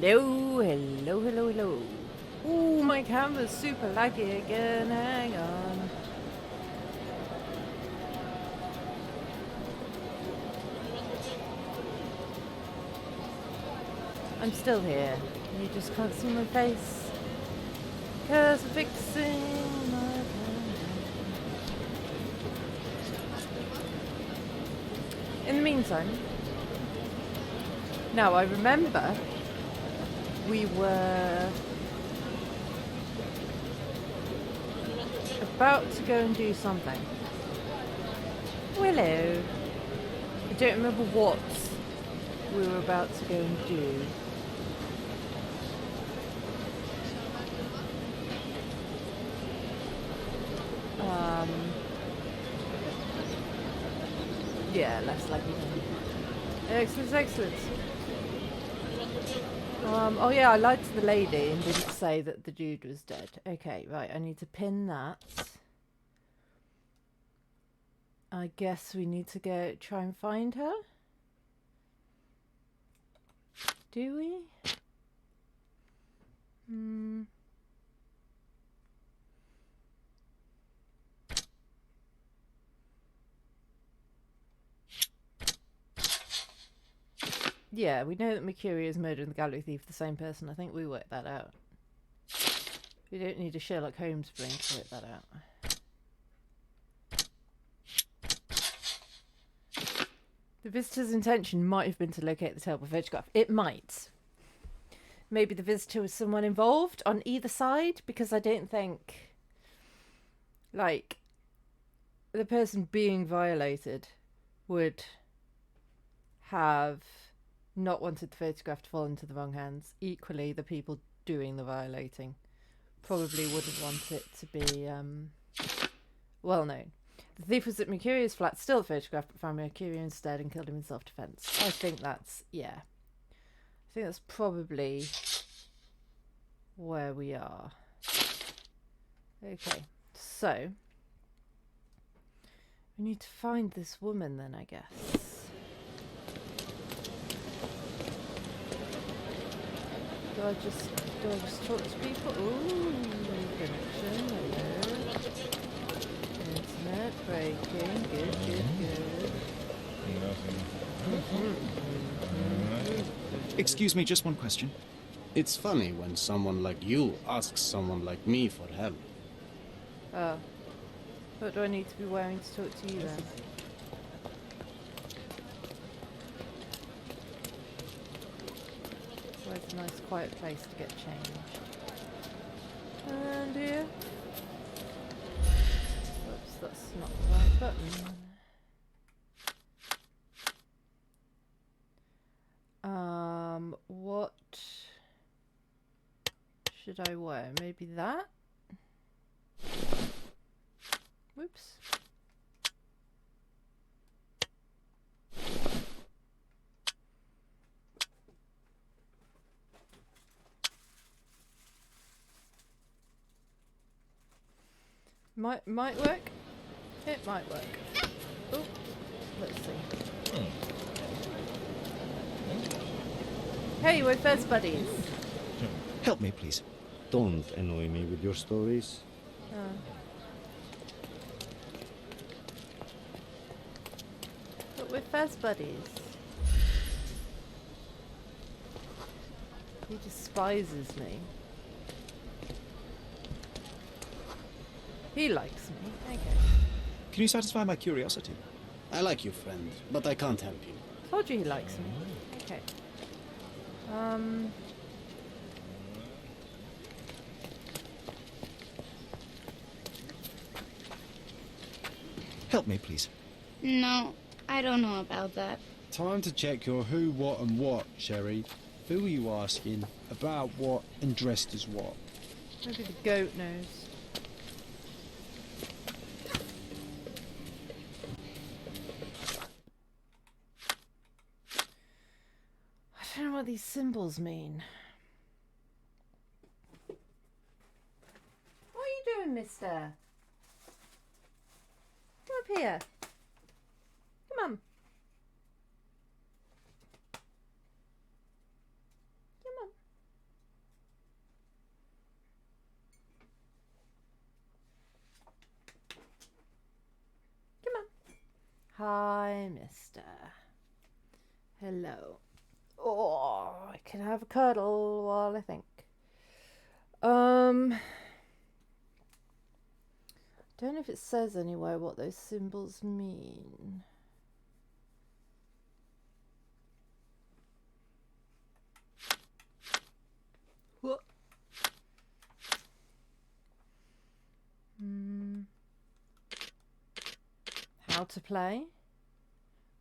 Hello, hello, hello, hello. Ooh, my camera's super laggy again. Hang on. I'm still here. You just can't see my face. Cause I'm fixing my camera. In the meantime, now I remember we were about to go and do something. Hello. I don't remember what we were about to go and do. Yeah, less likely. Excellent, excellent. Oh yeah, I lied to the lady and didn't say that the dude was dead. Okay, right, I need to pin that. I guess we need to go try and find her. Do we? Yeah, we know that Mercury is murdering the gallery thief, the same person. I think we worked that out. We don't need a Sherlock Holmes brain to work that out. The visitor's intention might have been to locate the terrible photograph. It might. Maybe the visitor was someone involved on either side, because I don't think, like, the person being violated would have not wanted the photograph to fall into the wrong hands. Equally, the people doing the violating probably wouldn't want it to be well known. The thief was at Mercurio's flat, still photographed, but found Mercurio instead and killed him in self-defense. I think that's, yeah. I think that's probably where we are. Okay, so we need to find this woman then, I guess. Do I just talk to people? Ooh, connection, hello. Internet breaking, good. Excuse me, just one question. It's funny when someone like you asks someone like me for help. Oh. What do I need to be wearing to talk to you then? Where's a nice quiet place to get change? And here. Whoops, that's not the right button. What should I wear? Maybe that? Whoops. Might work. It might work. Oh, let's see. Hey, we're best buddies. Help me, please. Don't annoy me with your stories. But we're best buddies. He despises me. He likes me. Okay. Can you satisfy my curiosity? I like you, friend, but I can't help you. Told you he likes me. Okay. Help me, please. No, I don't know about that. Time to check your who, what and what, Sherry. Who are you asking? About what and dressed as what? Maybe the goat knows. I don't know what these symbols mean. What are you doing, mister? Come up here. Come on. Come on. Hi, mister. Hello. Oh, I can have a cuddle while I think. Don't know if it says anywhere what those symbols mean. What? How to play?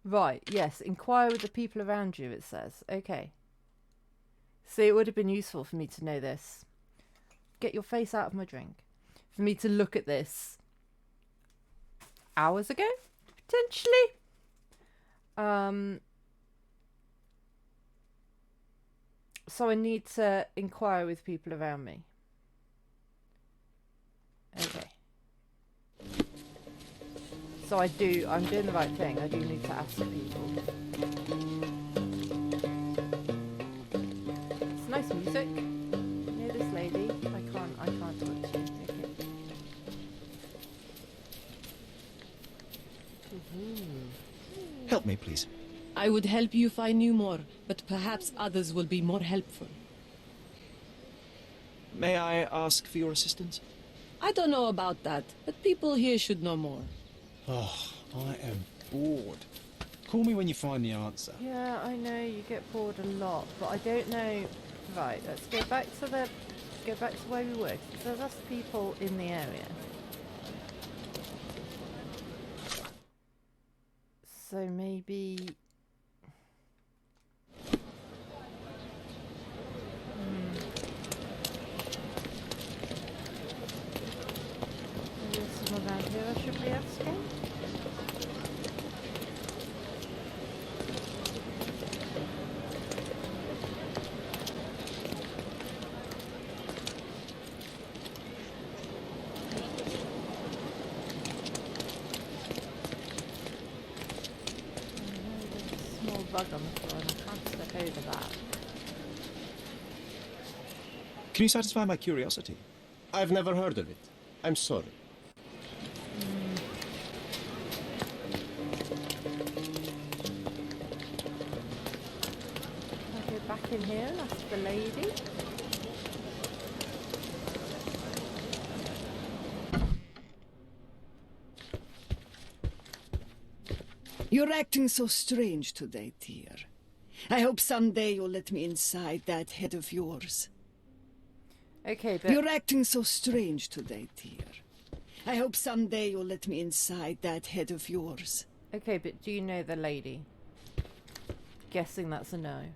Right, yes. Inquire with the people around you, it says. Okay. See, it would have been useful for me to know this. Get your face out of my drink. For me to look at this hours ago, potentially. So I need to inquire with people around me. Okay. So I'm doing the right thing. I do need to ask people. It's nice music. You know this lady? I can't talk to you. Okay. Help me, please. I would help you if I knew more, but perhaps others will be more helpful. May I ask for your assistance? I don't know about that, but people here should know more. Oh, I am bored. Call me when you find the answer. Yeah, I know you get bored a lot, but I don't know. Right, let's go back to where we were. So there's people in the area. So maybe. Maybe there's someone around here I should be asking. Bug on the floor and I can't step over that. Can you satisfy my curiosity? I've never heard of it. I'm sorry. Can I go back in here and ask the lady? You're acting so strange today, dear. I hope someday you'll let me inside that head of yours. Okay, but... You're acting so strange today, dear. I hope someday you'll let me inside that head of yours. Okay, but do you know the lady? Guessing that's a no.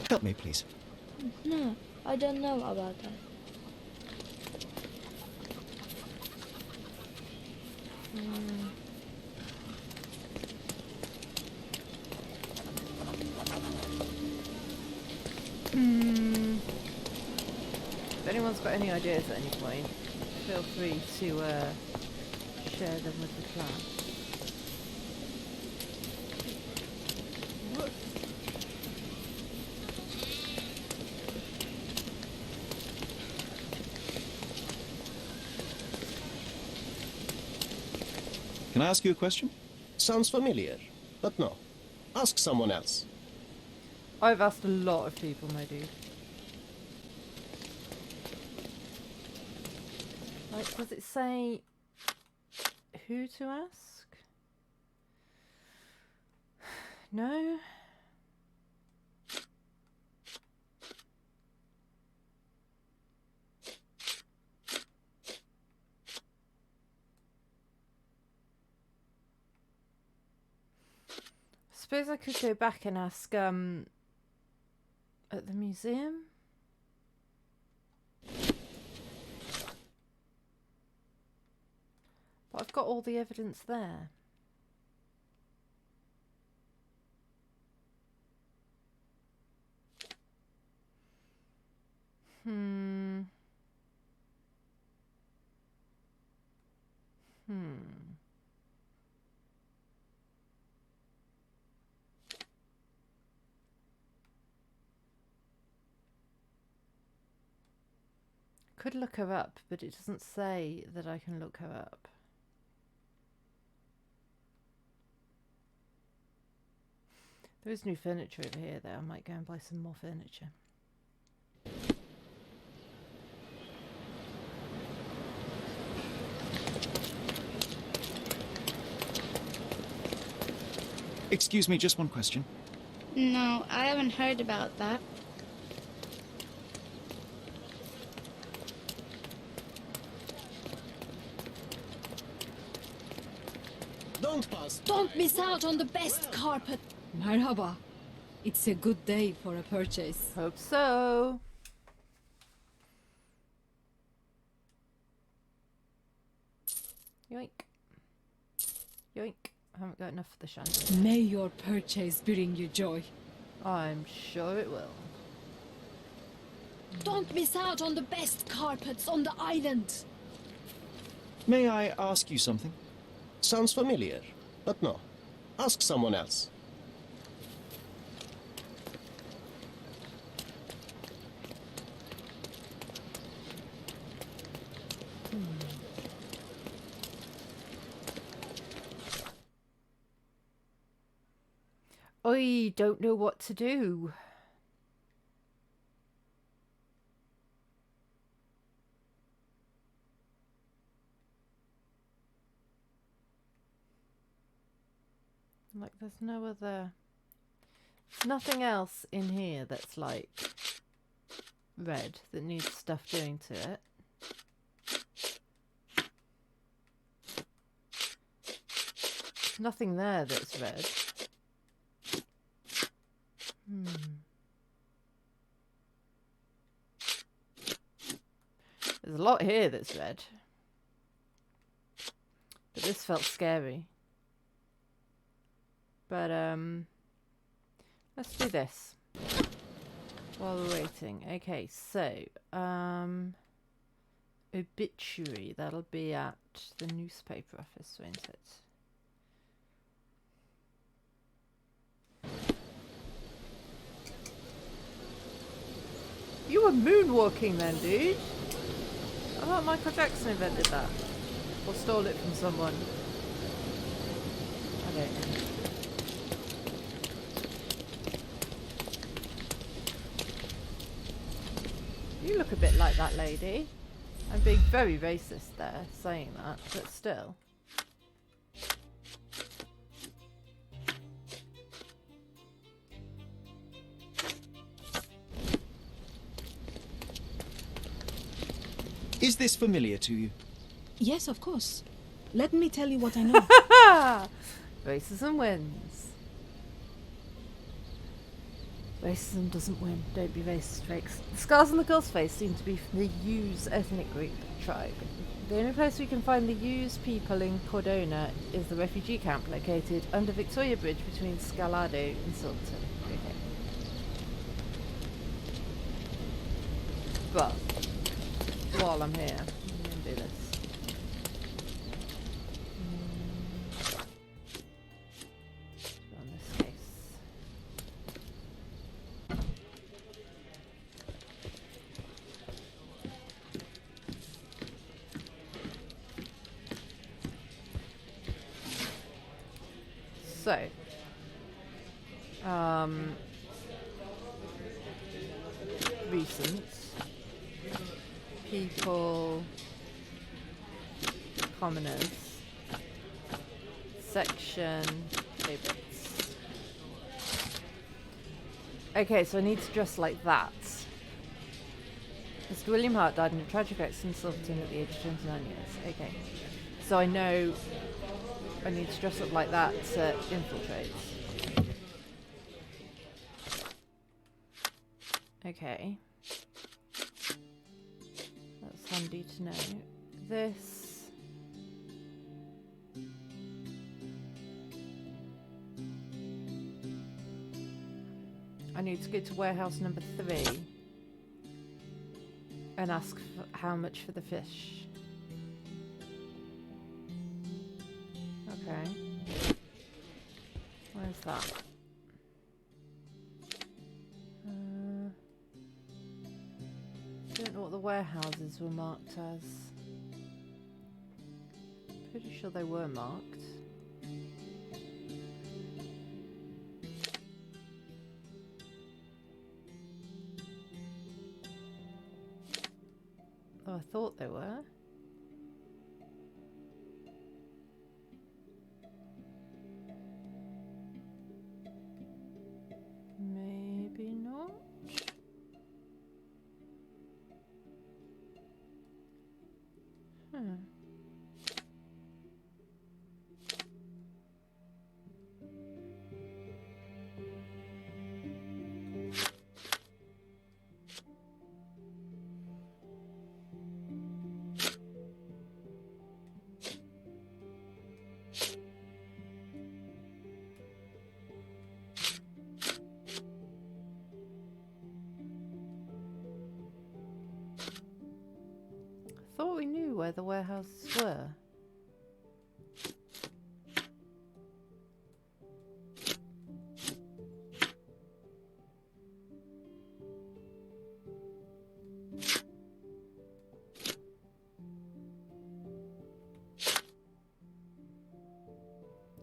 Help me, please. No, I don't know about that. If anyone's got any ideas at any point, feel free to share them with the class. Can I ask you a question? Sounds familiar, but no. Ask someone else. I've asked a lot of people, my dude. Like, does it say who to ask? No? Suppose I could go back and ask at the museum. But I've got all the evidence there. Hmm. Could look her up, but it doesn't say that I can look her up. There is new furniture over here, though. I might go and buy some more furniture. Excuse me, just one question. No, I haven't heard about that. Don't pass. Don't miss out on the best carpet. Merhaba. It's a good day for a purchase. Hope so. Yoink. Yoink. I haven't got enough for the shanty. May your purchase bring you joy. I'm sure it will. Don't miss out on the best carpets on the island. May I ask you something? Sounds familiar, but no. Ask someone else. I don't know what to do. Like, there's no other... Nothing else in here that's, like, red that needs stuff doing to it. There's nothing there that's red. There's a lot here that's red. But this felt scary. But, let's do this while we're waiting. Okay, so, obituary. That'll be at the newspaper office, won't it? You were moonwalking then, dude. I thought Michael Jackson invented that. Or stole it from someone. I don't know. You look a bit like that lady. I'm being very racist there, saying that, but still. Is this familiar to you? Yes, of course. Let me tell you what I know. Racism wins. Racism doesn't win. Don't be racist, Rakes. The scars on the girl's face seem to be from the Use ethnic group tribe. The only place we can find the Use people in Cordona is the refugee camp located under Victoria Bridge between Scalado and Silverton. Okay. But while I'm here, I'm going to do this. On this case. So, recent people, commoners, section, favorites. Okay, so I need to dress like that. Mr. William Hart died in a tragic accident in Silverton at the age of 29 years. Okay, so I know I need to dress up like that to infiltrate. Okay. That's handy to know. This. I need to go to warehouse number 3 and ask for how much for the fish. Okay. Where's that? Don't know what the warehouse warehouses were marked as. Pretty sure they were marked. Oh, I thought they were. Maybe not. Thought we knew where the warehouses were.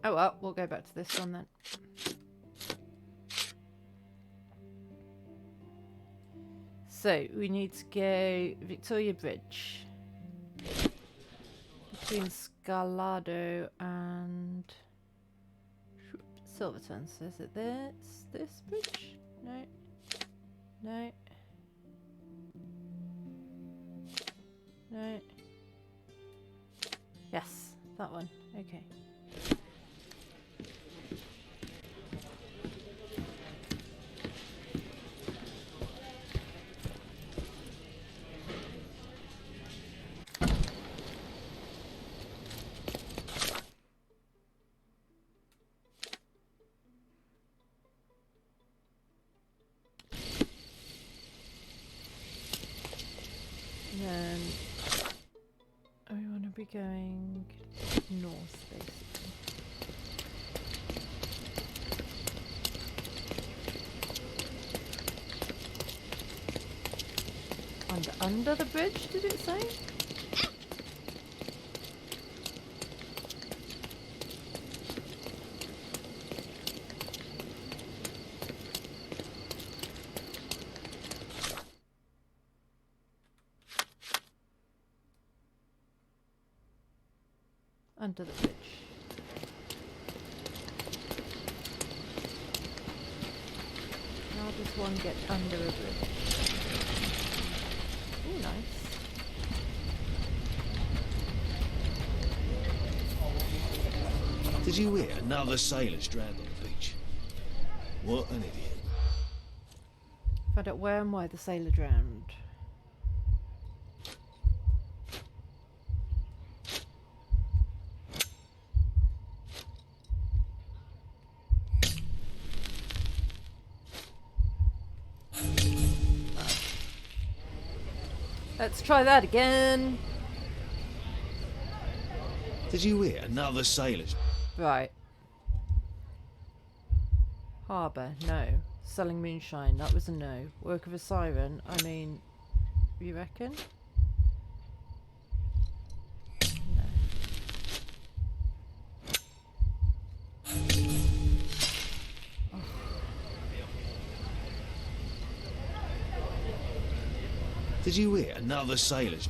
Oh well, we'll go back to this one then. So we need to go Victoria Bridge. Between Scalado and Silverton. So is it this bridge? No. No. No. Yes, that one. Okay. Then we want to be going north, basically. Under the bridge, did it say? Under the bridge. How does one get under a bridge? Oh, nice. Did you hear another sailor's drowned on the beach? What an idiot. Find out where and why the sailor drowned. Let's try that again. Did you hear another sailor's... Right. Harbour, no. Selling moonshine, that was a no. Work of a siren, I mean, you reckon? No. Oh. Did you hear another sailor's...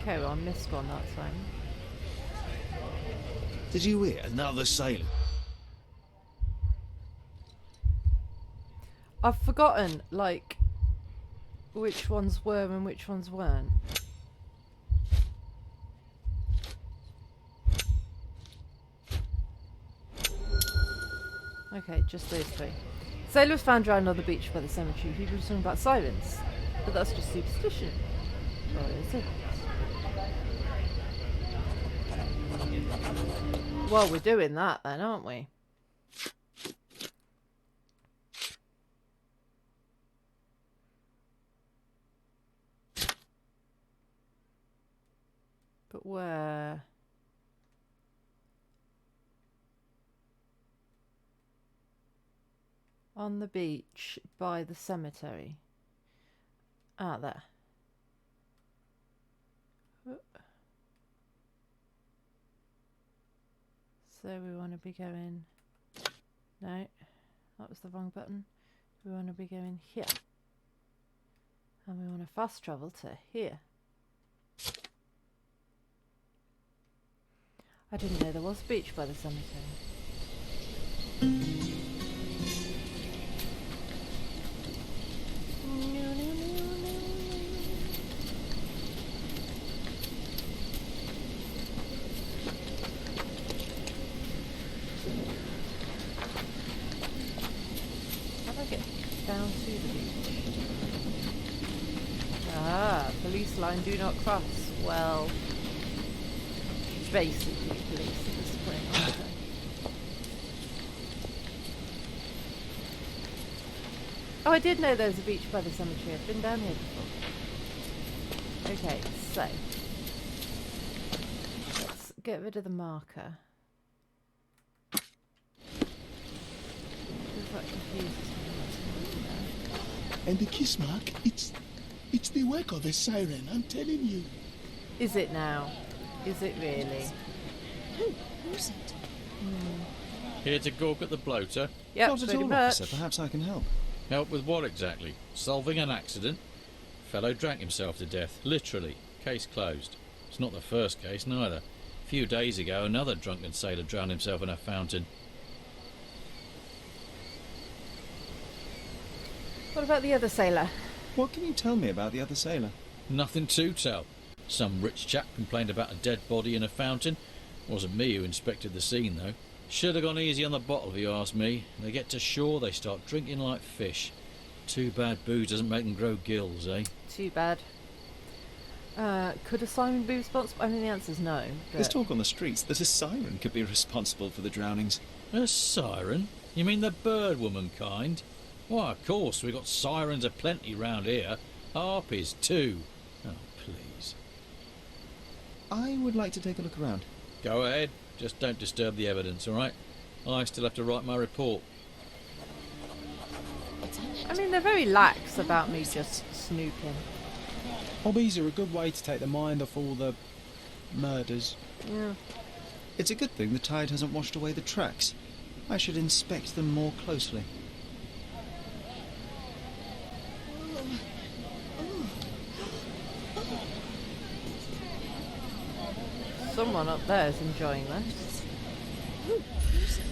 Okay, well I missed one that time. Did you hear another sailor? I've forgotten, like, which ones were and which ones weren't. Okay, just those three. Sailor was found drowned on the beach by the cemetery. People were talking about sirens, but that's just superstition. Or is it? Well, we're doing that then, aren't we? But where? On the beach by the cemetery. Ah, there. So we want to be going... No, that was the wrong button. We want to be going here. And we want to fast travel to here. I didn't know there was a beach by the cemetery. How do I get down to the beach? Ah, police line do not cross. Well, basically police at this point, aren't they? Oh, I did know there was a beach by the cemetery. I've been down here before. Okay, so let's get rid of the marker. That confuses me. And the kiss mark, it's the work of a siren, I'm telling you. Is it now? Is it really? Who's it? Here to gawk at the bloater? Yep, Not at pretty all, much. officer. Perhaps I can help. Help with what exactly? Solving an accident? Fellow drank himself to death, literally. Case closed. It's not the first case, neither. A few days ago, another drunken sailor drowned himself in a fountain. What about the other sailor? What can you tell me about the other sailor? Nothing to tell. Some rich chap complained about a dead body in a fountain. Wasn't me who inspected the scene, though. Should have gone easy on the bottle, if you ask me. They get to shore, they start drinking like fish. Too bad booze doesn't make them grow gills, eh? Too bad. Could a siren be responsible? I mean, the answer's no. There's talk on the streets that a siren could be responsible for the drownings. A siren? You mean the bird woman kind? Why, of course, we've got sirens aplenty round here. Harpies, too. Oh, please. I would like to take a look around. Go ahead. Just don't disturb the evidence, all right? I still have to write my report. I mean, they're very lax about me just snooping. Hobbies are a good way to take the mind off all the murders. Yeah. It's a good thing the tide hasn't washed away the tracks. I should inspect them more closely. Someone up there is enjoying this. Who's it?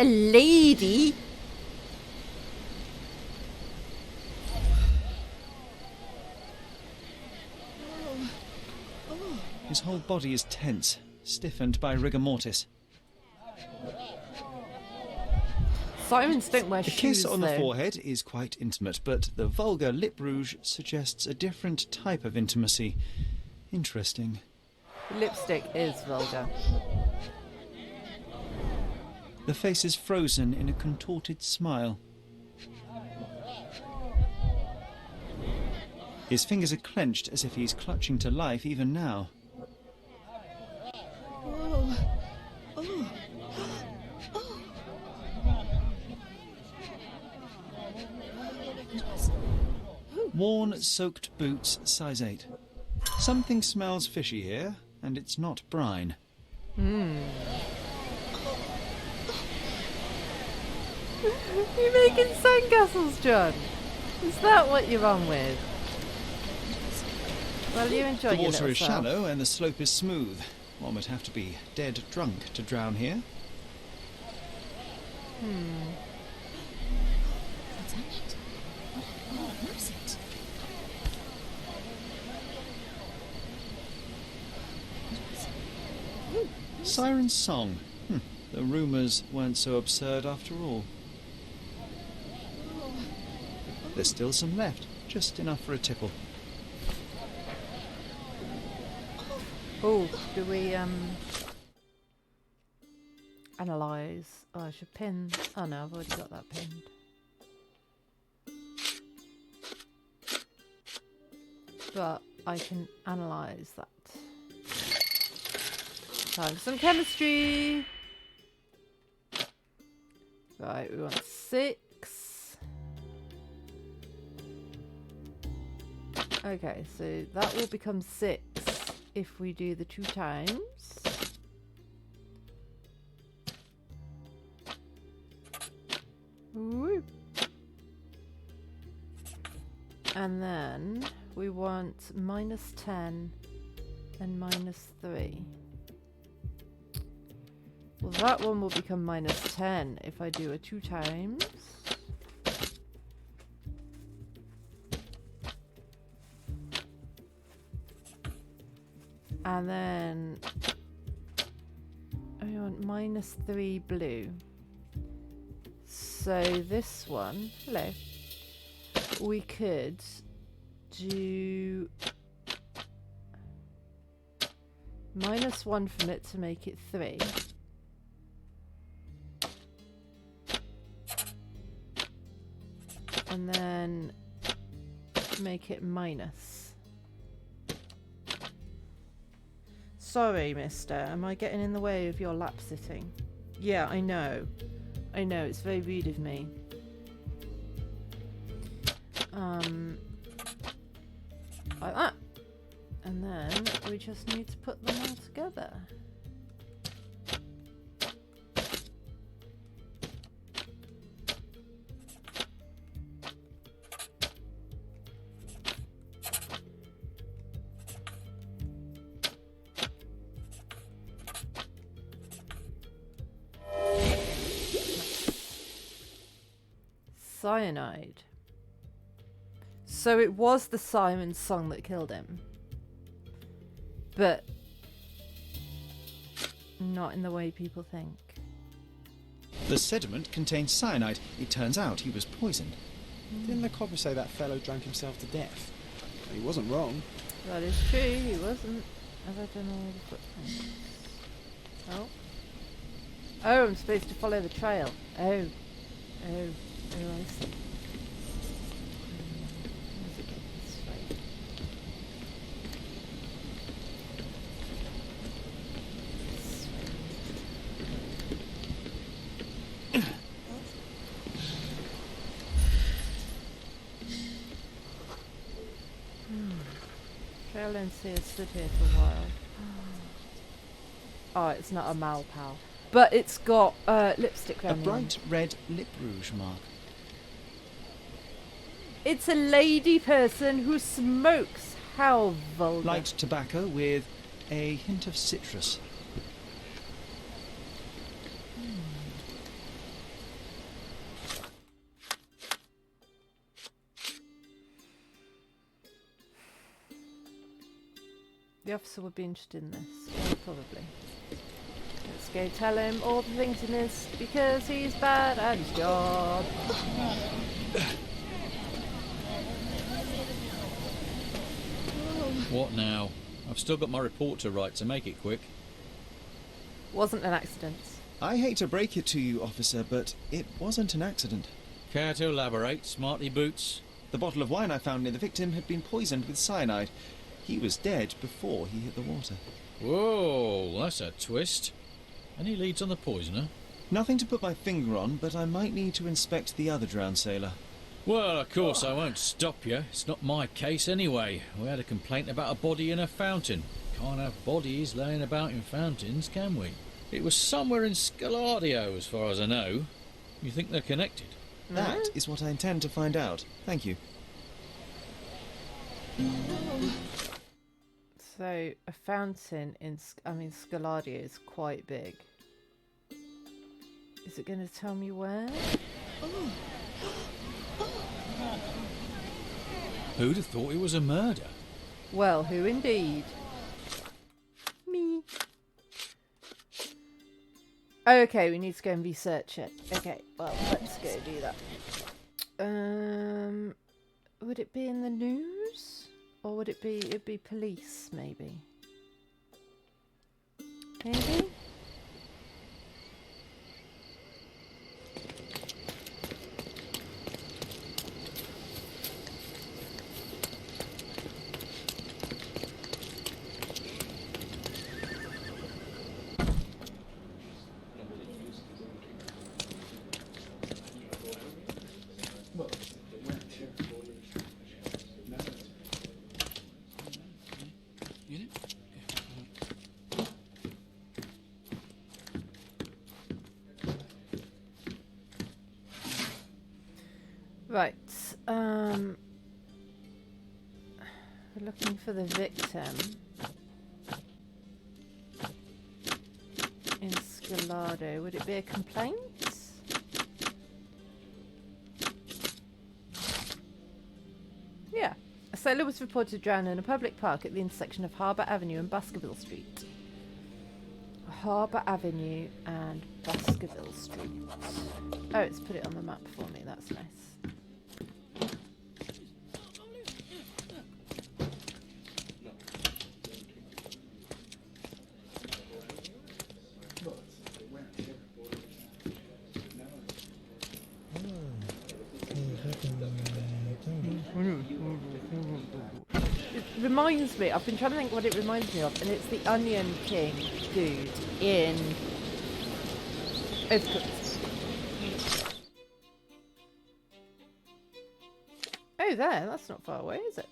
A lady? His whole body is tense, stiffened by rigor mortis. Sirens don't wear A shoes, kiss on the though. forehead is quite intimate, but the vulgar lip rouge suggests a different type of intimacy. Interesting. Lipstick is vulgar. The face is frozen in a contorted smile. His fingers are clenched as if he's clutching to life even now. Worn, soaked boots, size 8. Something smells fishy here, and it's not brine. You're making sandcastles, John. Is that what you're on with? Well, you enjoy The your water little is self. shallow and the slope is smooth. One would have to be dead drunk to drown here. What's that? Who's it? Siren's song. The rumours weren't so absurd after all. There's still some left, just enough for a tipple. Oh, do we analyze. Oh, I should pin. Oh no, I've already got that pinned. But I can analyze that. Time for some chemistry. Right, we want 6. Okay, so that will become 6 if we do the 2 times. Woo. And then we want -10 and -3. Well, that one will become -10 if I do a 2 times. And then I want -3 blue. So this one, hello, we could do -1 from it to make it 3. And then make it minus. Sorry, mister. Am I getting in the way of your lap sitting? Yeah, I know. I know, it's very rude of me. Like that. And then we just need to put them all together. Cyanide. So it was the Simon's song that killed him. But not in the way people think. The sediment contained cyanide. It turns out he was poisoned. Didn't the copper say that fellow drank himself to death? He wasn't wrong. That is true, he wasn't. Have I done all the footprints? Oh. Oh, I'm supposed to follow the trail. Oh. Oh. Oh, I see. Where's it go this way? This way. Trail NC has stood here for a while. Oh, it's not a Malpal. But it's got lipstick A around the bright red lip rouge mark. It's a lady person who smokes. How vulgar. Light tobacco with a hint of citrus. The officer would be interested in this. Probably. Let's go tell him all the things he missed because he's bad at his job. What now? I've still got my report to write, so make it quick. Wasn't an accident. I hate to break it to you, officer, but it wasn't an accident. Care to elaborate, smarty boots? The bottle of wine I found near the victim had been poisoned with cyanide. He was dead before he hit the water. Whoa, that's a twist. Any leads on the poisoner? Nothing to put my finger on, but I might need to inspect the other drowned sailor. Well, of course I won't stop you. It's not my case anyway. We had a complaint about a body in a fountain. Can't have bodies laying about in fountains, can we? It was somewhere in Scaladio, as far as I know. You think they're connected? That is what I intend to find out. Thank you. So, a fountain in, Scaladio is quite big. Is it going to tell me where? Who'd have thought it was a murder? Well, who indeed? Me. Okay, we need to go and research it. Okay, well, let's go do that. Would it be in the news? Or would it be, it'd be police, maybe? Maybe? Right. We're looking for the victim in Scalado. Would it be a complaint? Yeah. A sailor was reported drowned in a public park at the intersection of Harbour Avenue and Baskerville Street. Harbour Avenue and Baskerville Street. Oh, it's put it on the map for me. That's nice. It reminds me, I've been trying to think what it reminds me of, and it's the Onion King dude in Overcooked. Oh, there, that's not far away, is it?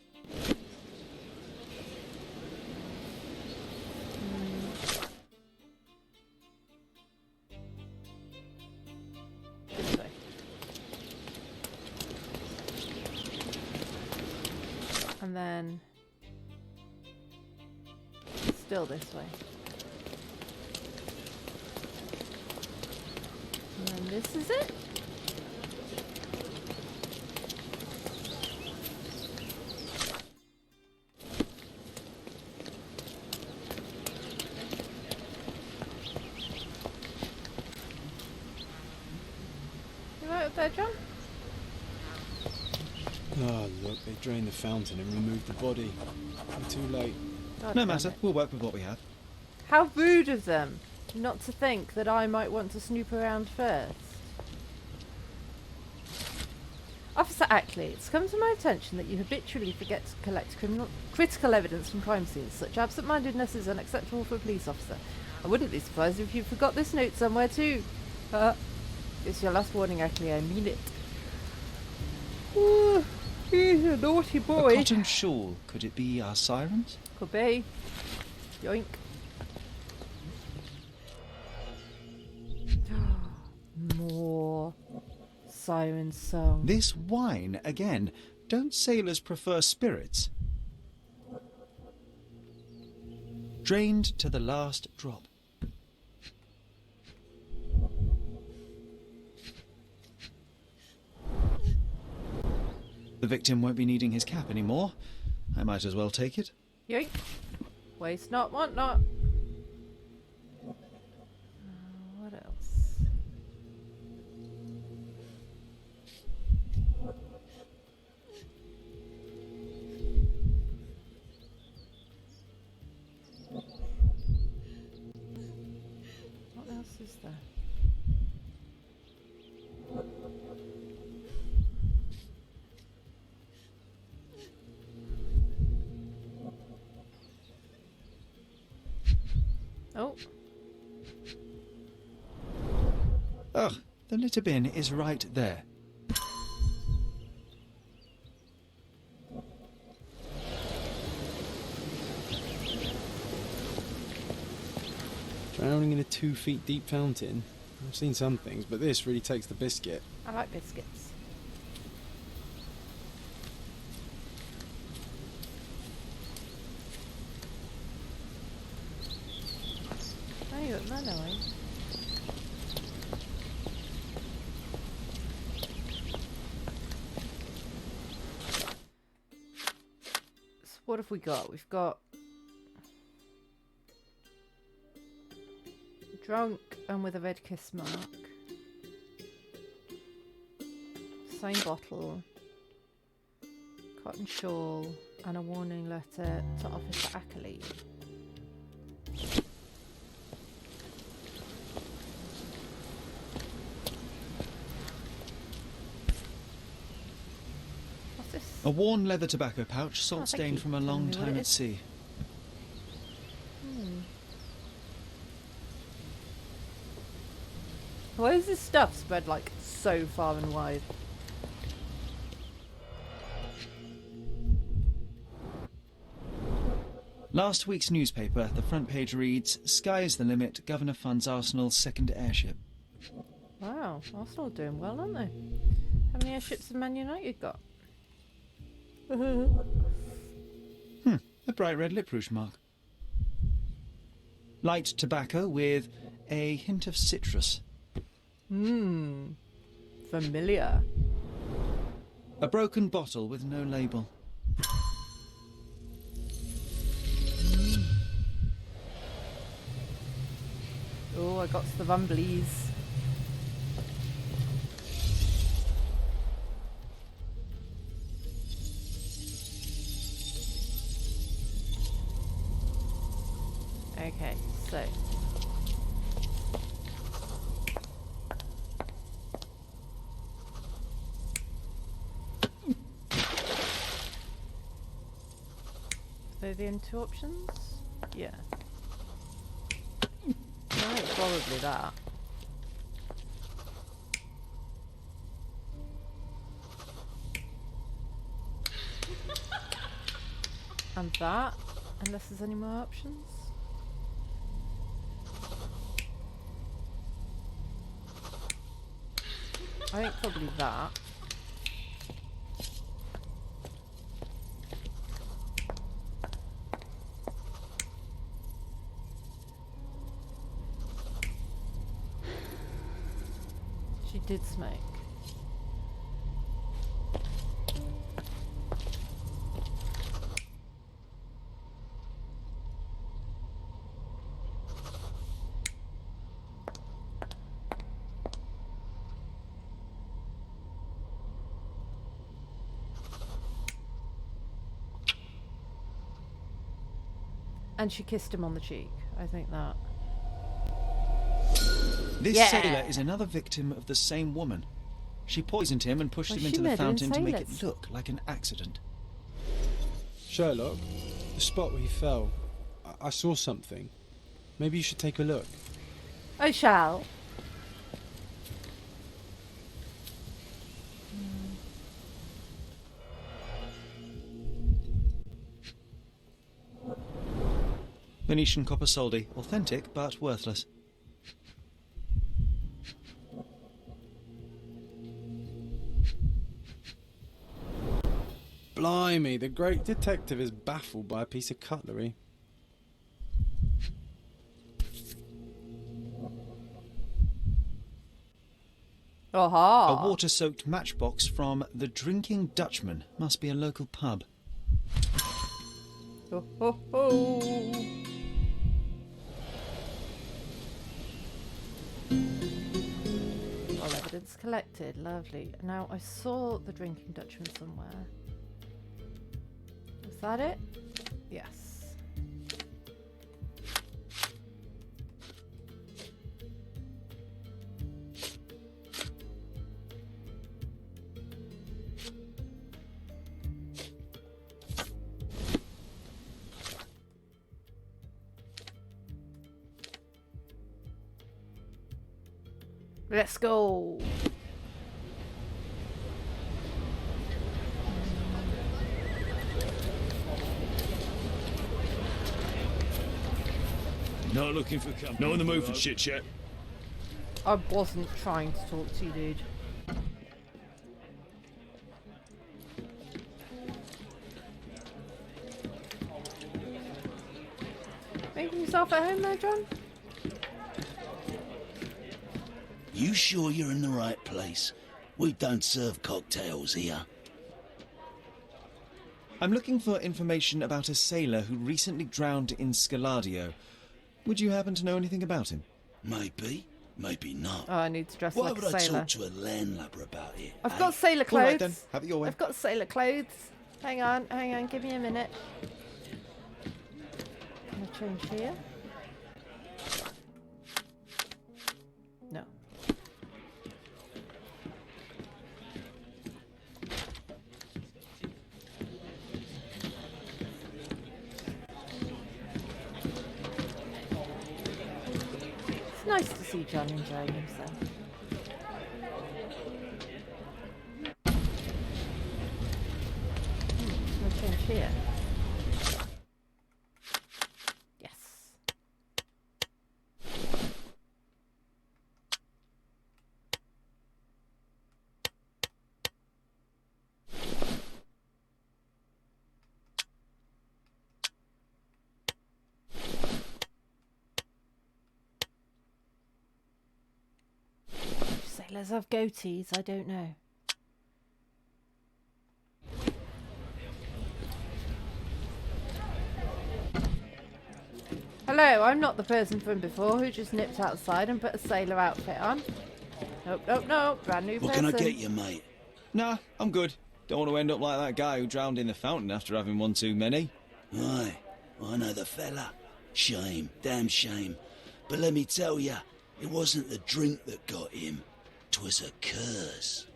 This way. And then still this way. And then this is it? You right up there, John? Oh, look, they drained the fountain and removed the body. We're too late. God No damn matter, it. we'll work with what we have. How rude of them not to think that I might want to snoop around first. Officer Ackley, it's come to my attention that you habitually forget to collect critical evidence from crime scenes. Such absent-mindedness is unacceptable for a police officer. I wouldn't be surprised if you forgot this note somewhere too. It's your last warning, Ackley. I mean it. Ooh, he's a naughty boy. A cotton shawl. Could it be our sirens? Could be. Yoink. More siren song. This wine again. Don't sailors prefer spirits? Drained to the last drop. The victim won't be needing his cap anymore. I might as well take it. Yoink. Waste not, want not. What else? What else is there? Oh. Ugh, the litter bin is right there. Drowning in a 2 feet deep fountain. I've seen some things, but this really takes the biscuit. I like biscuits. Oh, you got none away. So what have we got? We've got drunk and with a red kiss mark. Same bottle. Cotton shawl and a warning letter to Officer Ackley. What's this? A worn leather tobacco pouch, salt thank stained you from a for telling long me what time it at is. sea. Why is this stuff spread like so far and wide? Last week's newspaper, the front page reads, "Sky's the limit, Governor funds Arsenal's second airship." Wow, Arsenal doing well, aren't they? How many airships have Man United got? A bright red lip rouge mark. Light tobacco with a hint of citrus. Familiar. A broken bottle with no label. Oh, I got the rumblies. Okay, so they're the only two options? Yeah. No, it's probably that. And that, unless there's any more options. I think probably that. She did smoke. And she kissed him on the cheek. I think that. This sailor is another victim of the same woman. She poisoned him and pushed him into the fountain to make it look like an accident. Sherlock, the spot where he fell, I saw something. Maybe you should take a look. I shall. Venetian copper soldi, authentic but worthless. Blimey, the great detective is baffled by a piece of cutlery. Aha! A water-soaked matchbox from the Drinking Dutchman. Must be a local pub. Ho, ho, ho. All evidence collected. Lovely. Now, I saw the Drinking Dutchman somewhere. Is that it? Yes. Let's go. Not looking for company. Not in the mood for chit chat. I wasn't trying to talk to you, dude. Making yourself at home there, John? You sure you're in the right place? We don't serve cocktails here. I'm looking for information about a sailor who recently drowned in Scaladio. Would you happen to know anything about him? Maybe, maybe not. Oh, I need to dress Why like would a I sailor. talk to a landlubber about it? I've got sailor clothes. All right then, have it your way. I've got sailor clothes. Hang on, give me a minute. I'm gonna change here. No. It's nice to see John enjoying himself. I'm gonna change here. Yes. Sailors have goatees, I don't know. Hello, I'm not the person from before who just nipped outside and put a sailor outfit on. Nope, nope, nope. Brand new person. What can I get you, mate? Nah, I'm good. Don't want to end up like that guy who drowned in the fountain after having one too many. Aye, I know the fella. Shame, damn shame. But let me tell ya, it wasn't the drink that got him. 'Twas a curse.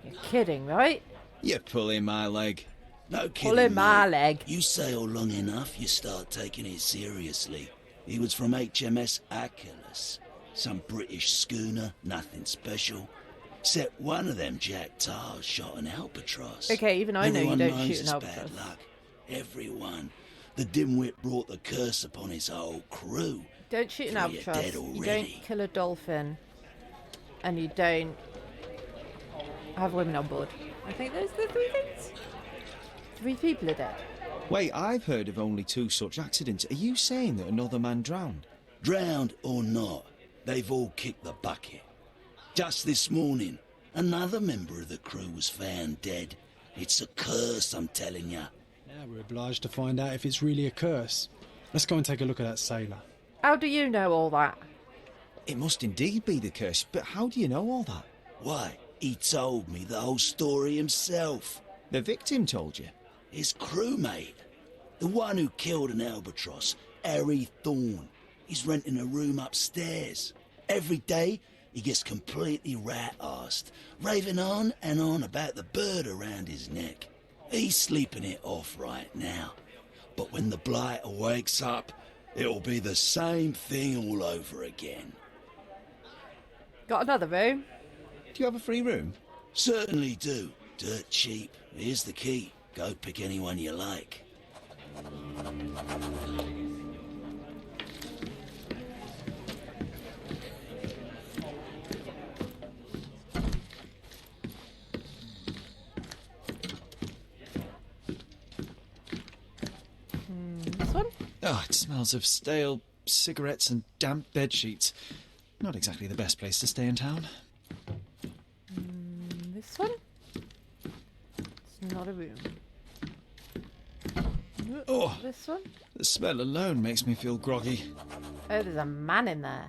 You're kidding, right? You're pulling my leg. No kidding, Pulling my mate. leg. You sail long enough, you start taking it seriously. He was from HMS Achilles. Some British schooner, nothing special. Except one of them Jack Tars shot an albatross. Okay, even I know you Everyone don't knows shoot an it's albatross. bad luck. Everyone. The dimwit brought the curse upon his whole crew. Don't shoot an Three are albatross. dead You don't already. kill a dolphin. And you don't have women on board. I think those are the 3 things. 3 people are dead. Wait, I've heard of only 2 such accidents. Are you saying that another man drowned? Drowned or not, they've all kicked the bucket. Just this morning, another member of the crew was found dead. It's a curse, I'm telling ya. Now we're obliged to find out if it's really a curse. Let's go and take a look at that sailor. How do you know all that? It must indeed be the curse, but how do you know all that? Why, he told me the whole story himself. The victim told you? His crewmate. The one who killed an albatross, Harry Thorne. He's renting a room upstairs. Every day, he gets completely rat-arsed, raving on and on about the bird around his neck. He's sleeping it off right now. But when the blighter wakes up, it'll be the same thing all over again. Got another room? Do you have a free room? Certainly do. Dirt cheap. Here's the key. Go pick anyone you like. This one? Oh, it smells of stale cigarettes and damp bed sheets. Not exactly the best place to stay in town. This one? It's not a room. Oh, This one? the smell alone makes me feel groggy. Oh, there's a man in there.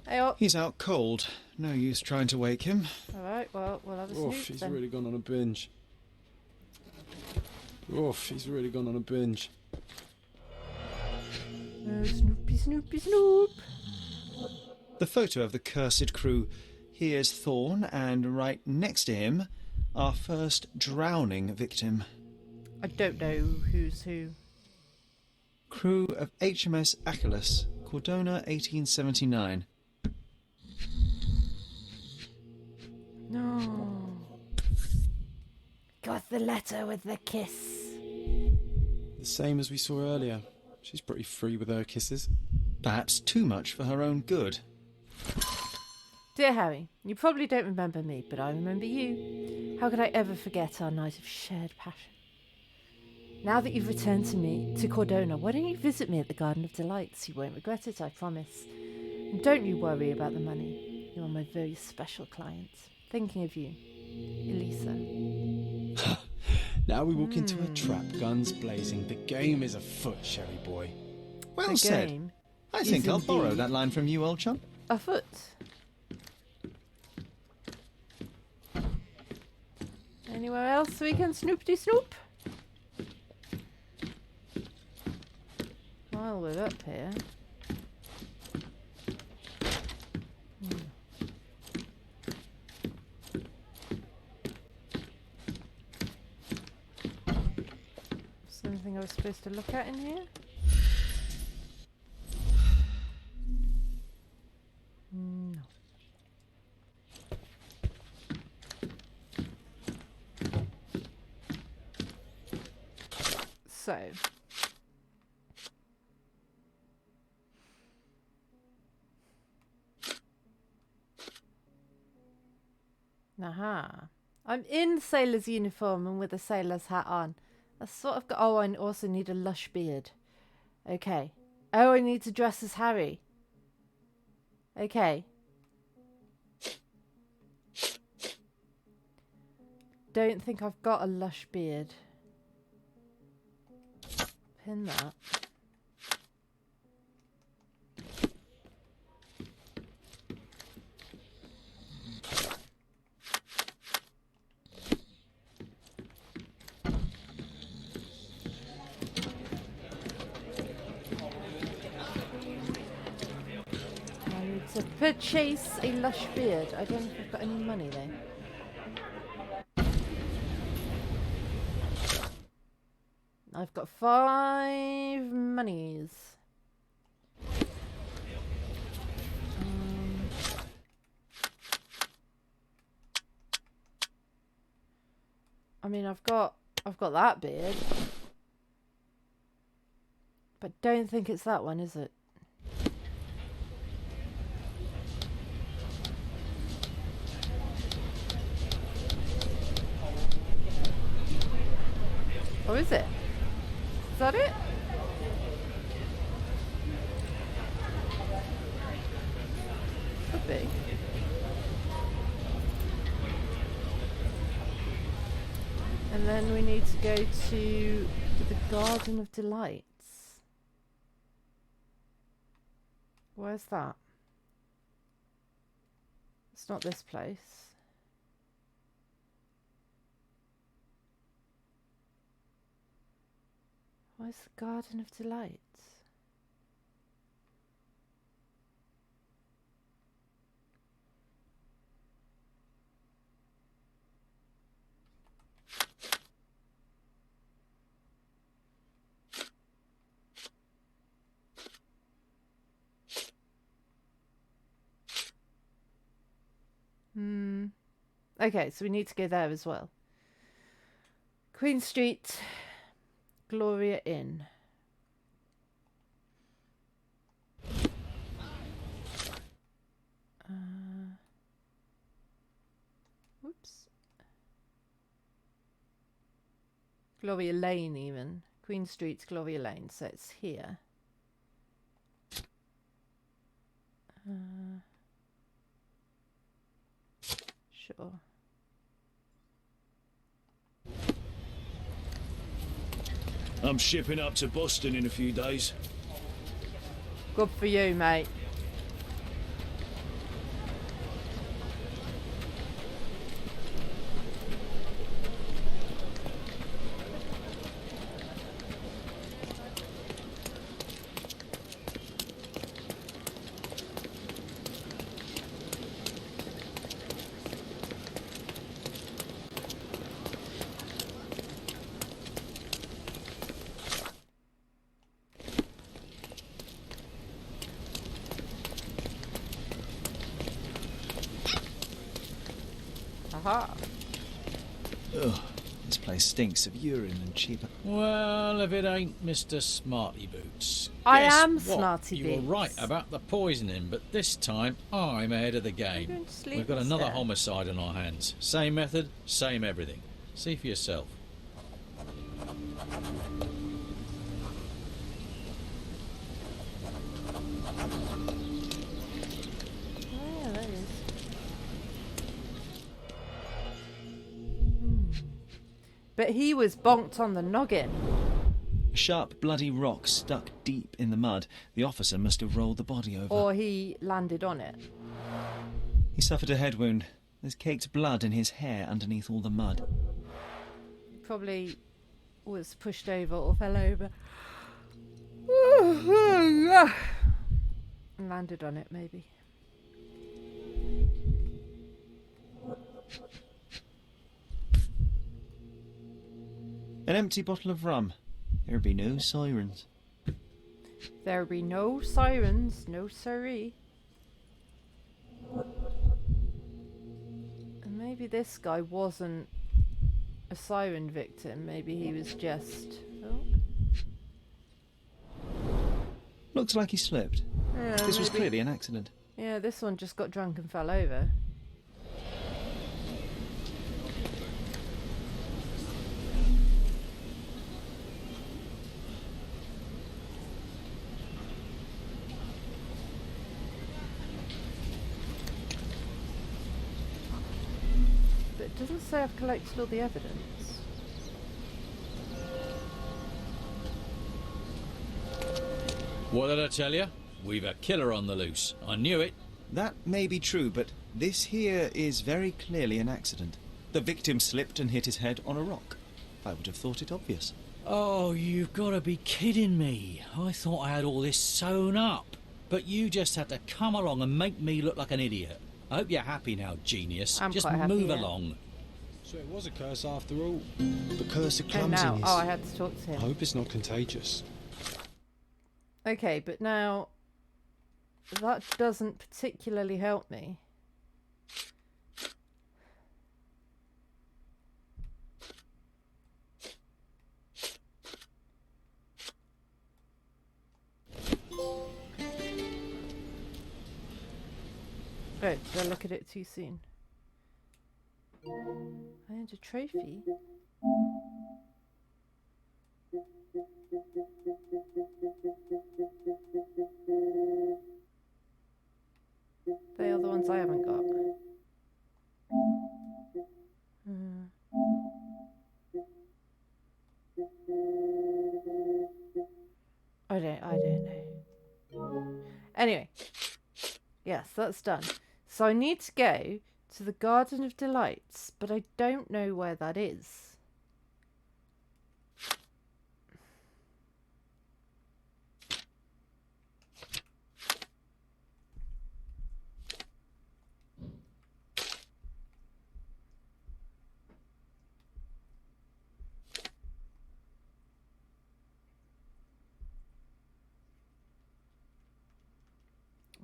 Hey up. He's out cold. No use trying to wake him. Alright, well, we'll have a Oof, snoop he's then. really gone on a binge. Oof, he's really gone on a binge. Snoopy, Snoopy, Snoop. The photo of the cursed crew. Here's Thorne, and right next to him, our first drowning victim. I don't know who's who. Crew of HMS Achilles, Cordona, 1879. No. Got the letter with the kiss. The same as we saw earlier. She's pretty free with her kisses. Perhaps too much for her own good. Dear Harry, you probably don't remember me, but I remember you. How could I ever forget our night of shared passion? Now that you've returned to Cordona, why don't you visit me at the Garden of Delights? You won't regret it, I promise. And don't you worry about the money. You are my very special client. Thinking of you, Elisa. Now we walk into a trap, guns blazing. The game is afoot, Sherry boy. Well The said. game I think is I'll borrow indeed that line from you, old chum. afoot. Anywhere else we can snoopty snoop? While we're up here. Is there anything I was supposed to look at in here? No. So. Aha. I'm in sailor's uniform and with a sailor's hat on. I sort of got. Oh, I also need a lush beard. Okay. Oh, I need to dress as Harry. Okay. Don't think I've got a lush beard. Pin that. I need to purchase a lush beard. I don't know if I've got any money though. I've got 5 monies. I mean, I've got that beard, but don't think it's that one, is it? Or is it? Is that it? Could be. And then we need to go to the Garden of Delights. Where's that? It's not this place. Where's the Garden of Delights? Okay, so we need to go there as well. Queen Street, Gloria Inn. Whoops. Gloria Lane even. Queen Street's Gloria Lane, so it's here. Sure. I'm shipping up to Boston in a few days. Good for you, mate. Aha. Ugh, this place stinks of urine and cheap. Well, if it ain't Mr. Smarty Boots. I Guess am what? Smarty You Boots. were right about the poisoning, but this time I'm ahead of the game. going to sleep We've got another instead. homicide on our hands. Same method, same everything. See for yourself. Oh yeah, that is. But he was bonked on the noggin. A sharp, bloody rock stuck deep in the mud. The officer must have rolled the body over. Or he landed on it. He suffered a head wound. There's caked blood in his hair underneath all the mud. Probably was pushed over or fell over. And landed on it, maybe. An empty bottle of rum. There'd be no sirens. There'll be no sirens, no siree. And maybe this guy wasn't a siren victim. Maybe he was just... Oh. Looks like he slipped. Yeah, This was maybe. clearly an accident. Yeah, this one just got drunk and fell over. doesn't say I've collected all the evidence. What did I tell you? We've a killer on the loose. I knew it. That may be true, but this here is very clearly an accident. The victim slipped and hit his head on a rock. I would have thought it obvious. Oh, you've got to be kidding me. I thought I had all this sewn up. But you just had to come along and make me look like an idiot. I hope you're happy now, genius. I'm just quite happy, move yeah. along. So it was a curse after all. The curse of And now, clumsiness. oh, I had to talk to I him. hope it's not contagious. Okay, but now that doesn't particularly help me. Oh, did I look at it too soon? I earned a trophy. They are the ones I haven't got. I don't know. Anyway, yes, that's done. So I need to go to the Garden of Delights, but I don't know where that is.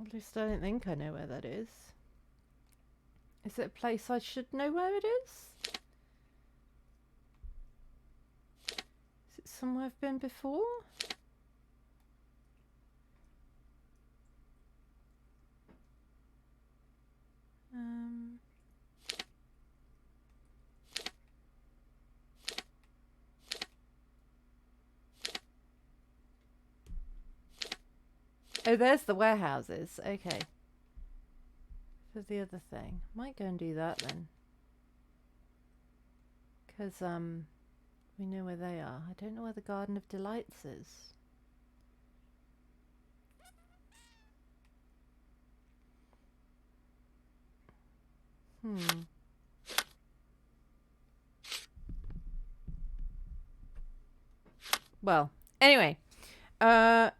At least I don't think I know where that is. Is it a place I should know where it is? Is it somewhere I've been before? Oh, there's the warehouses. Okay. For the other thing. Might go and do that then. Because, we know where they are. I don't know where the Garden of Delights is. Well, anyway.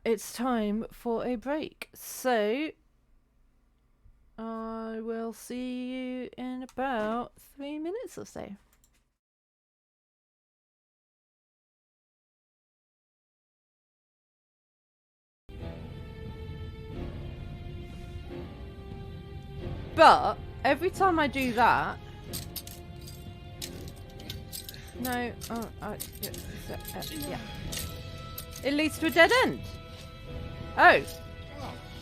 It's time for a break. So, I will see you in about 3 minutes or so. But every time I do that, no, yeah, it leads to a dead end. Oh,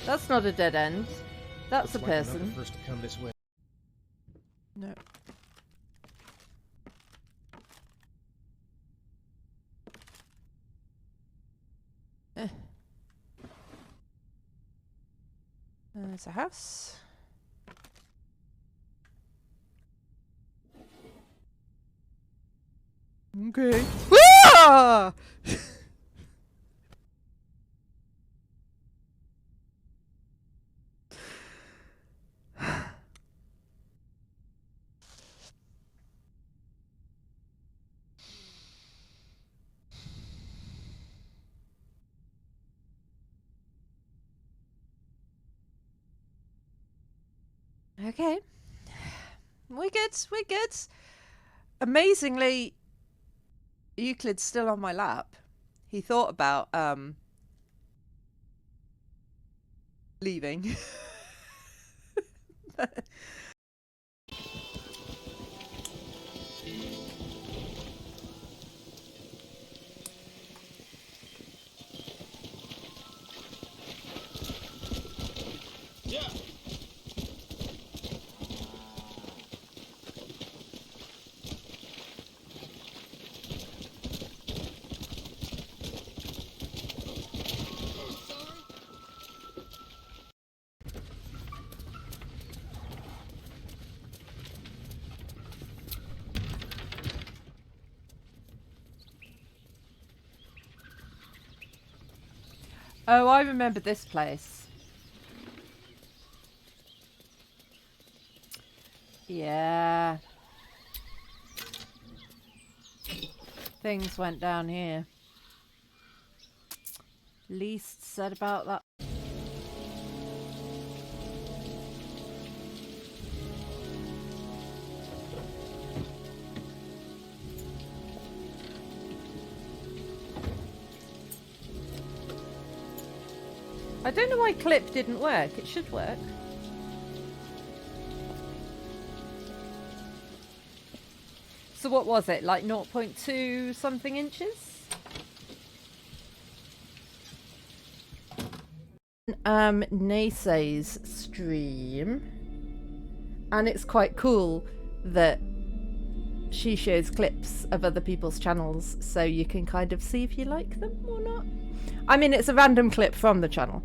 that's not a dead end. That's a person. First to come this way. No. There's a house. Okay. Ah! Okay. We're good. We're good. Amazingly, Euclid's still on my lap. He thought about leaving. Yeah. Oh, I remember this place. Yeah. Things went down here. Least said about that. I don't know why clip didn't work. It should work. So what was it? Like 0.2 something inches? Naysay's stream. And it's quite cool that she shows clips of other people's channels so you can kind of see if you like them or not. I mean, it's a random clip from the channel.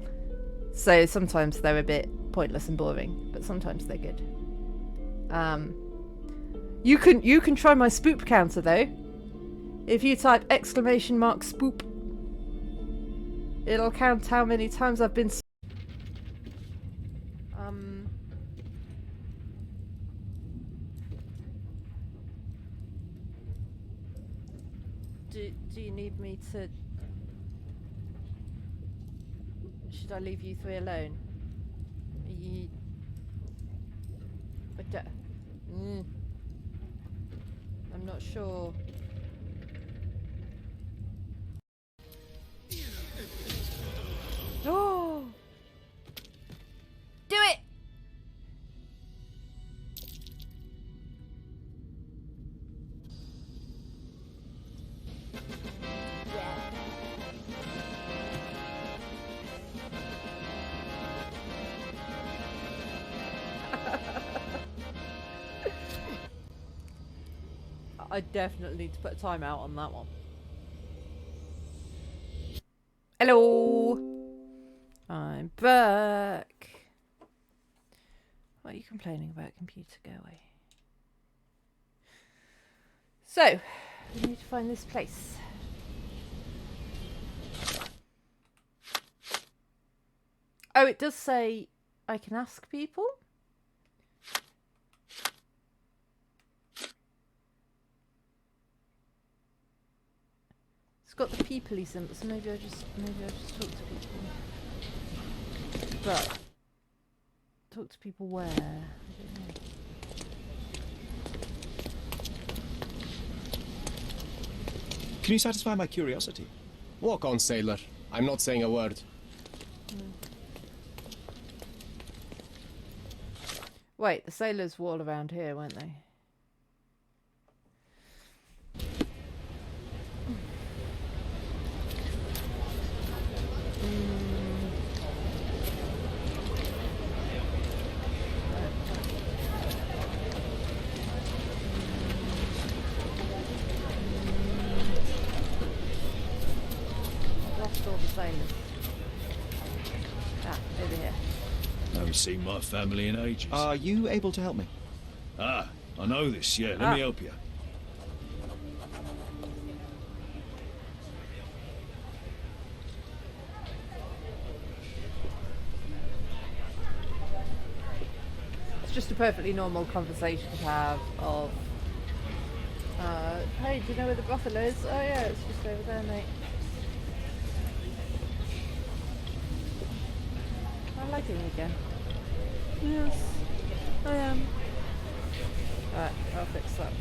So sometimes they're a bit pointless and boring, but sometimes they're good. You can try my spoop counter though. If you type !spoop, it'll count how many times I've been. Do you need me to? Should I leave you three alone? I'm not sure. Oh! Do it! I definitely need to put a timeout on that one. Hello! I'm back. What are you complaining about, computer? Go away. So, we need to find this place. Oh, it does say I can ask people? It's got the people-y symbol, so maybe I just talk to people. But talk to people where? I don't know. Can you satisfy my curiosity? Walk on, sailor. I'm not saying a word. Wait, the sailors were all around here, weren't they? Over here. Haven't seen my family in ages. Are you able to help me? Ah, I know this, yeah. Let me help you. It's just a perfectly normal conversation to have of, hey, do you know where the brothel is? Oh yeah, it's just over there, mate. I'm liking it again. Yes, I am. Alright, I'll fix that.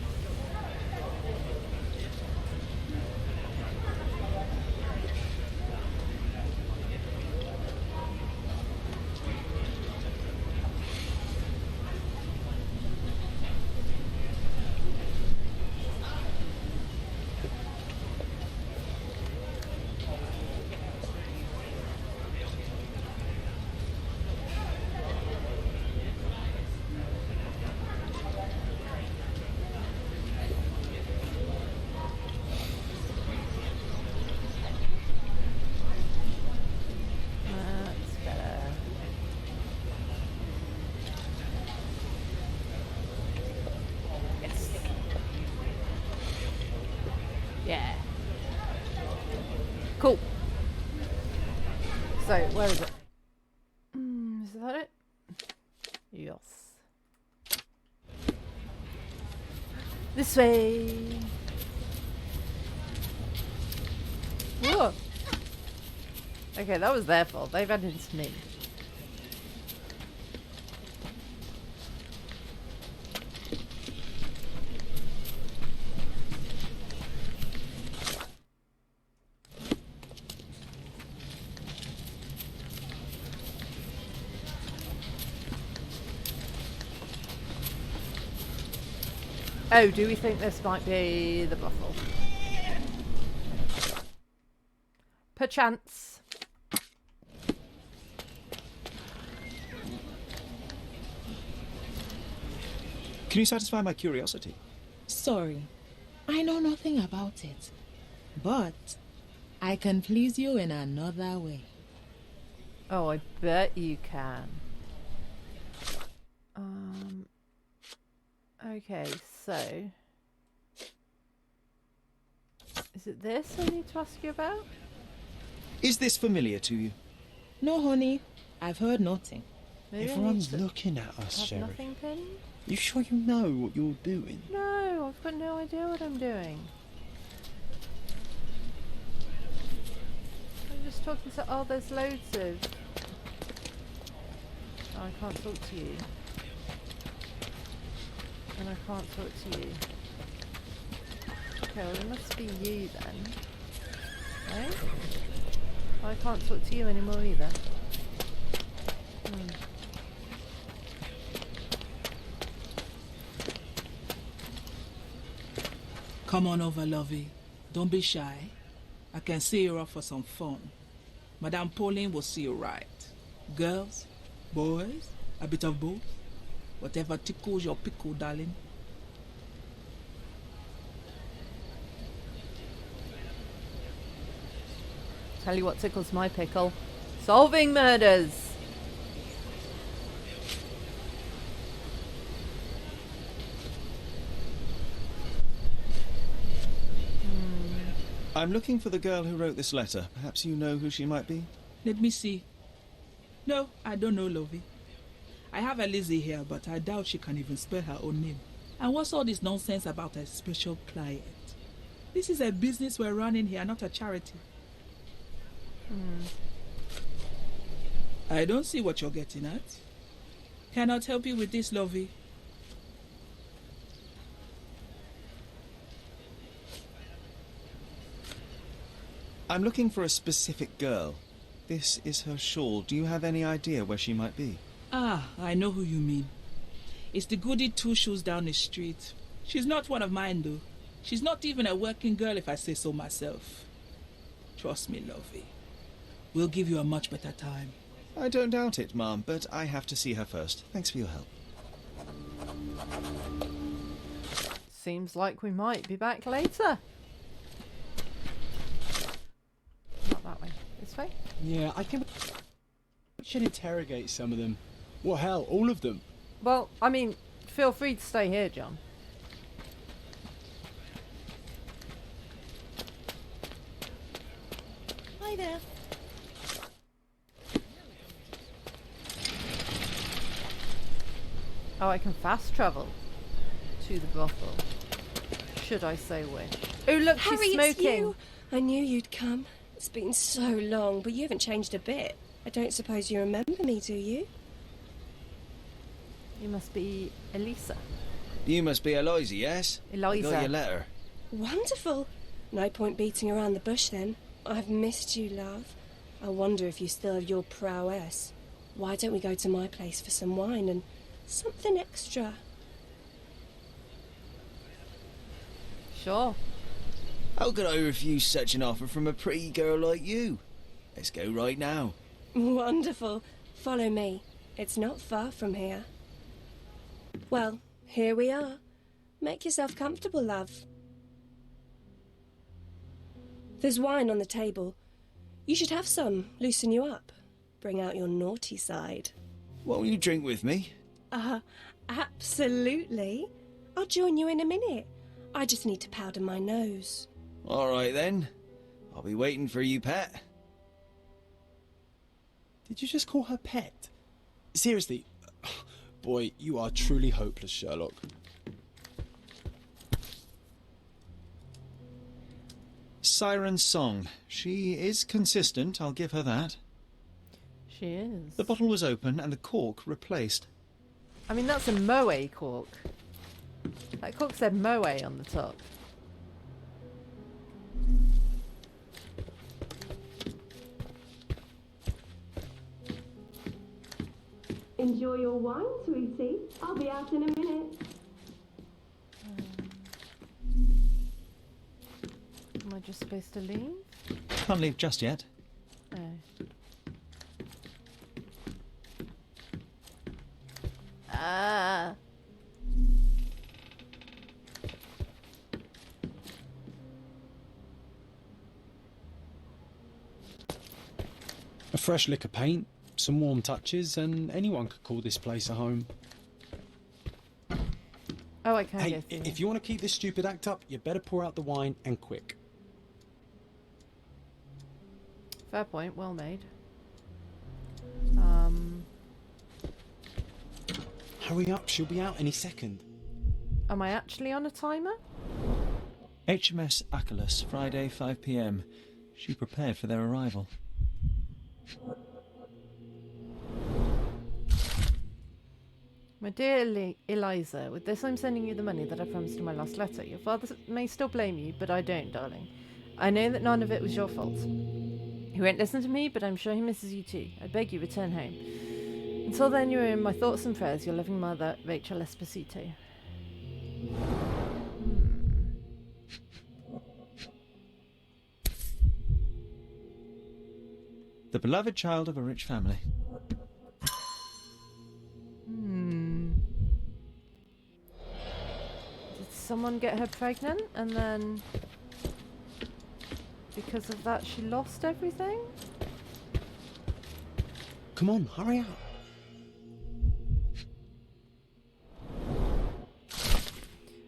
So, where is it? Is that it? Yes. This way. Whoa. Okay, that was their fault. They ran into me. Oh, do we think this might be the brothel? Perchance. Can you satisfy my curiosity? Sorry, I know nothing about it. But I can please you in another way. Oh, I bet you can. Okay, so... Is it this I need to ask you about? Is this familiar to you? No, honey. I've heard nothing. Maybe Everyone's looking at us, have Sherry. nothing pinned? You sure you know what you're doing? No, I've got no idea what I'm doing. I'm just talking to... Oh, there's loads of... Oh, I can't talk to you. And I can't talk to you. Okay, well it must be you then. Right? I can't talk to you anymore either. Come on over, lovey. Don't be shy. I can see you're up for some fun. Madame Pauline will see you right. Girls, boys, a bit of both. Whatever tickles your pickle, darling. Tell you what tickles my pickle. Solving murders! I'm looking for the girl who wrote this letter. Perhaps you know who she might be? Let me see. No, I don't know, lovey. I have a Lizzie here, but I doubt she can even spell her own name. And what's all this nonsense about a special client? This is a business we're running here, not a charity. I don't see what you're getting at. Cannot help you with this, lovey. I'm looking for a specific girl. This is her shawl. Do you have any idea where she might be? Ah, I know who you mean. It's the goody two shoes down the street. She's not one of mine, though. She's not even a working girl, if I say so myself. Trust me, lovey. We'll give you a much better time. I don't doubt it, Ma'am, but I have to see her first. Thanks for your help. Seems like we might be back later. Not that way. This way? Yeah, I can... We should interrogate some of them. Well, hell, all of them. Well, I mean, feel free to stay here, John. Hi there. Oh, I can fast travel to the brothel. Should I so wish? Oh, look, Harry, she's smoking. It's you. I knew you'd come. It's been so long, but you haven't changed a bit. I don't suppose you remember me, do you? You must be Elisa. You must be Eliza, yes? Eliza. I got your letter. Wonderful. No point beating around the bush then. I've missed you, love. I wonder if you still have your prowess. Why don't we go to my place for some wine and something extra? Sure. How could I refuse such an offer from a pretty girl like you? Let's go right now. Wonderful. Follow me. It's not far from here. Well, here we are. Make yourself comfortable, love. There's wine on the table. You should have some. Loosen you up. Bring out your naughty side. Won't you drink with me? Absolutely. I'll join you in a minute. I just need to powder my nose. All right, then. I'll be waiting for you, Pat. Did you just call her pet? Seriously? Boy, you are truly hopeless, Sherlock. Siren's song. She is consistent, I'll give her that. She is. The bottle was open and the cork replaced. I mean, that's a Moe cork. That cork said Moe on the top. Enjoy your wine, sweetie. I'll be out in a minute. Am I just supposed to leave? Can't leave just yet. Oh. Ah. A fresh lick of paint, some warm touches, and anyone could call this place a home. Oh, I can't Hey, go through. if you want to keep this stupid act up, you better pour out the wine and quick. Fair point, well made. Hurry up, she'll be out any second. Am I actually on a timer? HMS Achilles, Friday, 5 p.m. She prepared for their arrival. My dear Eliza, with this I'm sending you the money that I promised in my last letter. Your father may still blame you, but I don't, darling. I know that none of it was your fault. He won't listen to me, but I'm sure he misses you too. I beg you, return home. Until then, you're in my thoughts and prayers, your loving mother, Rachel Esposito. The beloved child of a rich family. Did someone get her pregnant and then because of that she lost everything? Come on, hurry up.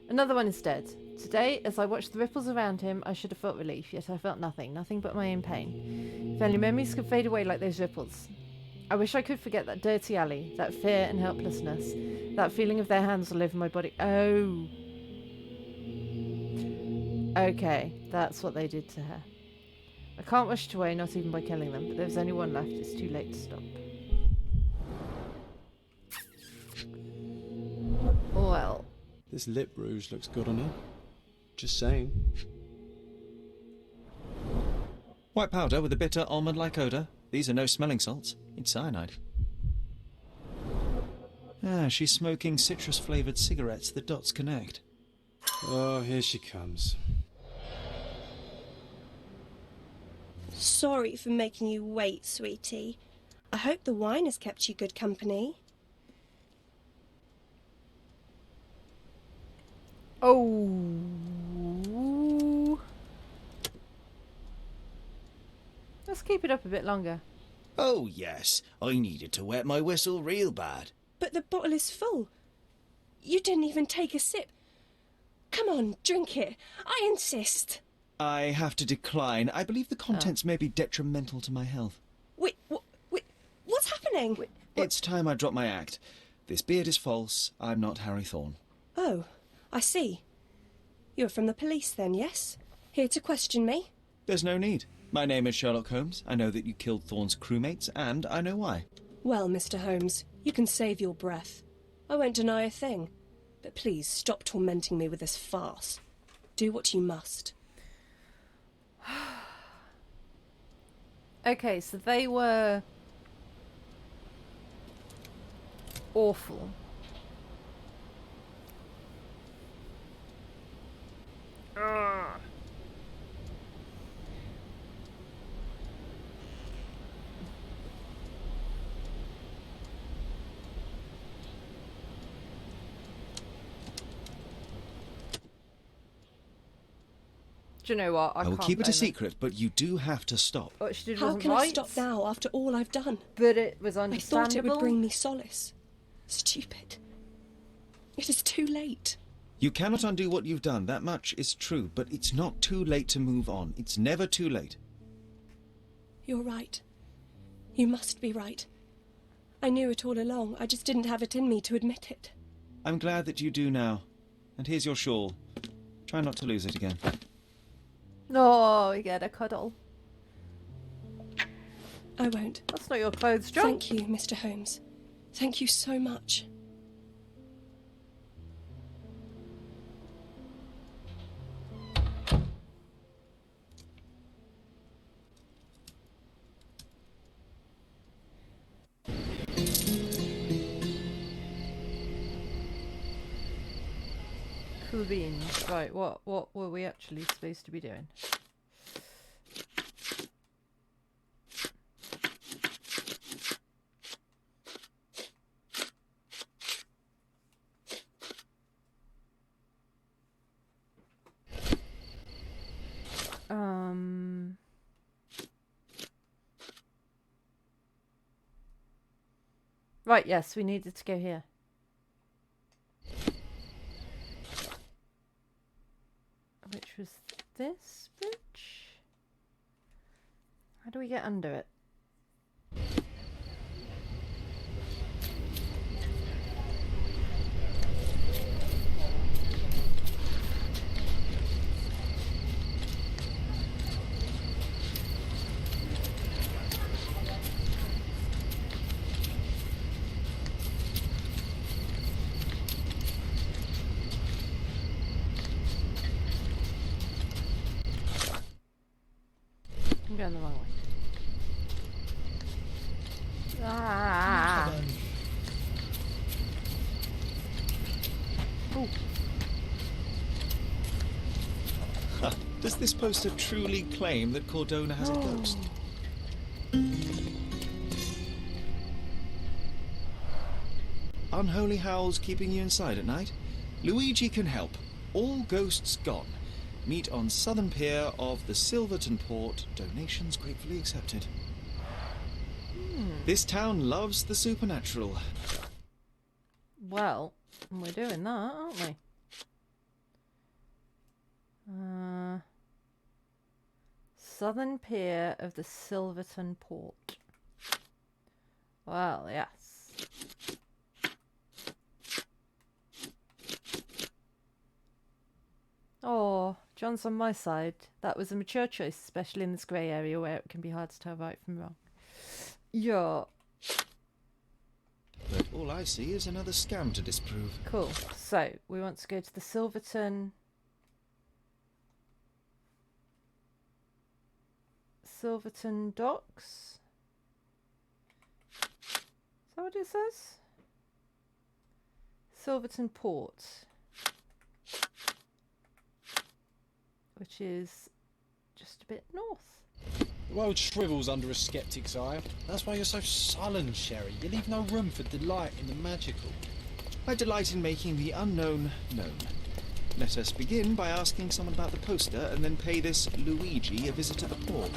Another one is dead. Today, as I watched the ripples around him, I should have felt relief, yet I felt nothing but my own pain. If only memories could fade away like those ripples. I wish I could forget that dirty alley, that fear and helplessness, that feeling of their hands all over my body. Oh. Okay, that's what they did to her. I can't wash it away, not even by killing them, but there's only one left. It's too late to stop. Well. This lip rouge looks good on her. Just saying. White powder with a bitter almond-like odour. These are no smelling salts. It's cyanide. Ah, she's smoking citrus-flavoured cigarettes. The dots connect. Oh, here she comes. Sorry for making you wait, sweetie. I hope the wine has kept you good company. Oh. Let's keep it up a bit longer. Oh, yes. I needed to wet my whistle real bad. But the bottle is full. You didn't even take a sip. Come on, drink it. I insist. I have to decline. I believe the contents may be detrimental to my health. Wait, what's happening? It's time I drop my act. This beard is false. I'm not Harry Thorne. Oh, I see. You're from the police then, yes? Here to question me? There's no need. My name is Sherlock Holmes. I know that you killed Thorne's crewmates, and I know why. Well, Mr. Holmes, you can save your breath. I won't deny a thing. But please, stop tormenting me with this farce. Do what you must. Okay, so they were awful. Do you know what? I will keep it a secret, but you do have to stop. What she did How wasn't can right, I stop now after all I've done? but it was I understandable. thought it would bring me solace. Stupid. It is too late. You cannot undo what you've done. That much is true, but it's not too late to move on. It's never too late. You're right. You must be right. I knew it all along. I just didn't have it in me to admit it. I'm glad that you do now. And here's your shawl. Try not to lose it again. Oh, we get a cuddle. I won't. That's not your clothes, John. Thank you, Mr. Holmes. Thank you so much. Cool beans. Right, what were we actually supposed to be doing? Right, yes, we needed to go here. Which was this bridge? How do we get under it? I'm going the wrong way. Ah! Ooh. Does this poster truly claim that Cordona has a ghost? Unholy howls keeping you inside at night? Luigi can help. All ghosts gone. Meet on southern pier of the Silverton Port. Donations gratefully accepted. This town loves the supernatural. Well, we're doing that, aren't we? Southern pier of the Silverton Port. Well, yes. Oh, John's on my side. That was a mature choice, especially in this grey area where it can be hard to tell right from wrong. Yeah. But all I see is another scam to disprove. Cool. So, we want to go to the Silverton Docks. Is that what it says? Silverton Port. Which is just a bit north. The world shrivels under a skeptic's eye. That's why you're so sullen, Sherry. You leave no room for delight in the magical. I delight in making the unknown known. Let us begin by asking someone about the poster and then pay this Luigi a visit to the port.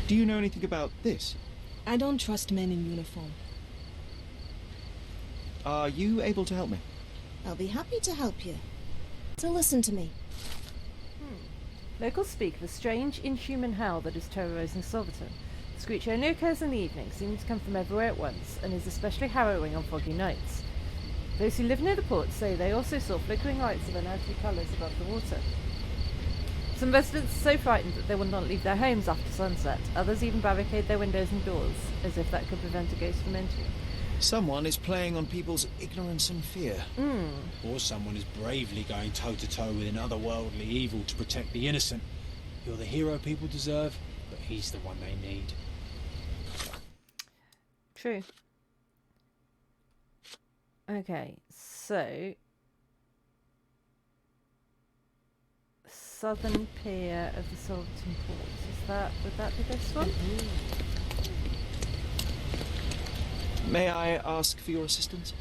Do you know anything about this? I don't trust men in uniform. Are you able to help me? I'll be happy to help you. So listen to me. Locals speak of a strange, inhuman howl that is terrorising Silverton. The screech only occurs in the evening, seeming to come from everywhere at once, and is especially harrowing on foggy nights. Those who live near the port say they also saw flickering lights of unearthly colours above the water. Some residents are so frightened that they will not leave their homes after sunset. Others even barricade their windows and doors, as if that could prevent a ghost from entering. Someone is playing on people's ignorance and fear. Or someone is bravely going toe-to-toe with an otherworldly evil to protect the innocent. You're the hero people deserve, but he's the one they need. True. Okay, so... Southern pier of the Silverton Port. Would that be this one? May I ask for your assistance?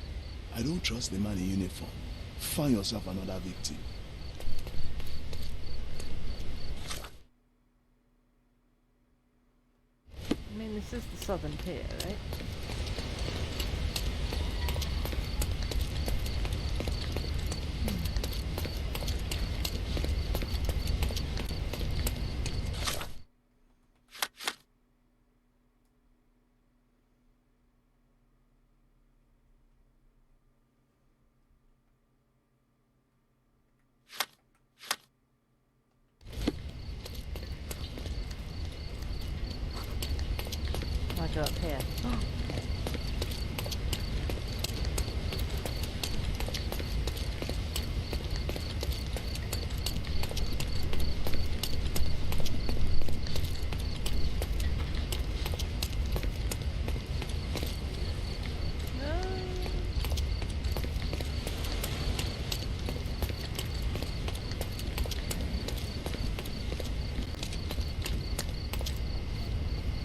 I don't trust the man in uniform. Find yourself another victim. I mean, this is the Southern pier, right? go up here.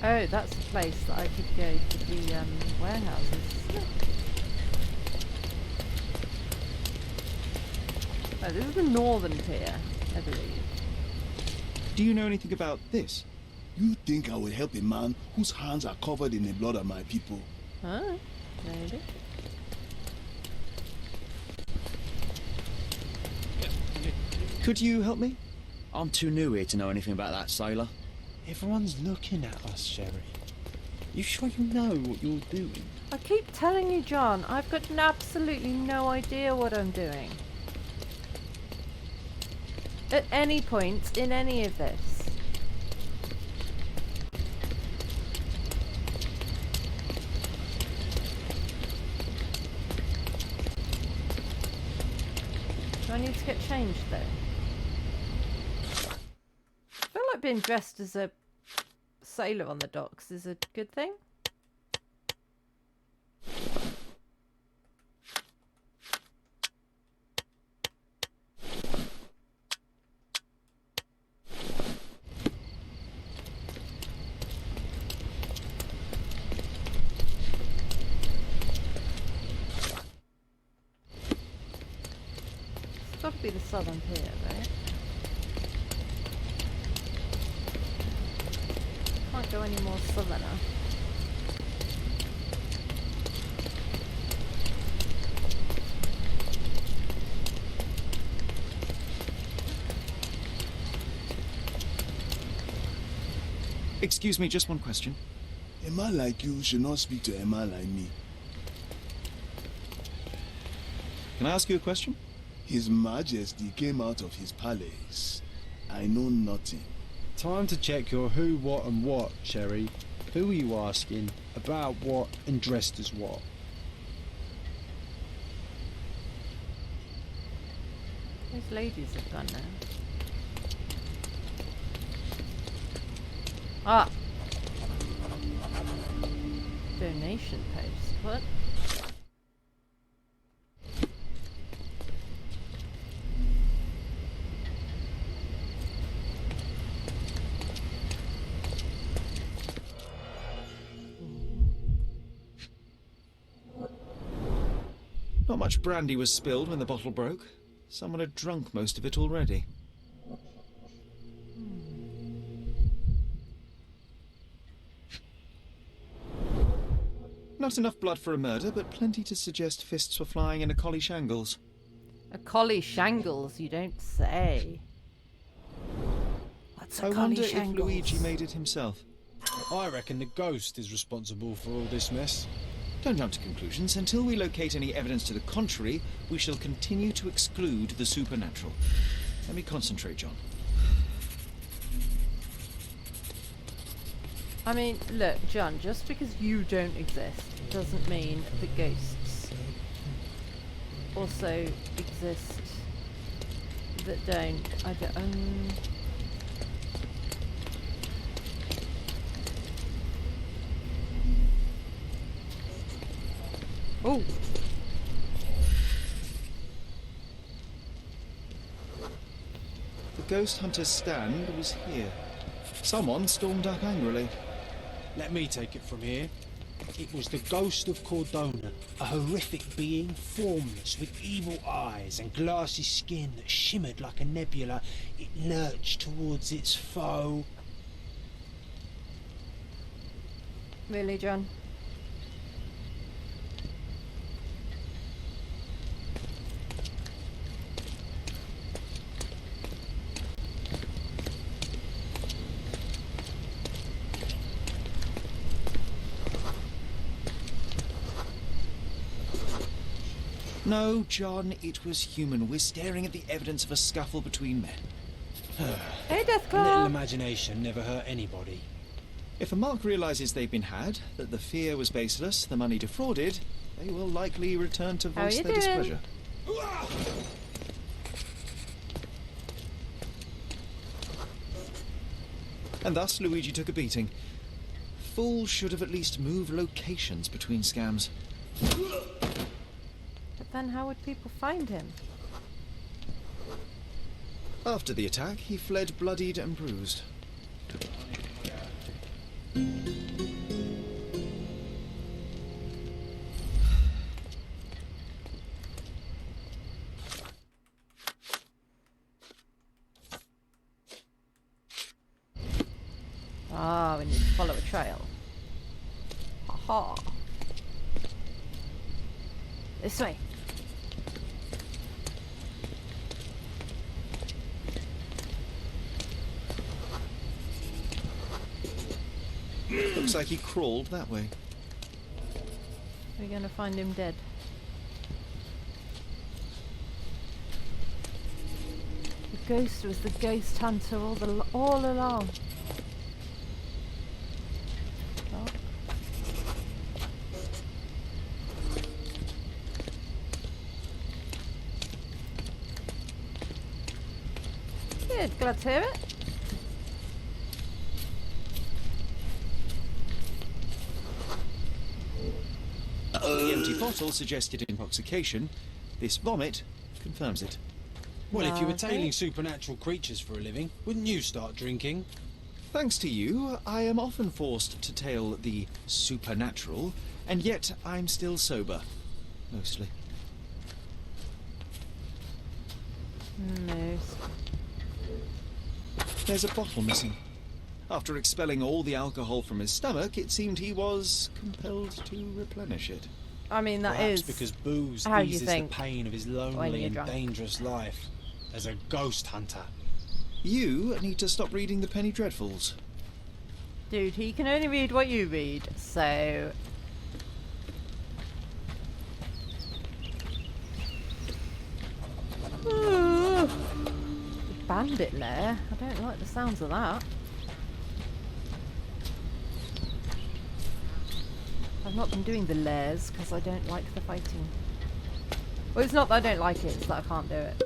Oh, that's the place that I could go to the warehouses. Oh, this is the northern pier, I believe. Do you know anything about this? You think I will help a man whose hands are covered in the blood of my people? Oh, maybe. Could you help me? I'm too new here to know anything about that, sailor. Everyone's looking at us, Sherry. You sure you know what you're doing? I keep telling you, John, I've got absolutely no idea what I'm doing. At any point in any of this. Do I need to get changed though? I feel like being dressed as a sailor on the docks is a good thing. It's got to be the southern pier, right? Can't go any more southerner. Excuse me, just one question. A man like you should not speak to a man like me. Can I ask you a question? His Majesty came out of his palace. I know nothing. Time to check your who, what and what, Sherry. Who are you asking, about what and dressed as what? Those ladies have gone now. Ah! Donation post. What? Not much brandy was spilled when the bottle broke. Someone had drunk most of it already. Not enough blood for a murder, but plenty to suggest fists were flying in a collie shangles. A collie shangles, you don't say. What's a I collie wonder shangles? if Luigi made it himself. I reckon the ghost is responsible for all this mess. Don't jump to conclusions. Until we locate any evidence to the contrary, we shall continue to exclude the supernatural. Let me concentrate, John. I mean, look, John, just because you don't exist doesn't mean the ghosts also exist that don't. I don't. Oh! The ghost hunter's stand was here. Someone stormed up angrily. Let me take it from here. It was the ghost of Cordona, a horrific being, formless, with evil eyes and glassy skin that shimmered like a nebula. It lurched towards its foe. Really, John? No, John, it was human. We're staring at the evidence of a scuffle between men. Hey, A little Deathclaw! imagination never hurt anybody. If a mark realizes they've been had, that the fear was baseless, the money defrauded, they will likely return to voice their displeasure. And thus Luigi took a beating. Fools should have at least moved locations between scams. But then how would people find him? After the attack, he fled bloodied and bruised. Ah, we need to follow a trail. Aha. This way. Looks like he crawled that way. We're gonna find him dead. The ghost was the ghost hunter all along. Oh. Good, glad to hear it. The empty bottle suggested intoxication. This vomit confirms it. Well, if you were tailing supernatural creatures for a living, wouldn't you start drinking? Thanks to you, I am often forced to tail the supernatural, and yet I'm still sober. Mostly. Most. There's a bottle missing. After expelling all the alcohol from his stomach, it seemed he was compelled to replenish it. I mean, that Perhaps is because booze how you eases think the pain of his when lonely you're and drunk. dangerous life as a ghost hunter. You need to stop reading the Penny Dreadfuls. Dude, he can only read what you read, so... Ooh. Bandit lair? I don't like the sounds of that. I've not been doing the lairs because I don't like the fighting. Well, it's not that I don't like it, it's that I can't do it.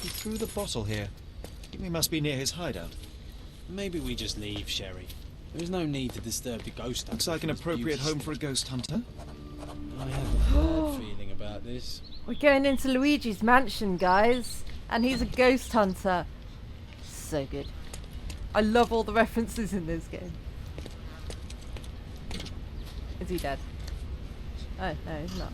He threw the bottle here. We must be near his hideout. Maybe we just leave, Sherry. There is no need to disturb the ghost hunter. Looks like an appropriate home for a ghost hunter. I have a bad feeling about this. We're going into Luigi's mansion, guys. And he's a ghost hunter. So good. I love all the references in this game. Is he dead? Oh, no, he's not.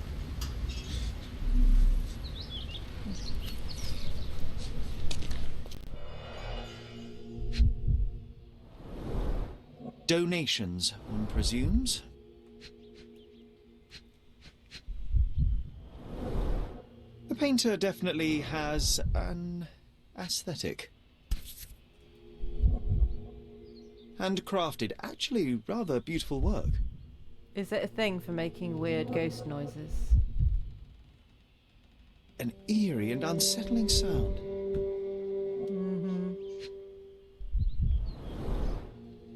Donations, one presumes. The painter definitely has an aesthetic. Handcrafted, actually rather beautiful work. Is it a thing for making weird ghost noises? An eerie and unsettling sound.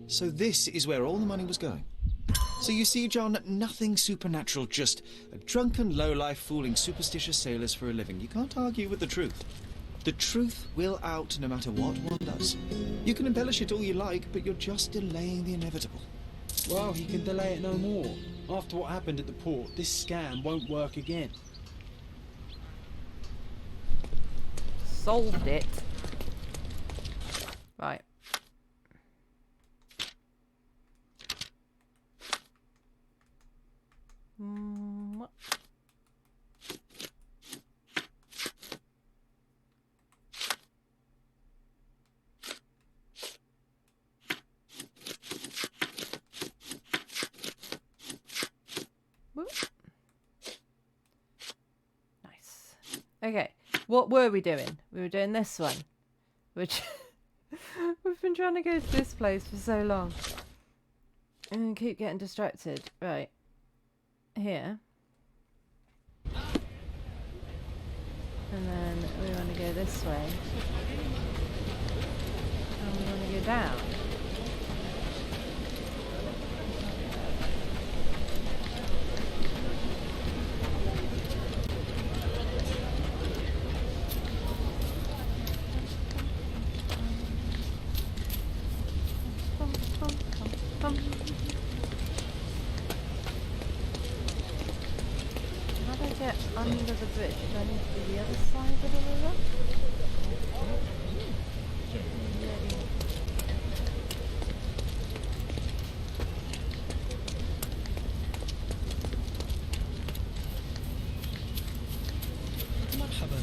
So this is where all the money was going. So you see, John, nothing supernatural, just a drunken lowlife fooling superstitious sailors for a living. You can't argue with the truth. The truth will out no matter what one does. You can embellish it all you like, but you're just delaying the inevitable. Well, he can delay it no more. After what happened at the port, this scam won't work again. Solved it. Right. What? Whoop. Nice. Okay, what were we doing? We were doing this one, which We've been trying to go to this place for so long. And keep getting distracted. Right. Here. And then we want to go this way. And we want to go down. How do I get under the bridge? Do I need to do the other side of the river? مرحبا.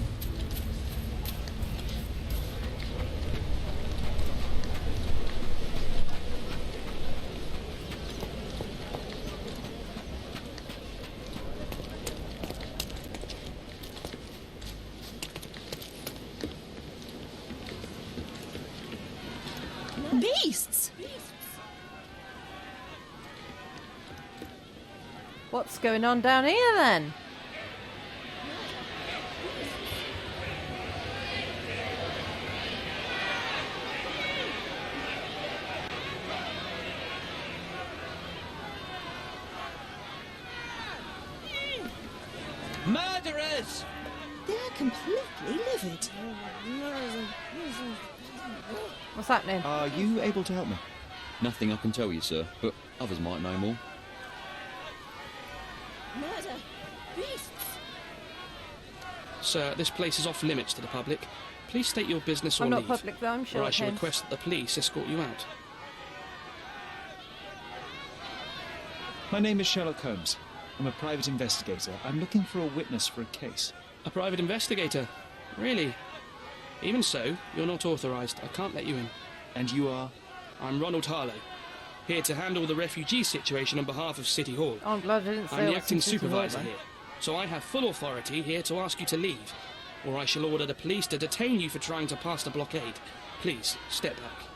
Beasts! What's going on down here then? Murderers! They're completely livid. What's happening? Are you able to help me? Nothing I can tell you, sir, but others might know more. Murder! Beasts! Sir, this place is off limits to the public. Please state your business or I'm not leave, public though, I'm or I Sherlock shall Holmes. request that the police escort you out. My name is Sherlock Holmes. I'm a private investigator. I'm looking for a witness for a case. A private investigator? Really? Even so, you're not authorised. I can't let you in. And you are? I'm Ronald Harlow, here to handle the refugee situation on behalf of City Hall. Oh, I'm glad I didn't say I'm I the was acting in City Hall supervisor then. here, so I have full authority here to ask you to leave, or I shall order the police to detain you for trying to pass the blockade. Please, step back.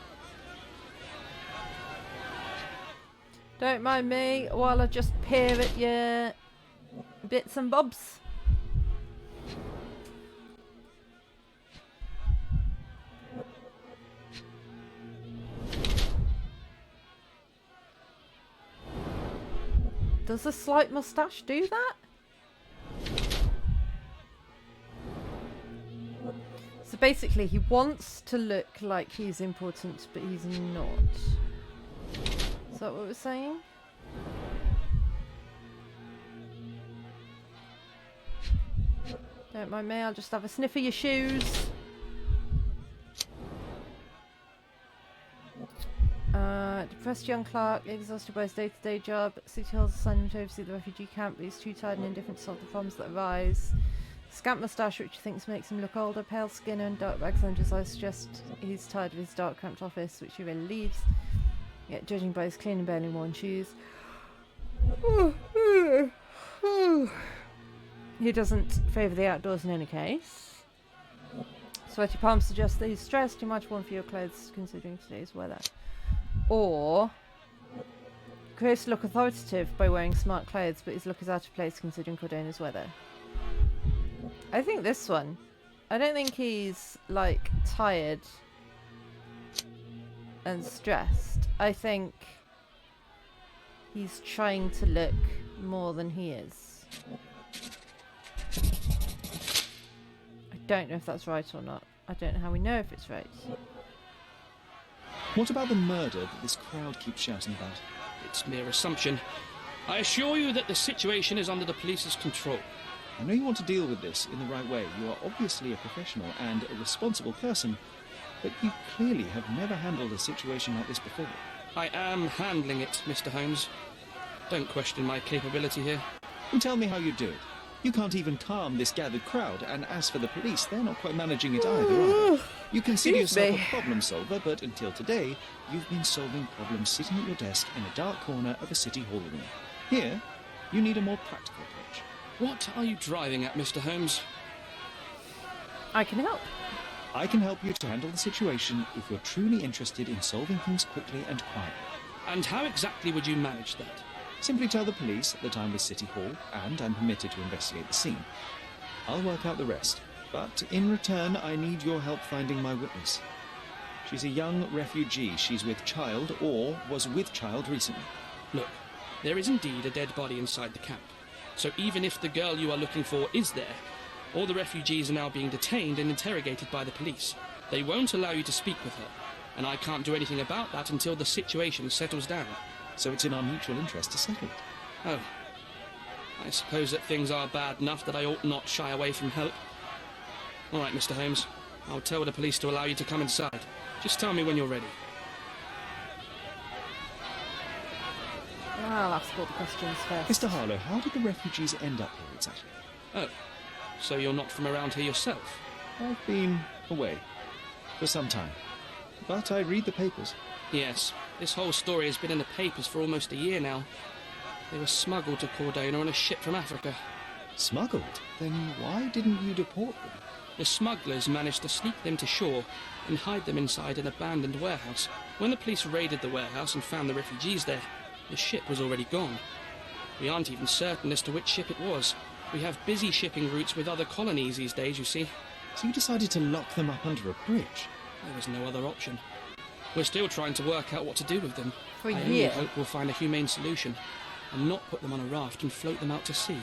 Don't mind me while I just peer at your bits and bobs. Does a slight moustache do that? So basically he wants to look like he's important, but he's not. Is that what we're saying? Don't mind me, I'll just have a sniff of your shoes. Depressed young clerk, exhausted by his day-to-day job. City Hall's assigned him to oversee the refugee camp, but he's too tired and indifferent to solve the problems that arise. Scant moustache, which he thinks makes him look older, pale skin and dark bags under his eyes suggest he's tired of his dark, cramped office, which he really leaves. Yet, judging by his clean and barely worn shoes, he doesn't favour the outdoors in any case. Sweaty palms suggest that he's stressed. He might have worn fewer clothes considering today's weather. Or creates to look authoritative by wearing smart clothes, but his look is out of place considering Cordona's weather. I think this one. I don't think he's like tired and stressed. I think he's trying to look more than he is. I don't know if that's right or not. I don't know how we know if it's right. What about the murder that this crowd keeps shouting about? It's mere assumption. I assure you that the situation is under the police's control. I know you want to deal with this in the right way. You are obviously a professional and a responsible person, but you clearly have never handled a situation like this before. I am handling it, Mr. Holmes. Don't question my capability here. And tell me how you do it. You can't even calm this gathered crowd, and as for the police, they're not quite managing it either, are they? You consider yourself a problem solver, but until today, you've been solving problems sitting at your desk in a dark corner of a city hall room. Here, you need a more practical approach. What are you driving at, Mr. Holmes? I can help. I can help you to handle the situation if you're truly interested in solving things quickly and quietly. And how exactly would you manage that? Simply tell the police that I'm with City Hall and I'm permitted to investigate the scene. I'll work out the rest, but in return I need your help finding my witness. She's a young refugee. She's with child or was with child recently. Look, there is indeed a dead body inside the camp. So even if the girl you are looking for is there, all the refugees are now being detained and interrogated by the police. They won't allow you to speak with her, and I can't do anything about that until the situation settles down. So it's in our mutual interest to settle it. Oh. I suppose that things are bad enough that I ought not shy away from help. All right, Mr. Holmes. I'll tell the police to allow you to come inside. Just tell me when you're ready. I'll ask all the questions first. Mr. Harlow, how did the refugees end up here exactly? Oh, so you're not from around here yourself? I've been away for some time, but I read the papers. Yes, this whole story has been in the papers for almost a year now. They were smuggled to Cordona on a ship from Africa. Smuggled? Then why didn't you deport them? The smugglers managed to sneak them to shore and hide them inside an abandoned warehouse. When the police raided the warehouse and found the refugees there, the ship was already gone. We aren't even certain as to which ship it was. We have busy shipping routes with other colonies these days, you see. So you decided to lock them up under a bridge? There was no other option. We're still trying to work out what to do with them. For a I only year. hope we'll find a humane solution and not put them on a raft and float them out to sea.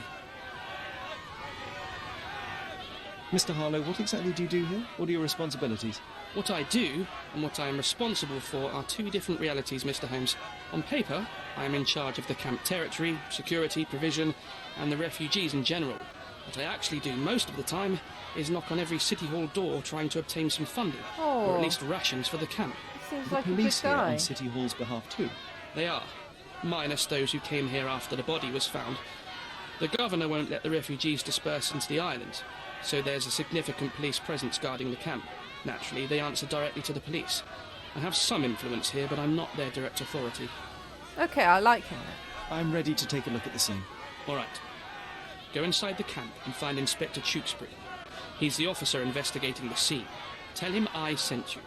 Mr. Harlow, what exactly do you do here? What are your responsibilities? What I do and what I am responsible for are two different realities, Mr. Holmes. On paper, I am in charge of the camp territory, security, provision, and the refugees in general. What I actually do most of the time is knock on every City Hall door trying to obtain some funding, or at least rations for the camp. Seems The like a good police here guy. on City Hall's behalf too? They are, minus those who came here after the body was found. The governor won't let the refugees disperse into the island, so there's a significant police presence guarding the camp. Naturally, they answer directly to the police. I have some influence here, but I'm not their direct authority. Okay, I like him. I'm ready to take a look at the scene. All right. Go inside the camp and find Inspector Tewkesbury. He's the officer investigating the scene. Tell him I sent you.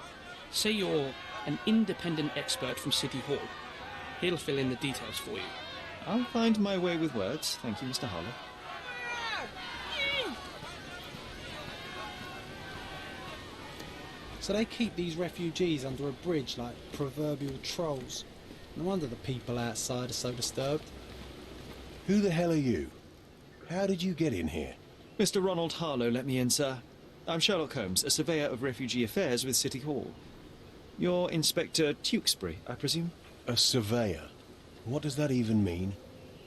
Say you're an independent expert from City Hall. He'll fill in the details for you. I'll find my way with words. Thank you, Mr. Harlow. So they keep these refugees under a bridge like proverbial trolls. No wonder the people outside are so disturbed. Who the hell are you? How did you get in here? Mr. Ronald Harlow let me in, sir. I'm Sherlock Holmes, a surveyor of refugee affairs with City Hall. You're Inspector Tewkesbury, I presume? A surveyor? What does that even mean?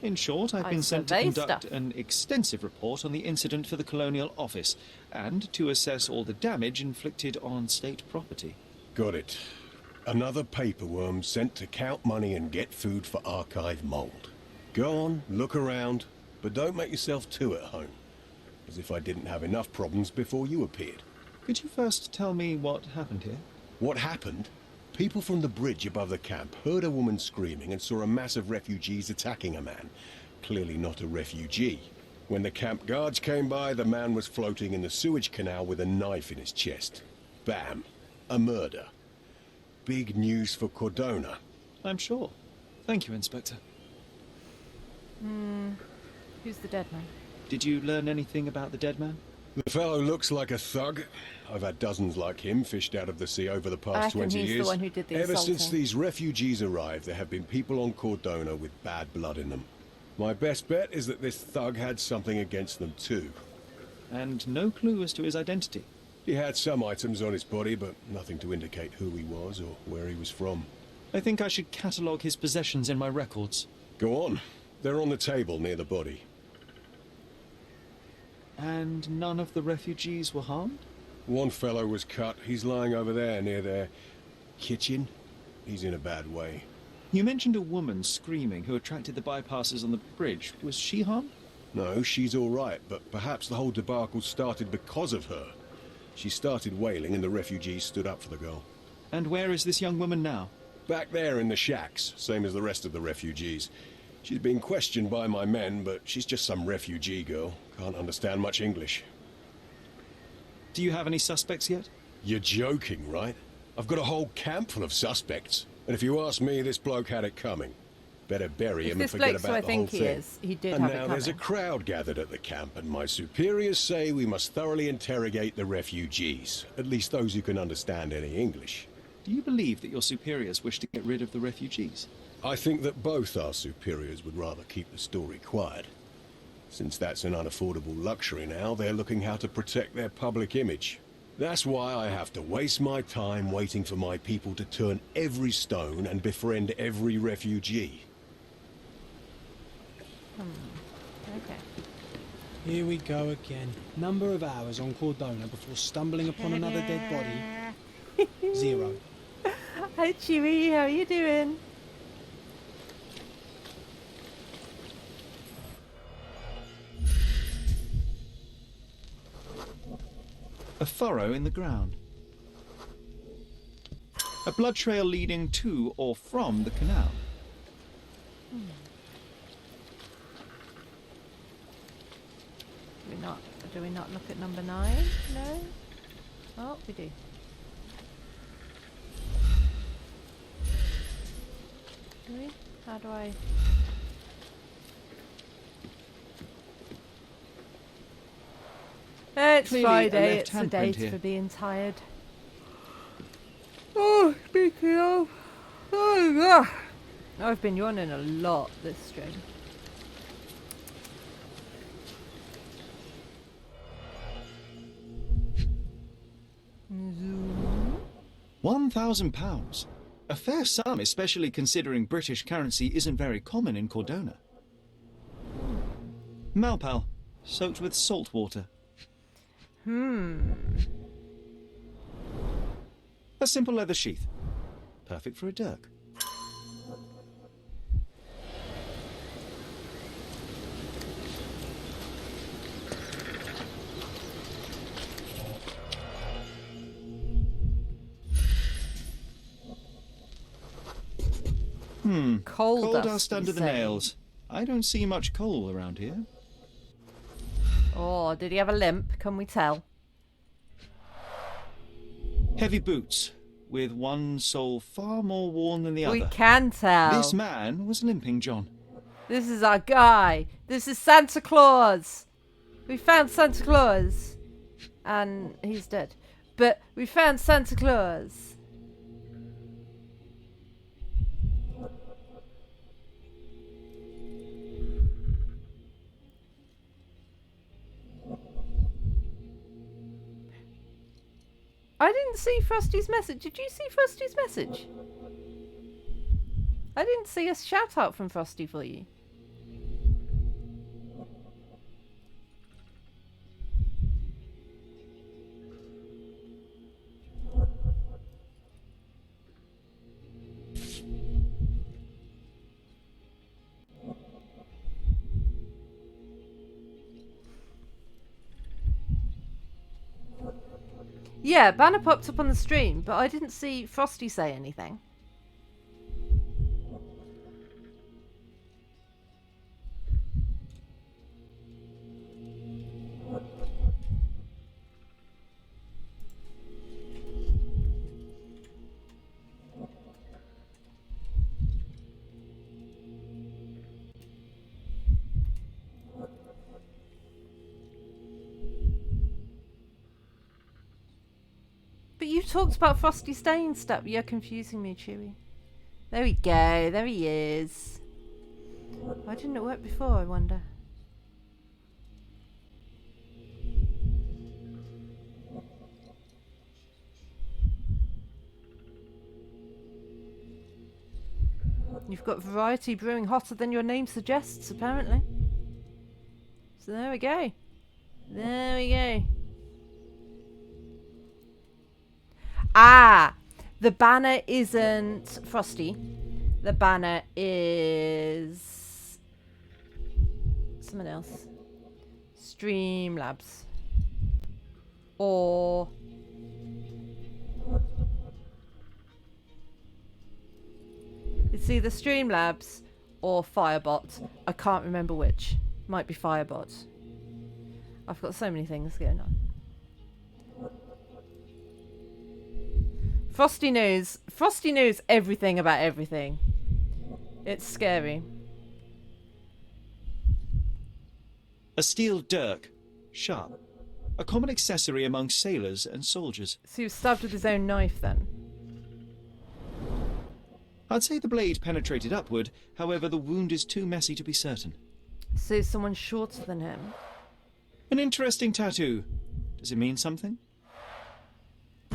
In short, I've I been sent to survey conduct stuff. an extensive report on the incident for the Colonial Office and to assess all the damage inflicted on state property. Got it. Another paperworm sent to count money and get food for archive mold. Go on, look around, but don't make yourself too at home. As if I didn't have enough problems before you appeared. Could you first tell me what happened here? What happened? People from the bridge above the camp heard a woman screaming and saw a mass of refugees attacking a man. Clearly not a refugee. When the camp guards came by, the man was floating in the sewage canal with a knife in his chest. Bam. A murder. Big news for Cordona. I'm sure. Thank you, Inspector. Who's the dead man? Did you learn anything about the dead man? The fellow looks like a thug. I've had dozens like him fished out of the sea over the I past reckon 20 he's the years. one who did the Ever since assaulting. these refugees arrived, there have been people on Cordona with bad blood in them. My best bet is that this thug had something against them too. And no clue as to his identity? He had some items on his body, but nothing to indicate who he was or where he was from. I think I should catalogue his possessions in my records. Go on. They're on the table near the body. And none of the refugees were harmed? One fellow was cut. He's lying over there near their kitchen. He's in a bad way. You mentioned a woman screaming who attracted the bypassers on the bridge. Was she harmed? No, she's all right, but perhaps the whole debacle started because of her. She started wailing and the refugees stood up for the girl. And where is this young woman now? Back there in the shacks, same as the rest of the refugees. She's been questioned by my men, but she's just some refugee girl. Can't understand much English. Do you have any suspects yet? You're joking, right? I've got a whole camp full of suspects. And if you ask me, this bloke had it coming. Better bury him and forget about the whole thing. He did and have it now coming. there's a crowd gathered at the camp, and my superiors say we must thoroughly interrogate the refugees. At least those who can understand any English. Do you believe that your superiors wish to get rid of the refugees? I think that both our superiors would rather keep the story quiet. Since that's an unaffordable luxury now, they're looking how to protect their public image. That's why I have to waste my time waiting for my people to turn every stone and befriend every refugee. Okay. Here we go again. Number of hours on Cordona before stumbling upon another dead body. 0. Hi Chewie, how are you doing? A furrow in the ground. A blood trail leading to or from the canal. Do we not look at number 9? No? Oh, we do. Do we? How do I... It's Clearly Friday, it's the left-hand day print here. for being tired. Oh, speaking of... Oh, yeah. I've been yawning a lot this stream. £1,000. A fair sum, especially considering British currency isn't very common in Cordona. Malpal, soaked with salt water. A simple leather sheath. Perfect for a dirk. Coal dust under the nails. I don't see much coal around here. Oh, did he have a limp? Can we tell? Heavy boots, with one sole far more worn than the other. We can tell. This man was limping, John. This is our guy. This is Santa Claus. We found Santa Claus. And he's dead. But we found Santa Claus. I didn't see Frosty's message. Did you see Frosty's message? I didn't see a shout out from Frosty for you. Yeah, banner popped up on the stream, but I didn't see Frosty say anything. But you talked about Frosty staying stuff. You're confusing me, Chewie. There we go. There he is. Why didn't it work before, I wonder? You've got variety brewing hotter than your name suggests, apparently. So there we go. There we go. Ah! The banner isn't Frosty. The banner is someone else. Streamlabs. Or it's either Streamlabs or Firebot. I can't remember which. Might be Firebot. I've got so many things going on. Frosty knows everything about everything. It's scary. A steel dirk. Sharp. A common accessory among sailors and soldiers. So he was stabbed with his own knife then? I'd say the blade penetrated upward, however the wound is too messy to be certain. So someone shorter than him? An interesting tattoo. Does it mean something?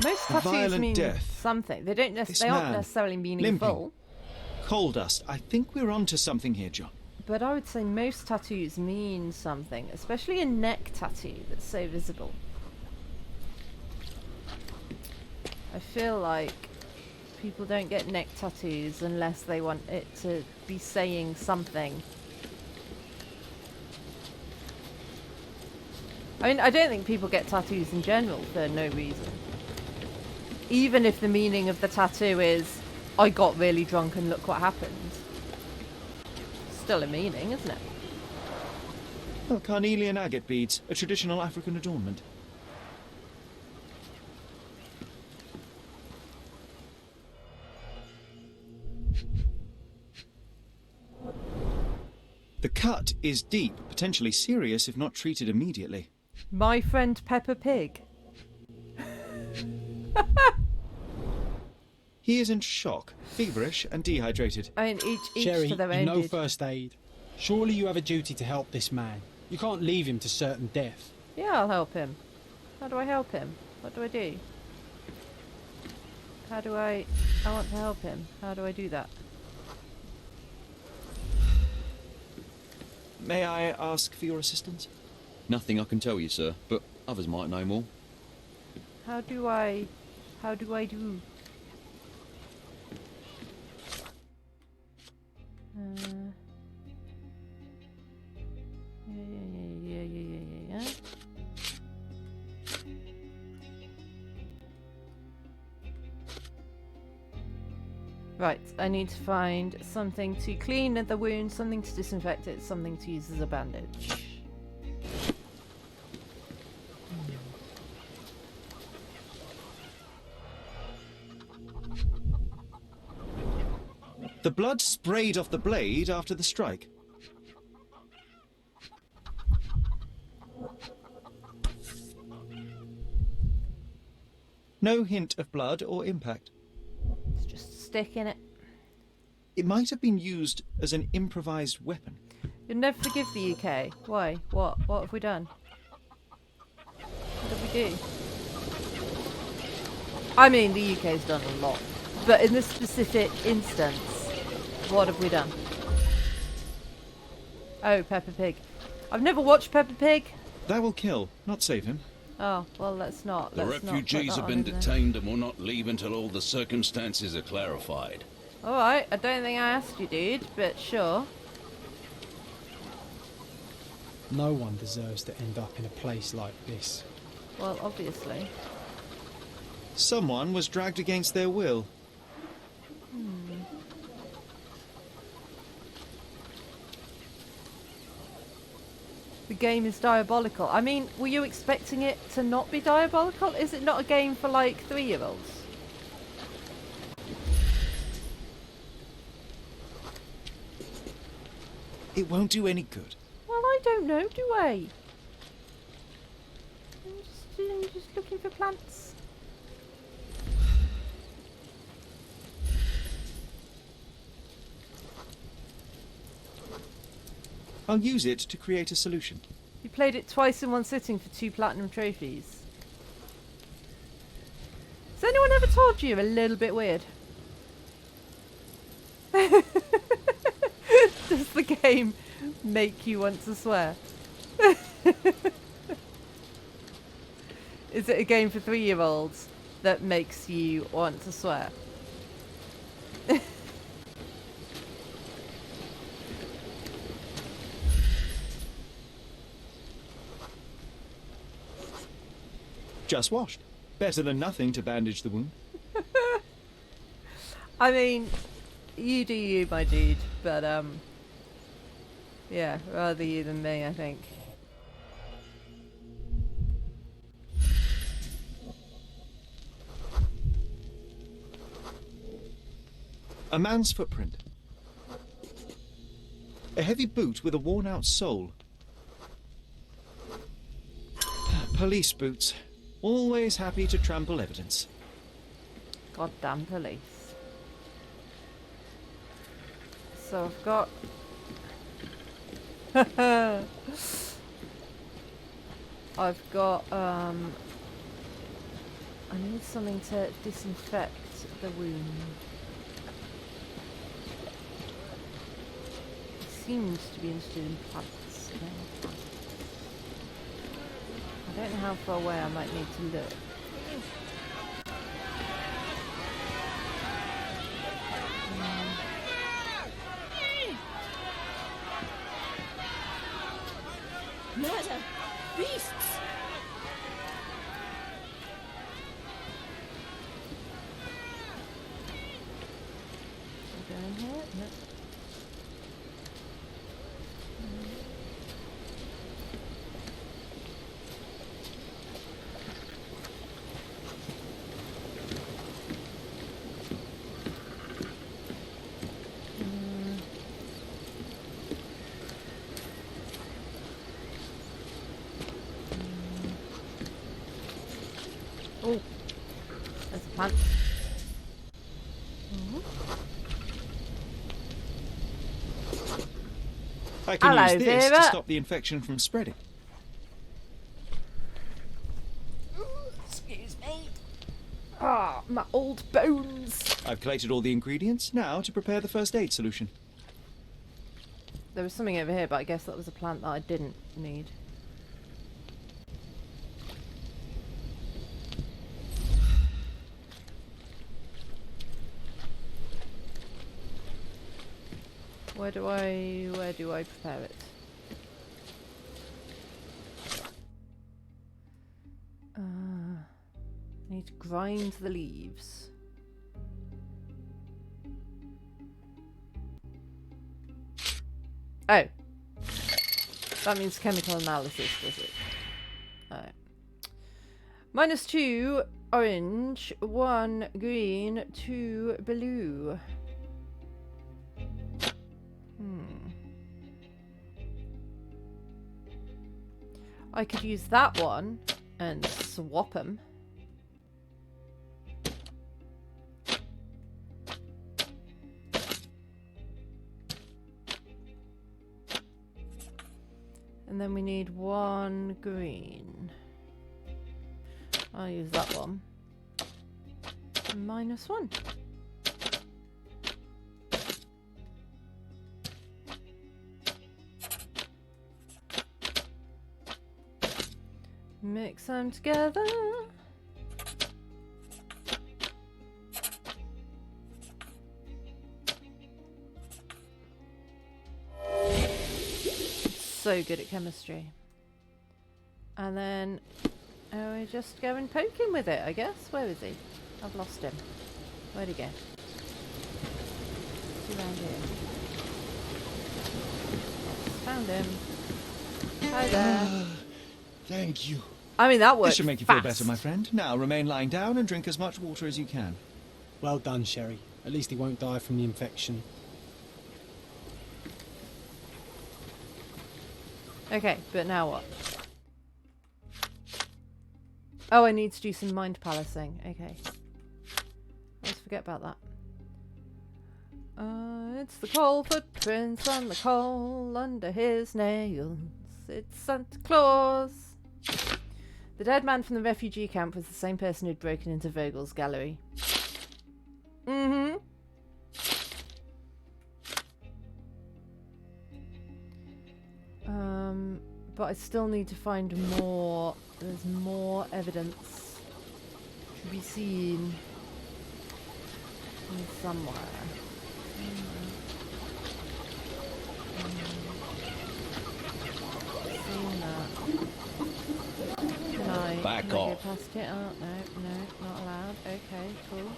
Most tattoos Violent mean death. something. They don't. This They aren't man, necessarily meaningful. limping. Coal dust. I think we're onto something here, John. But I would say most tattoos mean something, especially a neck tattoo that's so visible. I feel like people don't get neck tattoos unless they want it to be saying something. I mean, I don't think people get tattoos in general for no reason. Even if the meaning of the tattoo is, I got really drunk and look what happened. Still a meaning, isn't it? Oh, carnelian agate beads, a traditional African adornment. The cut is deep, potentially serious if not treated immediately. My friend Peppa Pig. He is in shock, feverish and dehydrated. I mean, each Sherry, to their you own. know Dude. first aid. Surely you have a duty to help this man. You can't leave him to certain death. Yeah, I'll help him. How do I help him? What do I do? How do I want to help him. How do I do that? May I ask for your assistance? Nothing I can tell you, sir, but others might know more. How do I do? Yeah. Right, I need to find something to clean the wound, something to disinfect it, something to use as a bandage. The blood sprayed off the blade after the strike. No hint of blood or impact. It's just a stick in it. It might have been used as an improvised weapon. You'll never forgive the UK. Why? What? What have we done? What did we do? I mean, the UK's done a lot. But in this specific instance, what have we done? Oh, Peppa Pig. I've never watched Peppa Pig. That will kill, not save him. Oh, well, let's not. The Let's refugees not have put been that on, detained and will not leave until all the circumstances are clarified. Alright, I don't think I asked you, dude, but sure. No one deserves to end up in a place like this. Well, obviously. Someone was dragged against their will. The game is diabolical. I mean, were you expecting it to not be diabolical? Is it not a game for, like, 3-year-olds? It won't do any good. Well, I don't know, do I? I'm just looking for plants. I'll use it to create a solution. You played it twice in one sitting for 2 platinum trophies. Has anyone ever told you you're a little bit weird? Does the game make you want to swear? Is it a game for 3-year-olds that makes you want to swear? Just washed. Better than nothing to bandage the wound. I mean, you do you, my dude, but yeah, rather you than me, I think. A man's footprint. A heavy boot with a worn-out sole. Police boots. Always happy to trample evidence. Goddamn police. So I've got... I've got, I need something to disinfect the wound. He seems to be interested in plants. Yeah. I don't know how far away I might need to look. Murder! Beasts! Down here? No. Oh, there's a plant. I can Hello, use this Vera. to stop the infection from spreading. Excuse me. Ah, my old bones. I've collated all the ingredients now to prepare the first aid solution. There was something over here, but I guess that was a plant that I didn't need. Where do I prepare it? Need to grind the leaves. Oh. That means chemical analysis, does it? Alright. -2 orange, 1 green, 2 blue. I could use that one and swap them. And then we need 1 green. I'll use that one. -1. Mix them together. So good at chemistry. And then we just go and poke him with it, I guess. Where is he? I've lost him. Where'd he go? Is he around here? Found him. Hi there. Thank you. I mean, that worked This should make you fast. feel better, my friend. Now remain lying down and drink as much water as you can. Well done, Sherry. At least he won't die from the infection. Okay, but now what? Oh, I need to do some mind palacing. Okay. Let's forget about that. It's the coal footprints on the coal under his nails. It's Santa Claus. The dead man from the refugee camp was the same person who'd broken into Vogel's gallery. Mm-hmm. But I still need to find more. There's more evidence to be seen somewhere. Seen that. Can I Back can I off. go past it? Oh, no, not allowed. Okay, cool.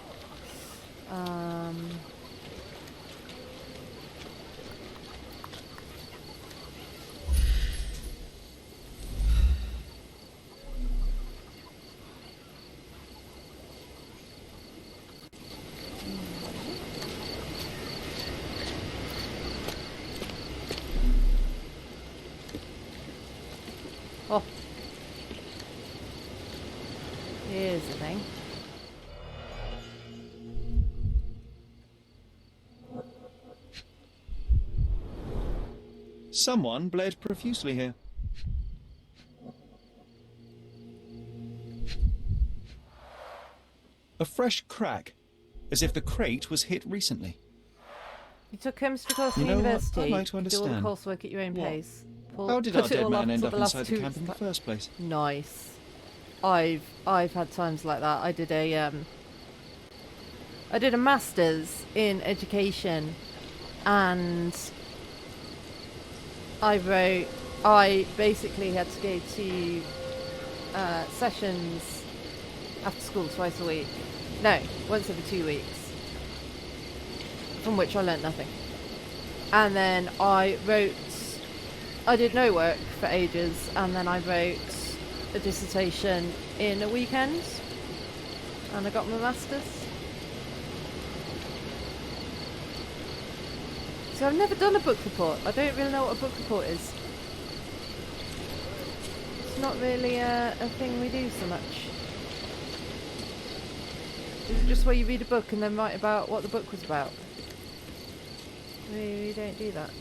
Here's the thing. Someone bled profusely here. A fresh crack, as if the crate was hit recently. You took chemistry course You in know what? university. I'd like to You do all the understand. coursework at your own What? pace. How did our Put it dead all man off end for up the last inside the 2 camp in the first place? Nice. I've had times like that. I did a master's in education, and I basically had to go to sessions after school twice a week. No, once every 2 weeks, from which I learnt nothing. And then I did no work for ages, and then I wrote a dissertation in a weekend, and I got my master's. So I've never done a book report. I don't really know what a book report is. It's not really a thing we do so much. Is it just where you read a book and then write about what the book was about? We don't do that.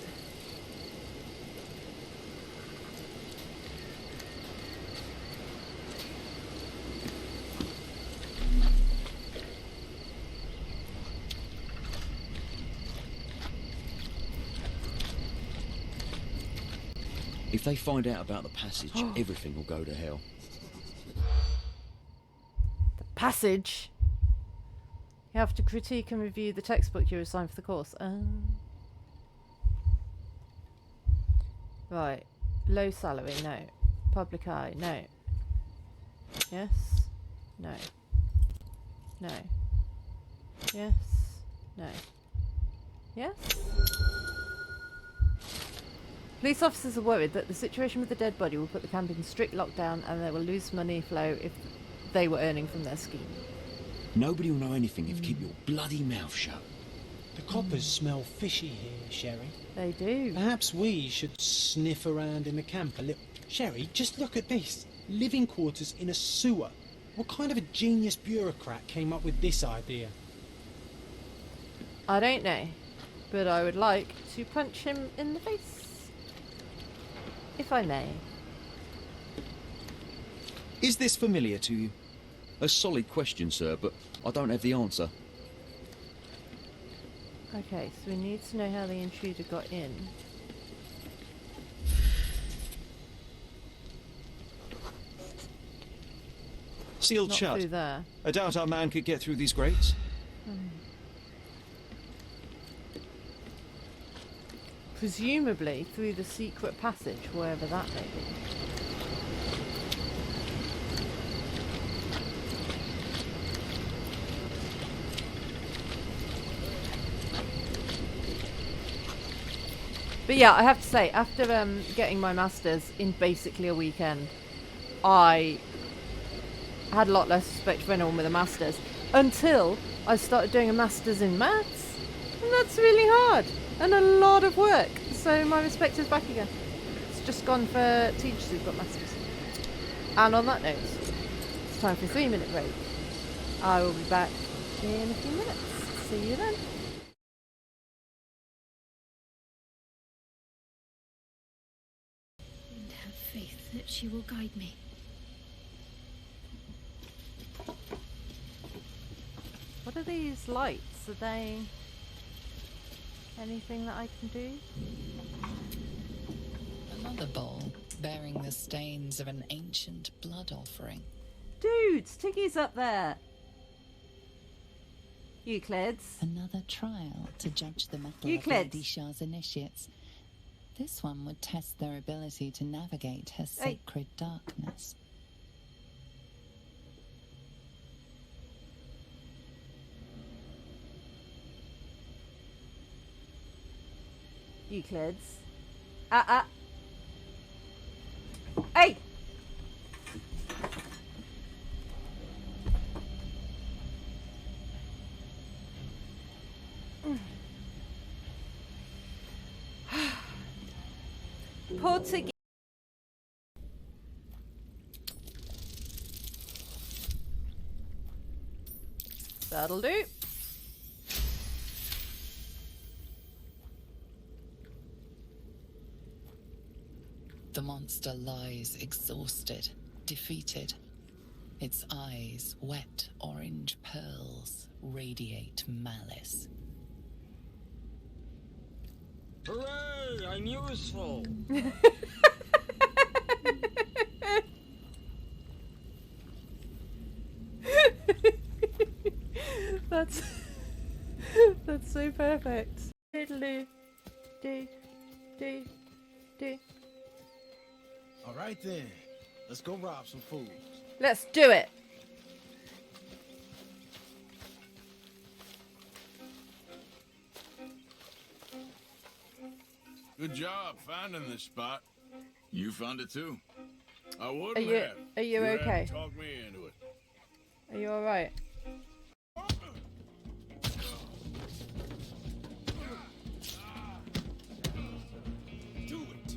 If they find out about the passage, everything will go to hell. The passage? You have to critique and review the textbook you're assigned for the course. Right. Low salary, no. Public eye, no. Yes. No. No. Yes. No. Yes. Police officers are worried that the situation with the dead body will put the camp in strict lockdown and they will lose money flow if they were earning from their scheme. Nobody will know anything if you keep your bloody mouth shut. The coppers smell fishy here, Sherry. They do. Perhaps we should sniff around in the camp a little. Sherry, just look at this. Living quarters in a sewer. What kind of a genius bureaucrat came up with this idea? I don't know, but I would like to punch him in the face. If I may. Is this familiar to you? A solid question, sir, but I don't have the answer. Okay, so we need to know how the intruder got in. Sealed Not shut. through there. I doubt our man could get through these grates. Presumably through the secret passage, wherever that may be. But yeah, I have to say, after getting my master's in basically a weekend, I had a lot less respect for anyone with a master's until I started doing a master's in maths, and that's really hard and a lot of work. So my respect is back again. It's just gone for teachers who've got masters. And on that note, it's time for a 3-minute break. I will be back in a few minutes. See you then. And have faith that she will guide me. What are these lights? Are they anything that I can do? Another bowl bearing the stains of an ancient blood offering. Dudes, Tiggy's up there. Euclids. Another trial to judge the mettle Euclids. of Lady Shah's initiates. This one would test their ability to navigate her sacred darkness. Euclids. Hey! Poor Tiggy. That'll do. The monster lies exhausted, defeated. Its eyes, wet orange pearls, radiate malice. Hooray! I'm useful! That's that's so perfect. Diddle-doo, do, do, do. All right then, let's go rob some fools. Let's do it. Good job finding this spot. You found it too. I wouldn't Are you have. are you had to okay? talk me into it. Are you all right? Do it.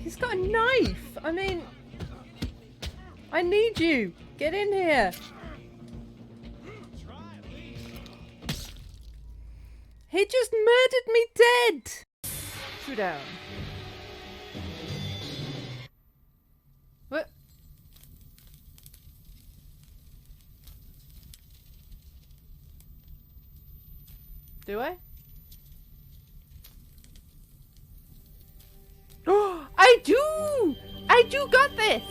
He's got a knife. I mean, I need you. Get in here. He just murdered me dead. Two down. What? Do I? Oh, I do! I do got this!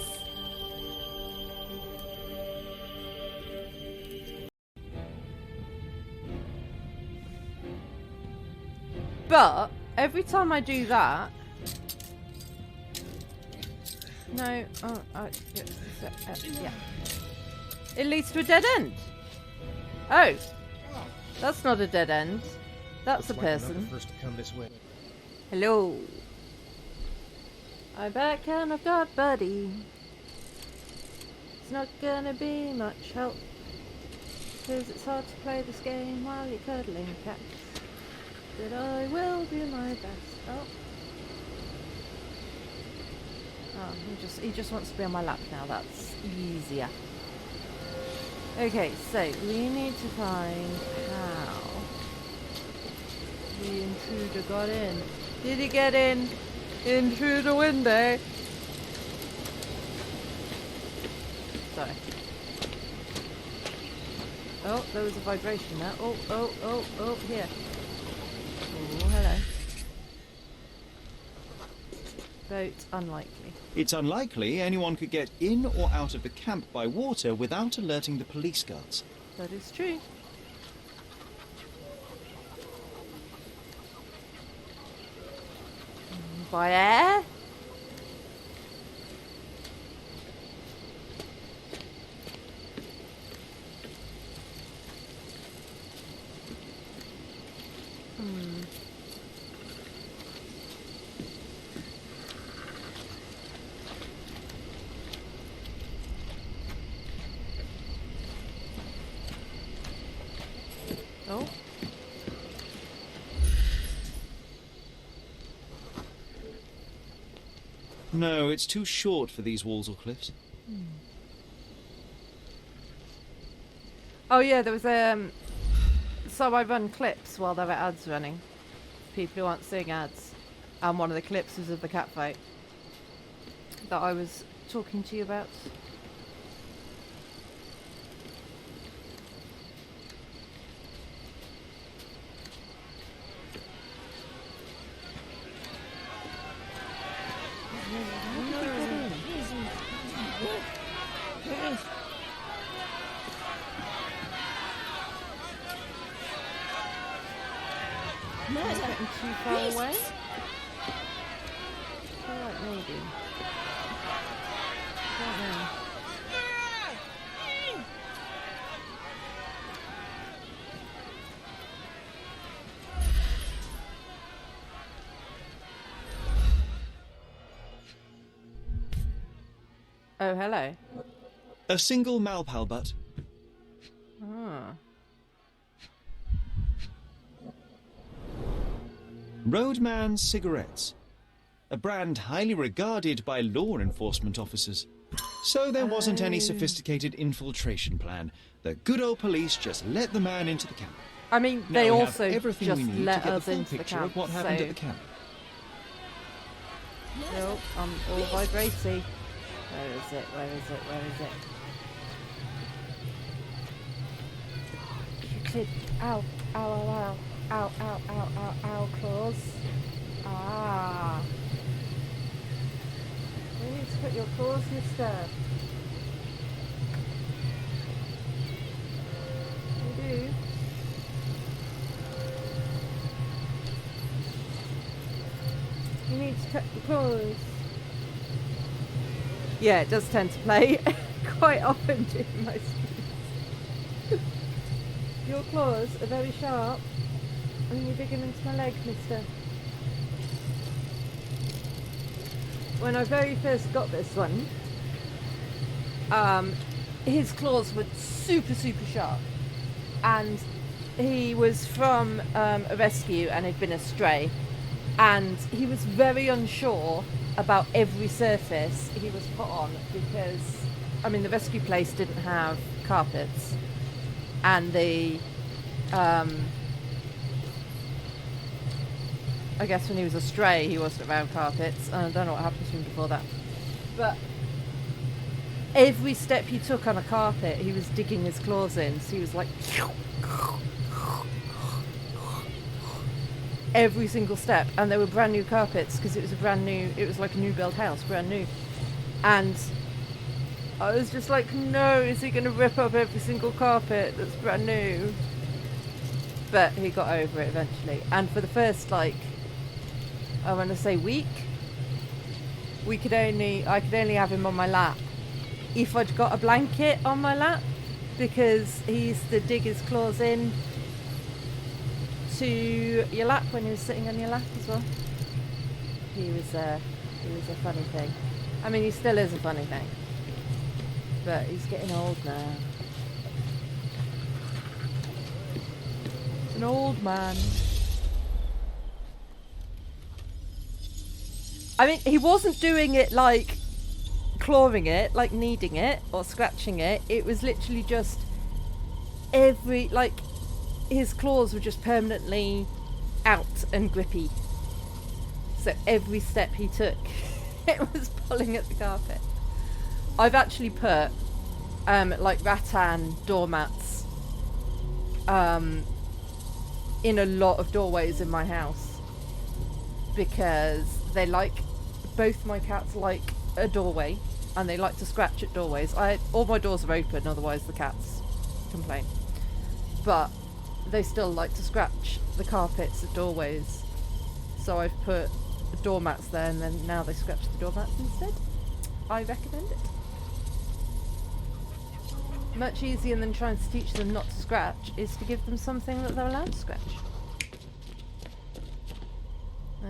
But every time I do that, no, yeah, it leads to a dead end. Oh, that's not a dead end. That's a person. First to come this way. Hello. I'm back and I've got Buddy. It's not gonna be much help, 'cause it's hard to play this game while you're cuddling cats. But I will do my best. Oh. Oh, he just wants to be on my lap now. That's easier. Okay, so we need to find how the intruder got in. Did he get in through the window? Sorry. Oh, there was a vibration there. Oh, here. Oh, hello. Boat unlikely. It's unlikely anyone could get in or out of the camp by water without alerting the police guards. That is true. By air? Oh. No, it's too short for these walls or cliffs. Oh yeah, there was so I run clips while there were ads running. People who aren't seeing ads. And one of the clips was of the cat fight that I was talking to you about. Getting too far away? Alright, maybe. Don't know. Oh, hello. A single Malpal butt. Ah. Roadman cigarettes. a brand highly regarded by law enforcement officers. So there wasn't any sophisticated infiltration plan. The good old police just let the man into the camp. I mean, Now they we have also everything just we need let to get the us full into the picture camp. of what happened so... at the camp. No, I'm all vibraty. Where is it? Where is it? Where is it? Shoot it. Ow. Ow, ow, ow. Ow, ow, ow, ow, ow, claws. Ah. You need to put your claws, mister. You do. You need to cut your claws. Yeah, it does tend to play quite often during my streams. Your claws are very sharp and you're digging into my leg, mister. When I very first got this one, his claws were super sharp, and he was from a rescue and had been a stray, and he was very unsure about every surface he was put on because, I mean, the rescue place didn't have carpets, and the I guess when he was a stray he wasn't around carpets. I don't know what happened to him before that, but every step he took on a carpet he was digging his claws in, so he was like every single step, and they were brand new carpets because it was like a new build house, brand new, and I was just like, no, is he going to rip up every single carpet that's brand new? But he got over it eventually, and for the first, like, I want to say week, I could only have him on my lap if I'd got a blanket on my lap, because he used to dig his claws in to your lap when he was sitting on your lap as well. He was a funny thing. I mean, he still is a funny thing, but he's getting old now. He's an old man. I mean, he wasn't doing it like clawing it, like kneading it or scratching it. It was literally just his claws were just permanently out and grippy. So every step he took, it was pulling at the carpet. I've actually put like rattan doormats in a lot of doorways in my house because both my cats like a doorway and they like to scratch at doorways. All my doors are open, otherwise the cats complain. But they still like to scratch the carpets at doorways. So I've put doormats there, and then now they scratch the doormats instead. I recommend it. Much easier than trying to teach them not to scratch is to give them something that they're allowed to scratch.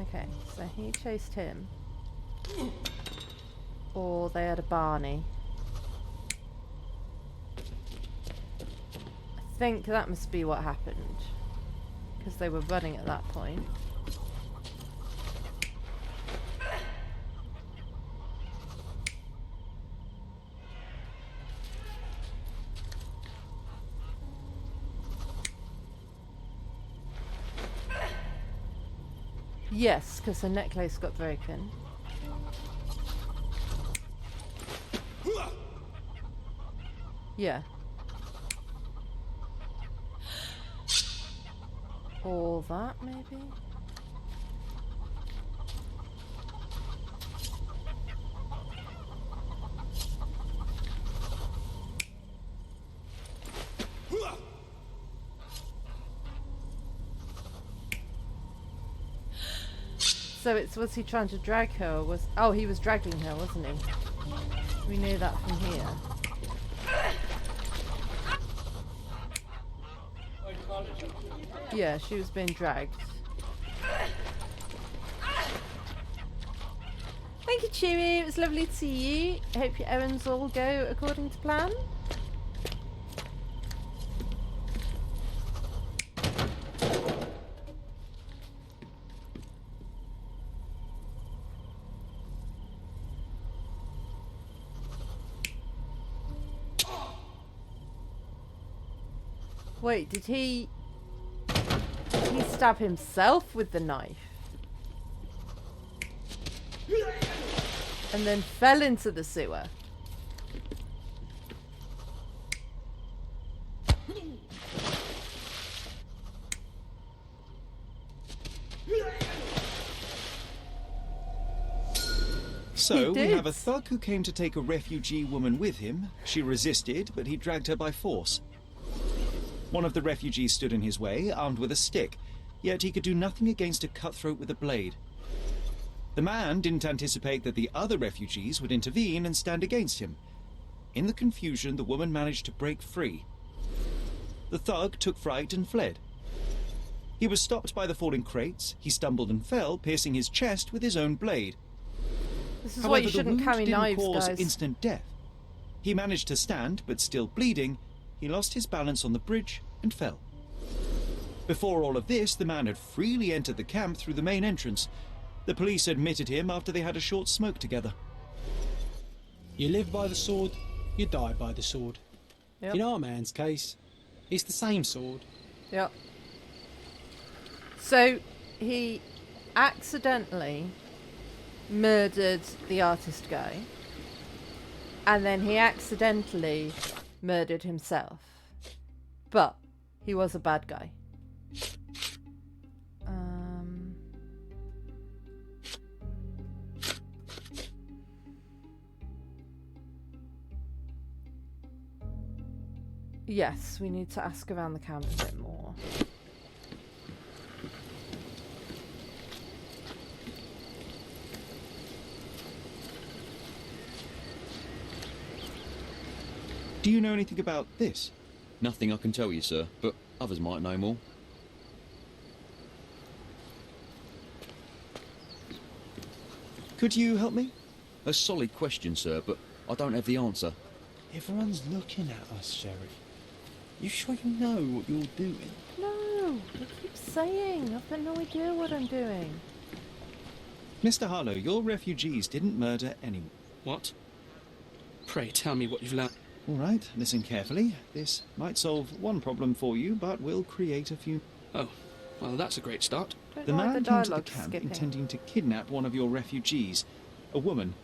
Okay, so he chased him. Or they had a Barney. I think that must be what happened, because they were running at that point. Yes, because her necklace got broken. Yeah. All that, maybe? So was he trying to drag her, or oh, he was dragging her, wasn't he? We knew that from here. Yeah, she was being dragged. Thank you, Chewy. It was lovely to see you. I hope your errands all go according to plan. Wait, did he stab himself with the knife? And then fell into the sewer? So, we have a thug who came to take a refugee woman with him. She resisted, but he dragged her by force. One of the refugees stood in his way, armed with a stick, yet he could do nothing against a cutthroat with a blade. The man didn't anticipate that the other refugees would intervene and stand against him. In the confusion, the woman managed to break free. The thug took fright and fled. He was stopped by the falling crates. He stumbled and fell, piercing his chest with his own blade. This is However, why you shouldn't carry didn't knives, cause guys. instant death. He managed to stand, but still bleeding, he lost his balance on the bridge and fell. Before all of this, the man had freely entered the camp through the main entrance. The police admitted him after they had a short smoke together. You live by the sword, you die by the sword. Yep. In our man's case, it's the same sword. Yep. So, he accidentally murdered the artist guy, and then he accidentally murdered himself, but he was a bad guy. Yes, we need to ask around the camp a bit more. Do you know anything about this? Nothing I can tell you, sir, but others might know more. Could you help me? A solid question, sir, but I don't have the answer. Everyone's looking at us, Sherry. You sure you know what you're doing? No, I keep saying I've got no idea what I'm doing. Mr. Harlow, your refugees didn't murder anyone. What? Pray tell me what you've learned. All right, listen carefully. This might solve one problem for you, but will create a few... Oh, well, that's a great start. The man came to the camp intending to kidnap one of your refugees, a woman.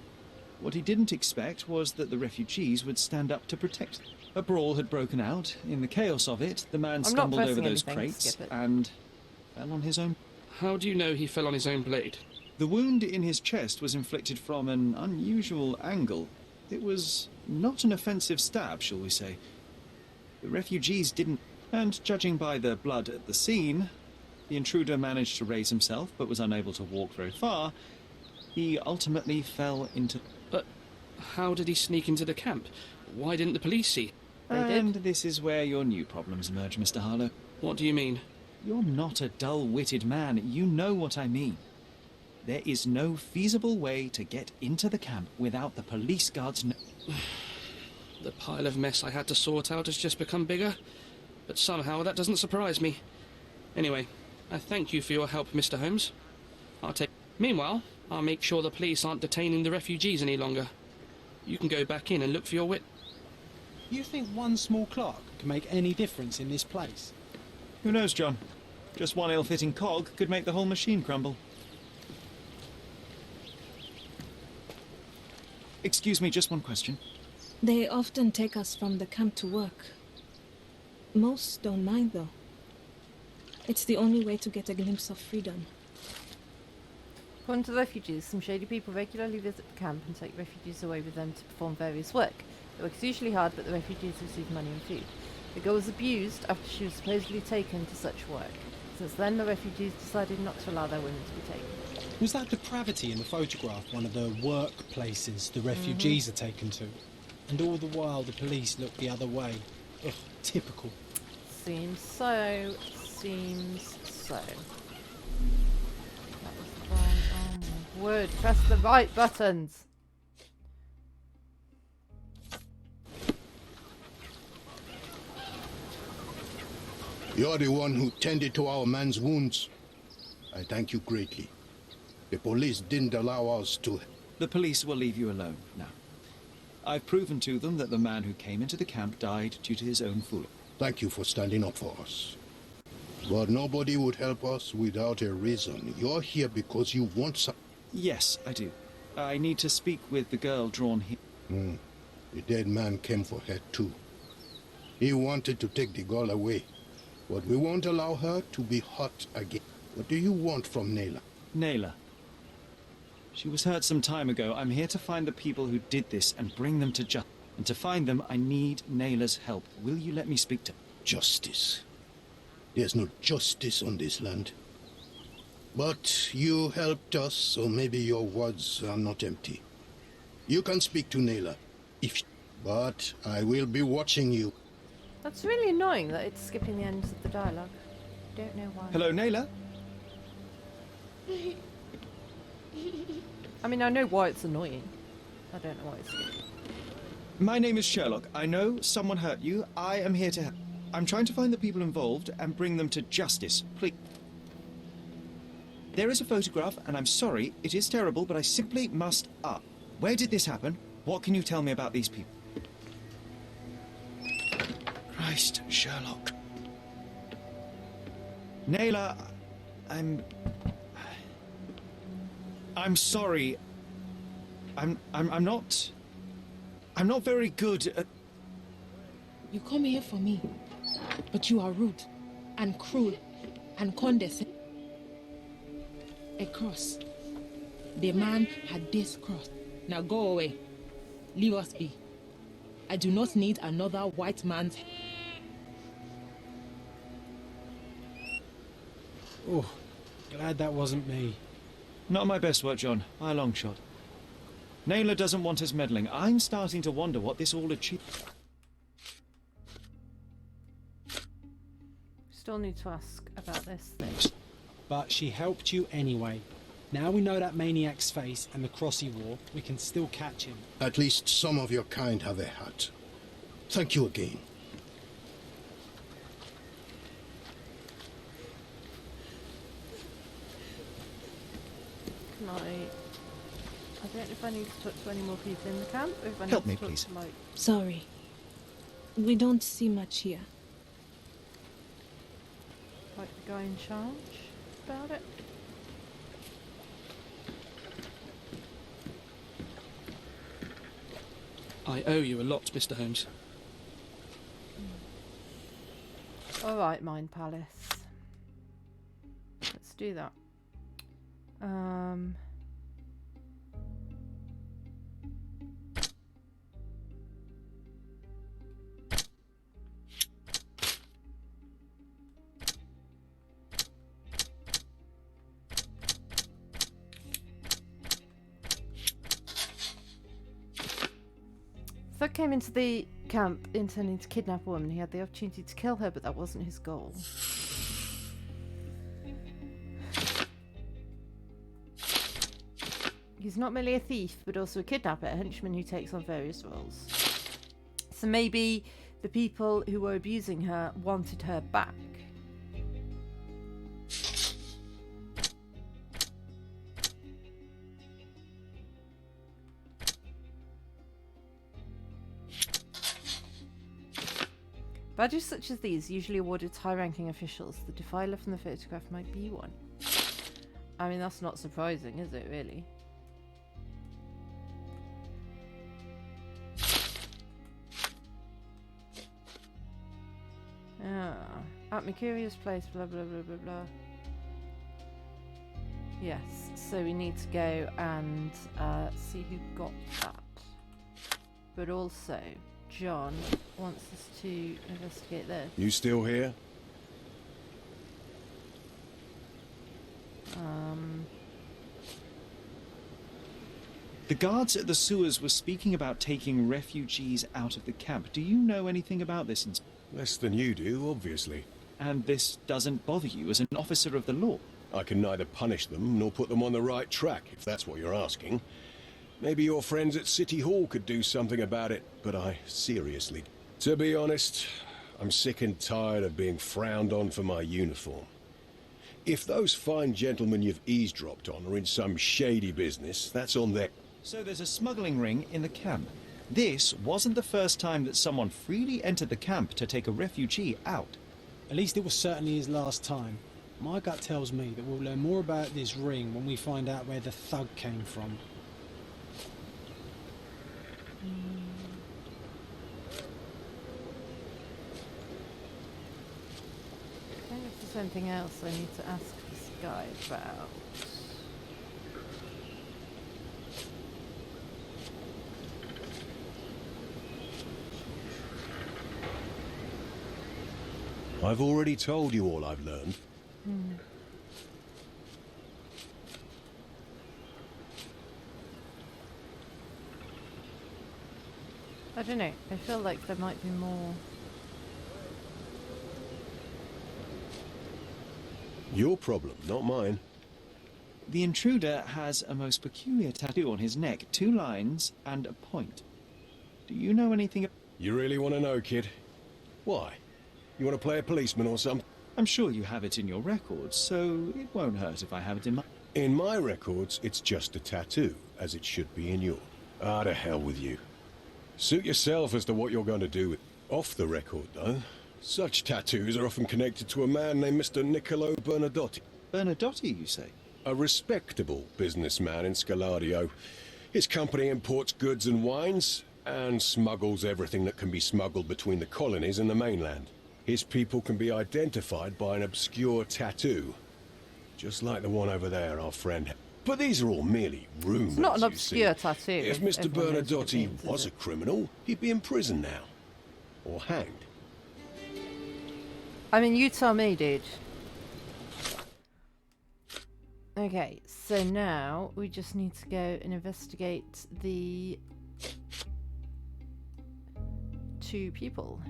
What he didn't expect was that the refugees would stand up to protect them. A brawl had broken out. In the chaos of it, the man stumbled over those crates and fell on his own... How do you know he fell on his own blade? The wound in his chest was inflicted from an unusual angle. It was not an offensive stab, shall we say. The refugees didn't... And judging by the blood at the scene, the intruder managed to raise himself, but was unable to walk very far. He ultimately fell into... But how did he sneak into the camp? Why didn't the police see? And this is where your new problems emerge, Mr. Harlow. What do you mean? You're not a dull-witted man. You know what I mean. There is no feasible way to get into the camp without the police guards The pile of mess I had to sort out has just become bigger, but somehow that doesn't surprise me. Anyway, I thank you for your help, Mr. Holmes. Meanwhile, I'll make sure the police aren't detaining the refugees any longer. You can go back in and look for your wit. You think one small clock can make any difference in this place? Who knows, John? Just one ill-fitting cog could make the whole machine crumble. Excuse me, just one question. They often take us from the camp to work. Most don't mind, though. It's the only way to get a glimpse of freedom. According to the refugees, some shady people regularly visit the camp and take refugees away with them to perform various work. The work is usually hard, but the refugees receive money and food. The girl was abused after she was supposedly taken to such work. Since then, the refugees decided not to allow their women to be taken. Was that depravity in the photograph one of the workplaces the refugees are taken to? And all the while the police look the other way. Ugh, typical. Seems so. Seems so. That was the wrong... Oh my word. Press the right buttons. You're the one who tended to our man's wounds. I thank you greatly. The police didn't allow us to... The police will leave you alone now. I've proven to them that the man who came into the camp died due to his own fooling. Thank you for standing up for us. But nobody would help us without a reason. You're here because you want some... Yes, I do. I need to speak with the girl drawn here. The dead man came for her too. He wanted to take the girl away, but we won't allow her to be hurt again. What do you want from Naylor? Naylor. She was hurt some time ago. I'm here to find the people who did this and bring them to justice. And to find them, I need Naylor's help. Will you let me speak to... Justice. There's no justice on this land. But you helped us, so maybe your words are not empty. You can speak to Naylor, but I will be watching you. That's really annoying that it's skipping the ends of the dialogue. Don't know why. Hello, Naylor? I mean, I know why it's annoying. I don't know why it's skipping. My name is Sherlock. I know someone hurt you. I am here to help. I'm trying to find the people involved and bring them to justice. Please. There is a photograph, and I'm sorry, it is terrible, but I simply must up. Where did this happen? What can you tell me about these people? Christ, Sherlock. Naylor, I'm sorry. I'm not very good at... You come here for me, but you are rude and cruel and condescending. A cross. The man had this cross. Now go away. Leave us be. I do not need another white man's... Oh, glad that wasn't me. Not my best work, John. By a long shot. Naylor doesn't want us meddling. I'm starting to wonder what this all achieved. Still need to ask about this thing. But she helped you anyway. Now we know that maniac's face and the cross he wore, we can still catch him. At least some of your kind have a heart. Thank you again. Can I don't know if I need to talk to any more people in the camp, or if I need Help to me, talk please. to, like... Sorry. We don't see much here. Like the guy in charge about it? I owe you a lot, Mr. Holmes. Alright, Mind Palace. Let's do that. Thug came into the camp intending to kidnap a woman. He had the opportunity to kill her, but that wasn't his goal. He's not merely a thief, but also a kidnapper, a henchman who takes on various roles. So maybe the people who were abusing her wanted her back. Badges such as these usually awarded to high-ranking officials. The defiler from the photograph might be one. I mean, that's not surprising, is it, really? Ah, at Mercurius Place, blah blah blah blah blah. Yes, so we need to go and see who got that. But also, John wants us to investigate this. You still here? The guards at the sewers were speaking about taking refugees out of the camp. Do you know anything about this? Less than you do, obviously. And this doesn't bother you as an officer of the law? I can neither punish them nor put them on the right track, if that's what you're asking. Maybe your friends at City Hall could do something about it, but I seriously... To be honest, I'm sick and tired of being frowned on for my uniform. If those fine gentlemen you've eavesdropped on are in some shady business, that's on their... So there's a smuggling ring in the camp. This wasn't the first time that someone freely entered the camp to take a refugee out. At least it was certainly his last time. My gut tells me that we'll learn more about this ring when we find out where the thug came from. I think if there's anything else I need to ask this guy about. I've already told you all I've learned. I don't know. I feel like there might be more. Your problem, not mine. The intruder has a most peculiar tattoo on his neck, 2 lines and a point. Do you know anything? You really want to know, kid? Why? You want to play a policeman or something? I'm sure you have it in your records, so it won't hurt if I have it in my... In my records, it's just a tattoo, as it should be in yours. Ah, to hell with you. Suit yourself as to what you're going to do with it. Off the record, though, such tattoos are often connected to a man named Mr. Niccolo Bernadotti. Bernadotti, you say? A respectable businessman in Scalario. His company imports goods and wines, and smuggles everything that can be smuggled between the colonies and the mainland. His people can be identified by an obscure tattoo. Just like the one over there, our friend. But these are all merely rumours. It's not an you obscure see. tattoo. If Mr. Everyone knows what it Bernadotti means, was a isn't criminal, he'd be in prison now. Or hanged. it? I mean, you tell me, dude. Okay, so now we just need to go and investigate the 2 people.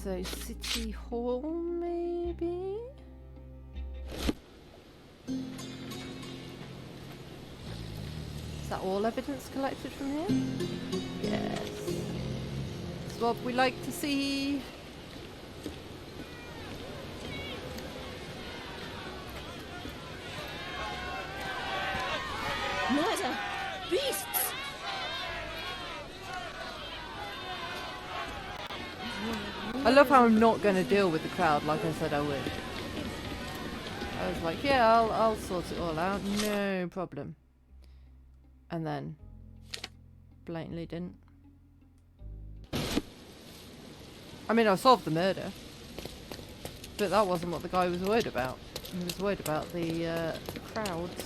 So, City Hall, maybe? Is that all evidence collected from here? Yes. It's what we like to see. Murder! Beasts! I love how I'm not going to deal with the crowd like I said I would. I was like, yeah, I'll sort it all out, no problem. And then blatantly didn't. I mean, I solved the murder, but that wasn't what the guy was worried about. He was worried about the crowds.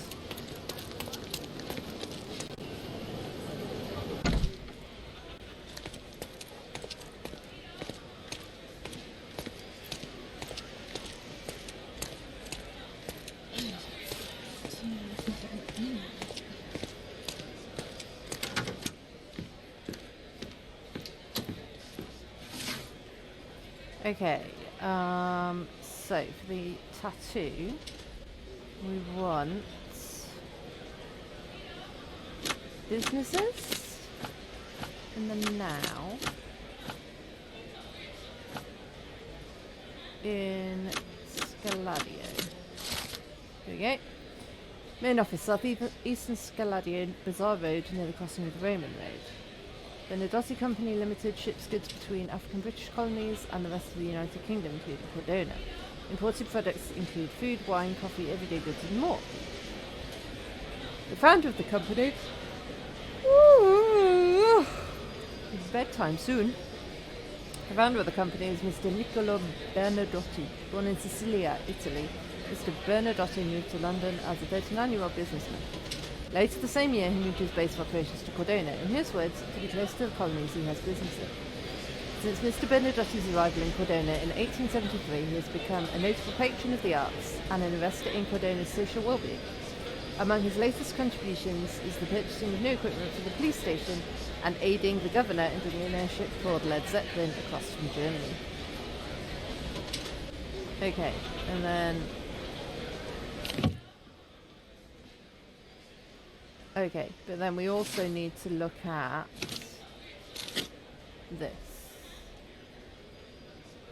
Okay, so for the tattoo, we want businesses in the now in Scaladio. There we go. Main office, southeastern Scaladio, Bazaar Road near the crossing of the Roman Road. Bernadotti Company Limited ships goods between African British colonies and the rest of the United Kingdom, including Cordona. Imported products include food, wine, coffee, everyday goods and more. The founder of the company... Ooh, it's bedtime soon. The founder of the company is Mr. Niccolo Bernadotti, born in Sicilia, Italy. Mr. Bernadotti moved to London as a 39-year-old businessman. Later the same year, he moved his base of operations to Cordona. In his words, to be close to the colonies he has business in. Since Mr. Bernadotti's arrival in Cordona in 1873, he has become a notable patron of the arts and an investor in Cordona's social well-being. Among his latest contributions is the purchasing of new equipment for the police station and aiding the governor in bringing an airship called Led Zeppelin across from Germany. Okay, and then... Okay, but then we also need to look at this.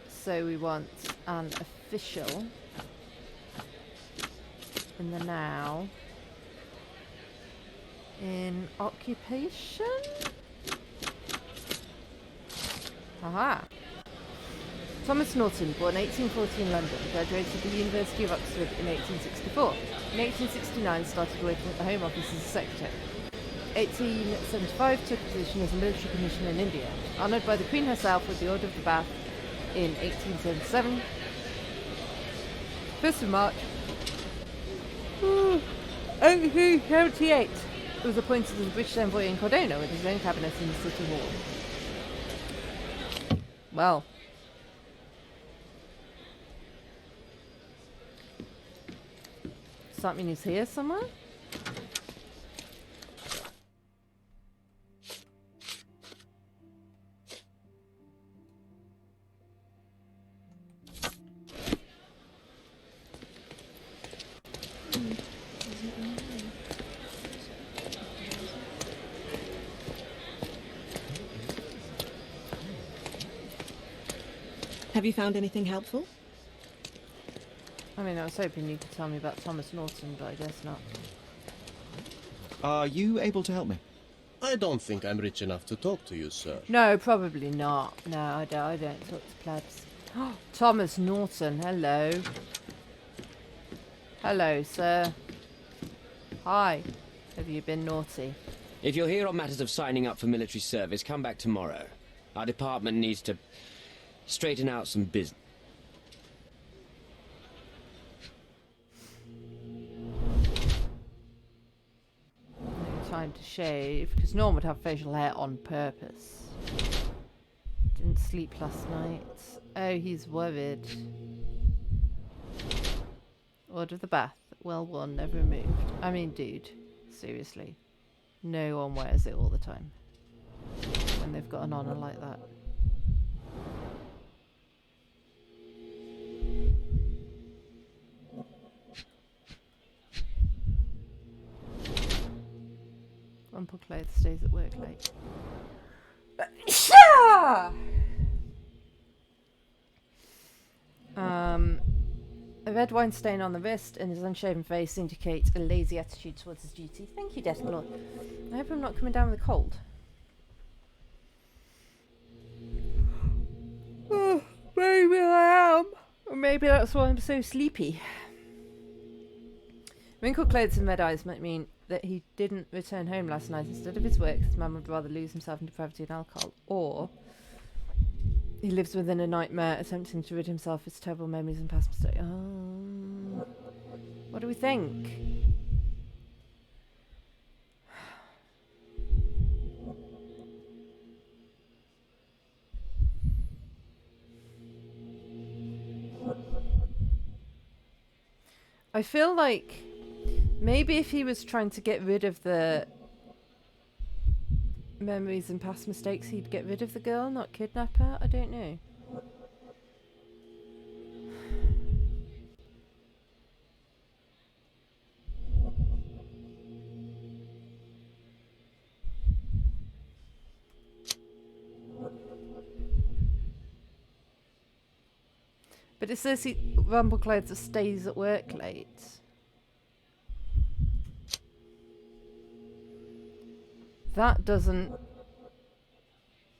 So we want an official in the now In occupation? Aha. Thomas Norton, born 1840 in London, graduated from the University of Oxford in 1864. In 1869, started working at the Home Office as a secretary. 1875, took a position as a military commissioner in India. Honoured by the Queen herself with the Order of the Bath in 1877. 1st of March 1878, was appointed as a British envoy in Cordona with his own cabinet in the City Hall. Well. Does that mean he's here somewhere? Have you found anything helpful? I mean, I was hoping you could tell me about Thomas Norton, but I guess not. Are you able to help me? I don't think I'm rich enough to talk to you, sir. No, probably not. No, I don't talk to plebs. Thomas Norton, hello. Hello, sir. Hi. Have you been naughty? If you're here on matters of signing up for military service, come back tomorrow. Our department needs to straighten out some business. Time to shave, because Norm would have facial hair on purpose. Didn't sleep last night. Oh, he's worried. Order of the Bath. Well worn, never removed. I mean, dude, seriously. No one wears it all the time. When they've got an honour like that. Rumple clothes stays at work late. A red wine stain on the wrist and his unshaven face indicates a lazy attitude towards his duty. Thank you, Death Lord. I hope I'm not coming down with a cold. Oh, maybe I am. Or maybe that's why I'm so sleepy. Wrinkled clothes and red eyes might mean that he didn't return home last night instead of his work. This man would rather lose himself in depravity and alcohol. Or he lives within a nightmare, attempting to rid himself of his terrible memories and past mistakes. Oh. What do we think? I feel like maybe if he was trying to get rid of the memories and past mistakes, he'd get rid of the girl, not kidnap her. I don't know. But it says he Rumbleclothes stays at work late. That doesn't...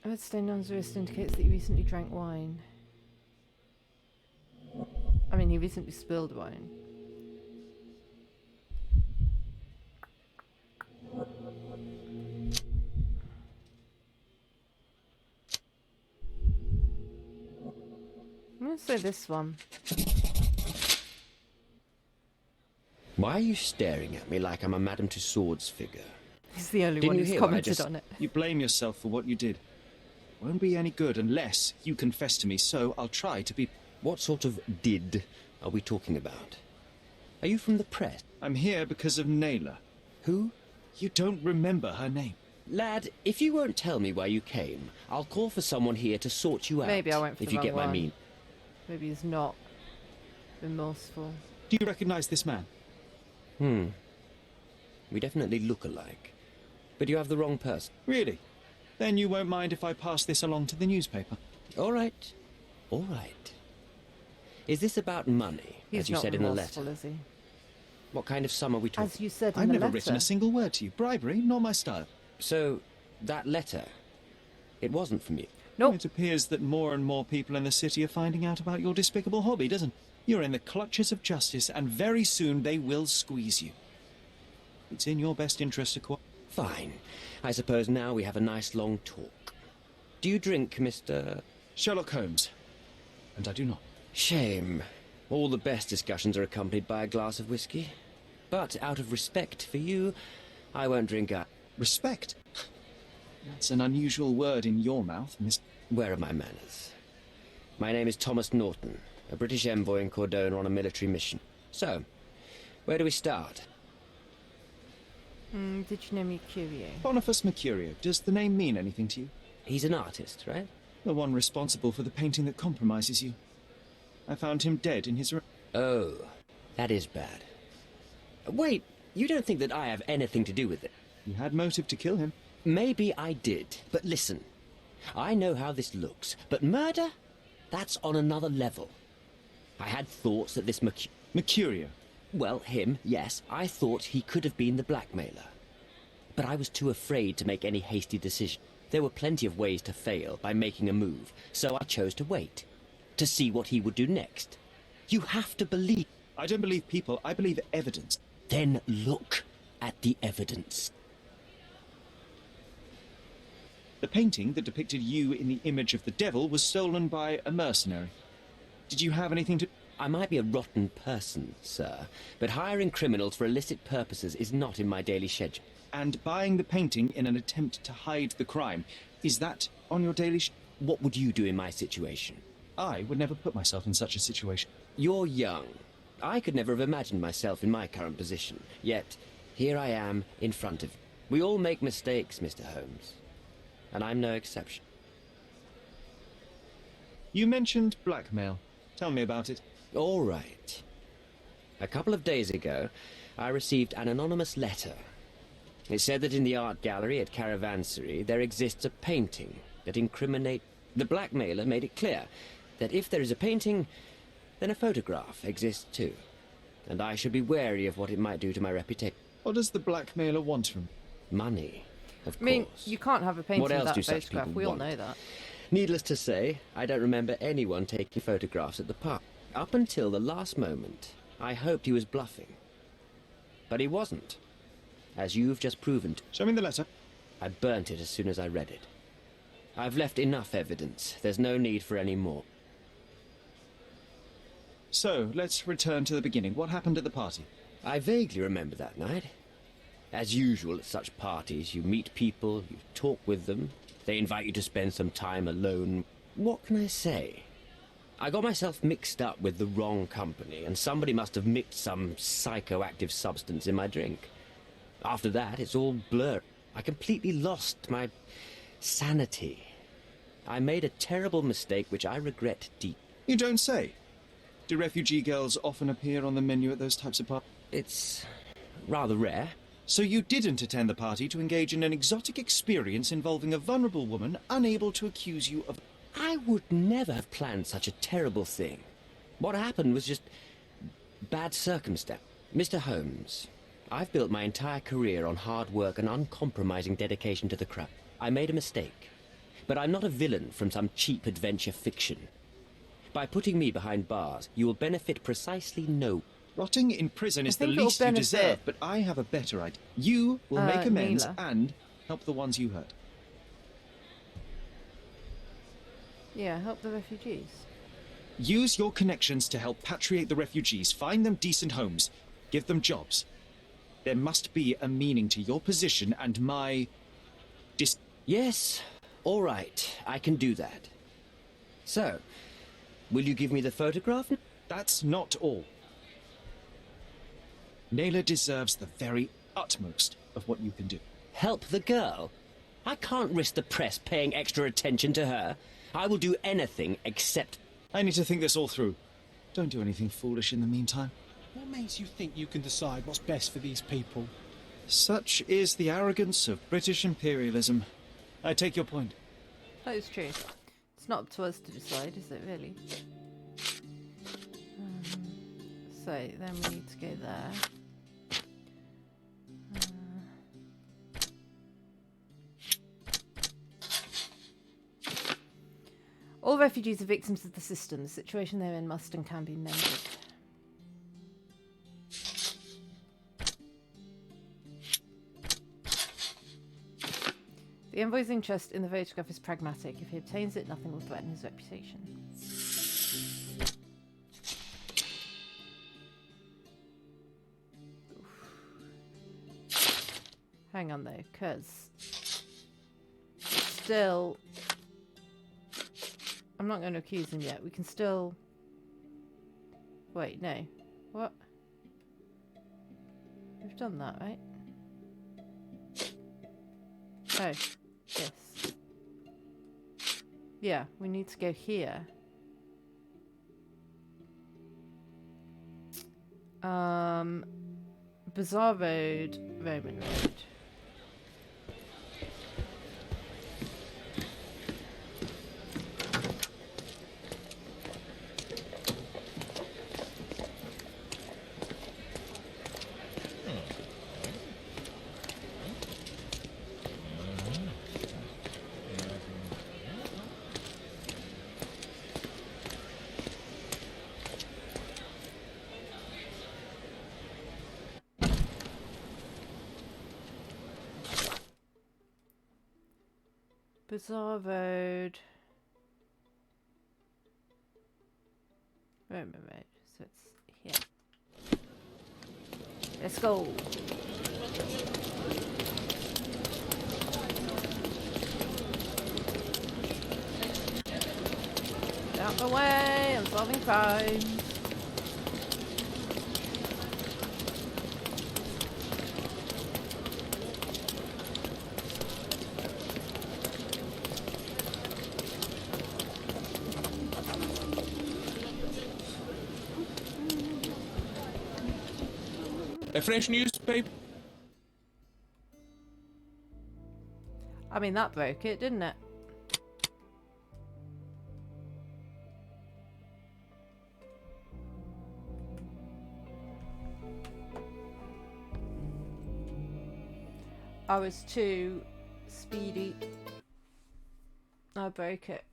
Red stain on his wrist indicates that he recently drank wine. I mean, he recently spilled wine. I'm going to say this one. Why are you staring at me like I'm a Madame Tussauds figure? He's the only Didn't one you who's hear what I commented just- on it. You blame yourself for what you did. Won't be any good unless you confess to me, so I'll try to be... What sort of did are we talking about? Are you from the press? I'm here because of Naylor. Who? You don't remember her name. Lad, if you won't tell me why you came, I'll call for someone here to sort you out. Maybe I went for if the you wrong get my one. mean. Maybe he's not remorseful. Do you recognize this man? We definitely look alike. But you have the wrong person. Really? Then you won't mind if I pass this along to the newspaper. All right. All right. Is this about money, He's as you not said in the remorseful, letter? is he? What kind of sum are we talking? As you said in I've the never letter. written a single word to you. Bribery, not my style. So, that letter, it wasn't from you? Nope. It appears that more and more people in the city are finding out about your despicable hobby, doesn't it? You're in the clutches of justice, and very soon they will squeeze you. It's in your best interest to Fine. I suppose now we have a nice long talk. Do you drink, Mr... Sherlock Holmes? And I do not. Shame. All the best discussions are accompanied by a glass of whiskey. But out of respect for you, I won't drink up. Respect? That's an unusual word in your mouth, Miss... Where are my manners? My name is Thomas Norton, a British envoy in Cordona on a military mission. So, where do we start? Did you know Mercurio? Boniface Mercurio. Does the name mean anything to you? He's an artist, right? The one responsible for the painting that compromises you. I found him dead in his room. Oh, that is bad. Wait, you don't think that I have anything to do with it? You had motive to kill him. Maybe I did, but listen. I know how this looks, but murder? That's on another level. I had thoughts that this Mercurio? Well, him, yes. I thought he could have been the blackmailer. But I was too afraid to make any hasty decision. There were plenty of ways to fail by making a move, so I chose to wait. To see what he would do next. You have to believe... I don't believe people, I believe evidence. Then look at the evidence. The painting that depicted you in the image of the devil was stolen by a mercenary. Did you have anything to... I might be a rotten person, sir, but hiring criminals for illicit purposes is not in my daily schedule. And buying the painting in an attempt to hide the crime, is that on your daily What would you do in my situation? I would never put myself in such a situation. You're young. I could never have imagined myself in my current position. Yet, here I am, in front of you. We all make mistakes, Mr. Holmes. And I'm no exception. You mentioned blackmail. Tell me about it. All right. A couple of days ago, I received an anonymous letter. It said that in the art gallery at Caravansary there exists a painting that incriminates... The blackmailer made it clear that if there is a painting, then a photograph exists too. And I should be wary of what it might do to my reputation. What does the blackmailer want from me? Money, of course. I mean, you can't have a painting What else without do a such photograph. people We all want? know that. Needless to say, I don't remember anyone taking photographs at the park. Up until the last moment, I hoped he was bluffing. But he wasn't, as you've just proven. Show me the letter. I burnt it as soon as I read it. I've left enough evidence. There's no need for any more. So, let's return to the beginning. What happened at the party? I vaguely remember that night. As usual at such parties, you meet people, you talk with them, they invite you to spend some time alone. What can I say? I got myself mixed up with the wrong company, and somebody must have mixed some psychoactive substance in my drink. After that, it's all blurred. I completely lost my sanity. I made a terrible mistake which I regret deep. You don't say. Do refugee girls often appear on the menu at those types of parties? It's rather rare. So you didn't attend the party to engage in an exotic experience involving a vulnerable woman unable to accuse you of... I would never have planned such a terrible thing. What happened was just bad circumstance. Mr. Holmes, I've built my entire career on hard work and uncompromising dedication to the craft. I made a mistake, but I'm not a villain from some cheap adventure fiction. By putting me behind bars, you will benefit precisely no... Rotting in prison is the least you deserve, but I have a better idea. You will make amends and help the ones you hurt. Yeah, help the refugees. Use your connections to help patriate the refugees, find them decent homes, give them jobs. There must be a meaning to your position and my... Yes, all right, I can do that. So, will you give me the photograph? That's not all. Naylor deserves the very utmost of what you can do. Help the girl? I can't risk the press paying extra attention to her. I will do anything except... I need to think this all through. Don't do anything foolish in the meantime. What makes you think you can decide what's best for these people? Such is the arrogance of British imperialism. I take your point. That is true. It's not up to us to decide, is it really? So, then we need to go there. All refugees are victims of the system. The situation they're in must and can be mended. The envoy's interest in the photograph is pragmatic. If he obtains it, nothing will threaten his reputation. Hang on though, because still, I'm not going to accuse him yet. We can still... Wait, no. What? We've done that, right? Oh, this. Yeah, we need to go here. Bazaar Road, Roman Road. Bazaar Road, Roman Road, so it's here. Let's go. Out the way, I'm solving crimes. A fresh newspaper? I mean, that broke it, didn't it? I was too speedy. I broke it.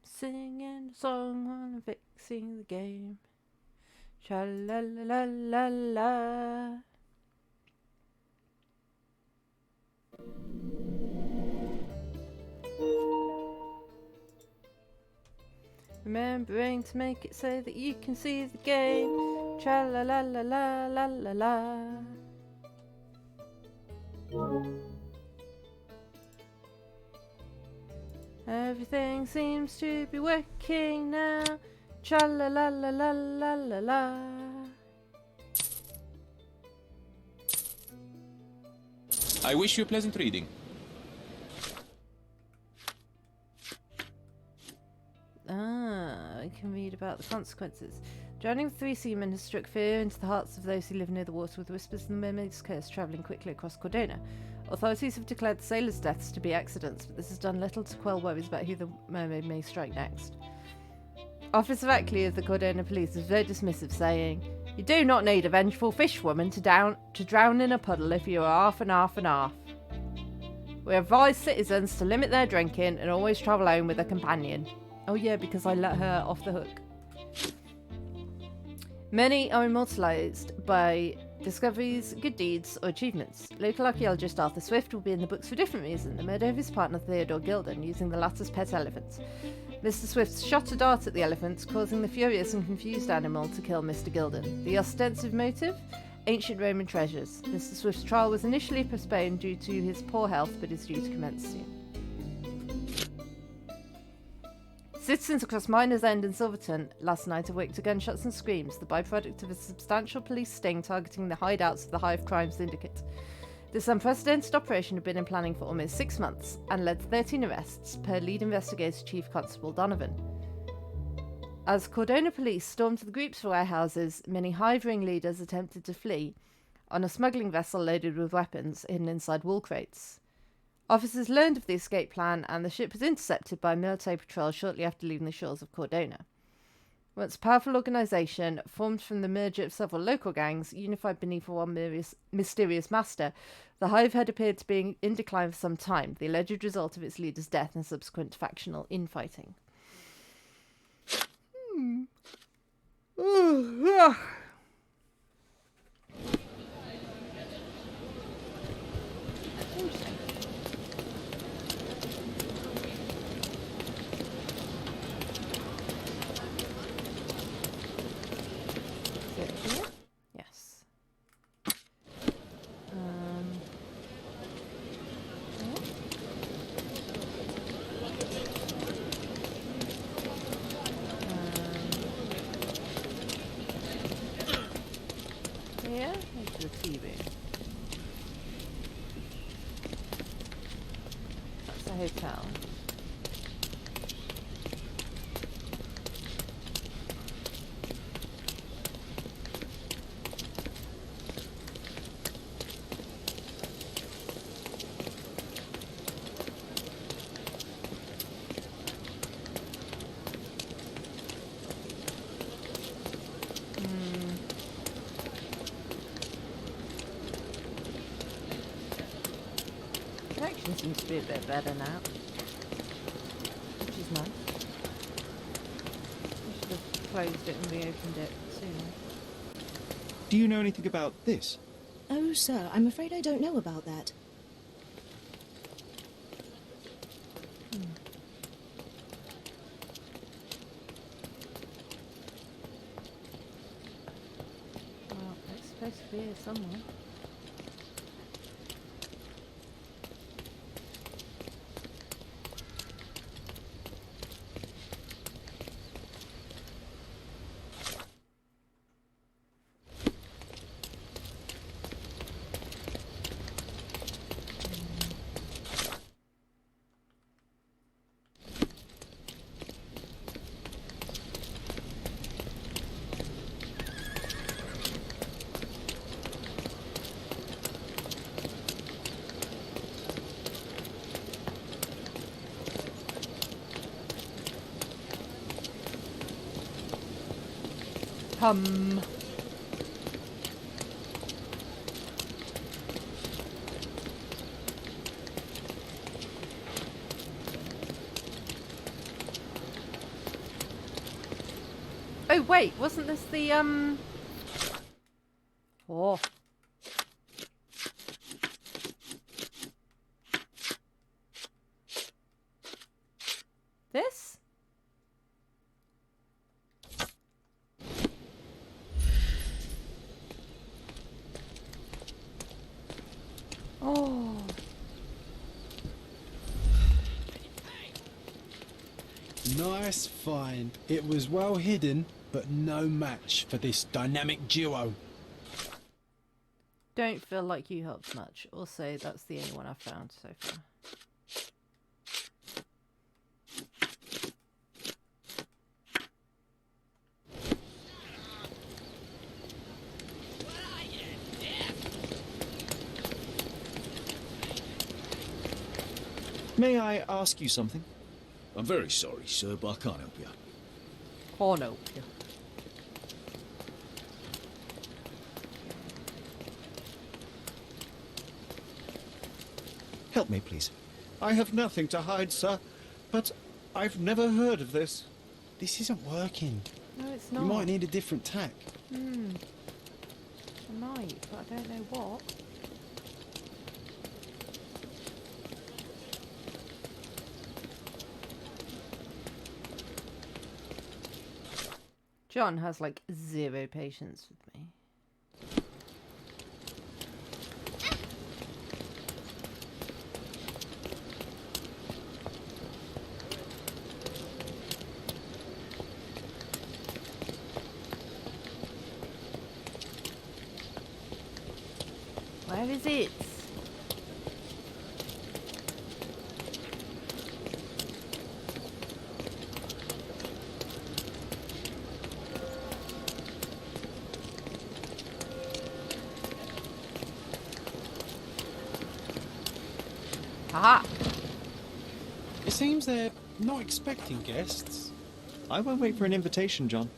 Singing a song while I'm fixing the game. Cha la la la la la. Remembering to make it so that you can see the game. Cha la la la la la la la. Everything seems to be working now. Cha la la la la la la la. I wish you pleasant reading. I can read about the consequences. Drowning the 3 seamen has struck fear into the hearts of those who live near the water, with whispers of the mermaid's curse travelling quickly across Cordona. Authorities have declared the sailors' deaths to be accidents, but this has done little to quell worries about who the mermaid may strike next. Officer Ackley of the Cordona Police is very dismissive, saying, "You do not need a vengeful fishwoman to drown in a puddle if you are half and half and half. We advise citizens to limit their drinking and always travel home with a companion." Oh yeah, because I let her off the hook. Many are immortalised by discoveries, good deeds, or achievements. Local archaeologist Arthur Swift will be in the books for a different reason: the murder of his partner Theodore Gilden, using the latter's pet elephant. Mr. Swift shot a dart at the elephant, causing the furious and confused animal to kill Mr. Gilden. The ostensive motive? Ancient Roman treasures. Mr. Swift's trial was initially postponed due to his poor health, but is due to commence soon. Citizens across Miners End and Silverton last night awoke to gunshots and screams, the byproduct of a substantial police sting targeting the hideouts of the Hive Crime Syndicate. This unprecedented operation had been in planning for almost 6 months and led to 13 arrests, per lead investigator Chief Constable Donovan. As Cordona police stormed to the group's warehouses, many Hive ringleaders attempted to flee on a smuggling vessel loaded with weapons hidden inside wool crates. Officers learned of the escape plan, and the ship was intercepted by a military patrol shortly after leaving the shores of Cordona. Once a powerful organisation formed from the merger of several local gangs, unified beneath one mysterious master, the Hive had appeared to be in decline for some time, the alleged result of its leader's death and subsequent factional infighting. Interesting. Is it here? Yes. Here? Into the TV. That's a hotel. Connection seems to be a bit better now, which is nice. I should have closed it and reopened it sooner. Do you know anything about this? Oh, sir, I'm afraid I don't know about that. Well, it's supposed to be here somewhere. Oh wait, wasn't this the Oh. This? Oh. Nice find. It was well hidden, but no match for this dynamic duo. Don't feel like you helped much. Also, that's the only one I've found so far. May I ask you something? I'm very sorry, sir, but I can't help you. Oh no. Help me, please. I have nothing to hide, sir, but I've never heard of this. This isn't working. No, it's not. You might need a different tack. I might, but I don't know what. John has like 0 patience with me. Where is it? Aha! It seems they're not expecting guests. I won't wait for an invitation, John.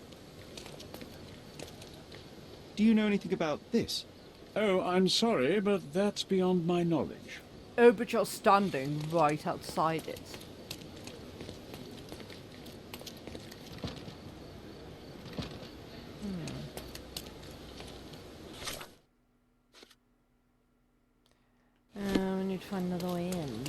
Do you know anything about this? Oh, I'm sorry, but that's beyond my knowledge. Oh, but you're standing right outside it. We need to find another way in.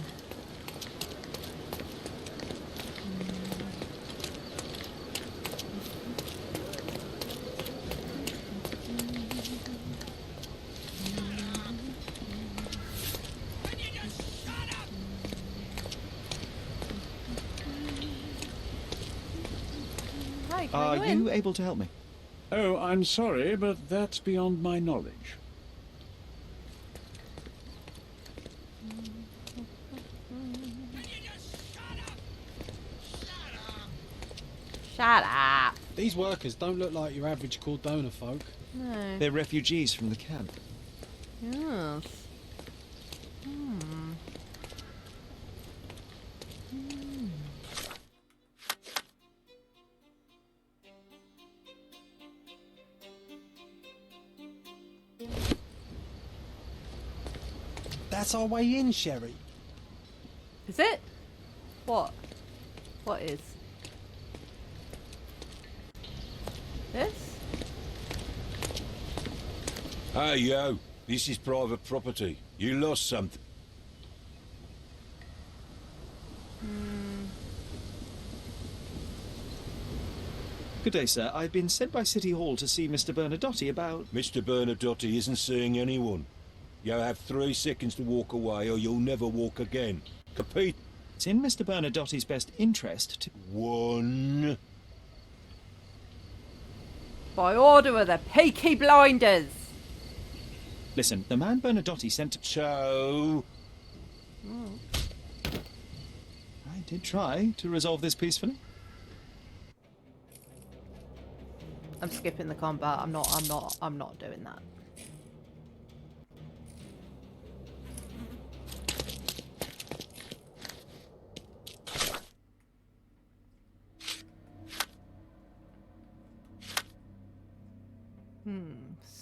Are you able to help me? Oh, I'm sorry, but that's beyond my knowledge. Shut up! These workers don't look like your average Cordona folk. No. They're refugees from the camp. Yes. That's our way in, Sherry. Is it? What? What is? This? Hey, yo. This is private property. You lost something. Good day, sir. I've been sent by City Hall to see Mr. Bernadotte about... Mr. Bernadotte isn't seeing anyone. You have 3 seconds to walk away or you'll never walk again. Capite? It's in Mr. Bernadotte's best interest to... 1. By order of the Peaky Blinders! Listen, the man Bernadotte sent to... So... I did try to resolve this peacefully. I'm skipping the combat. I'm not doing that.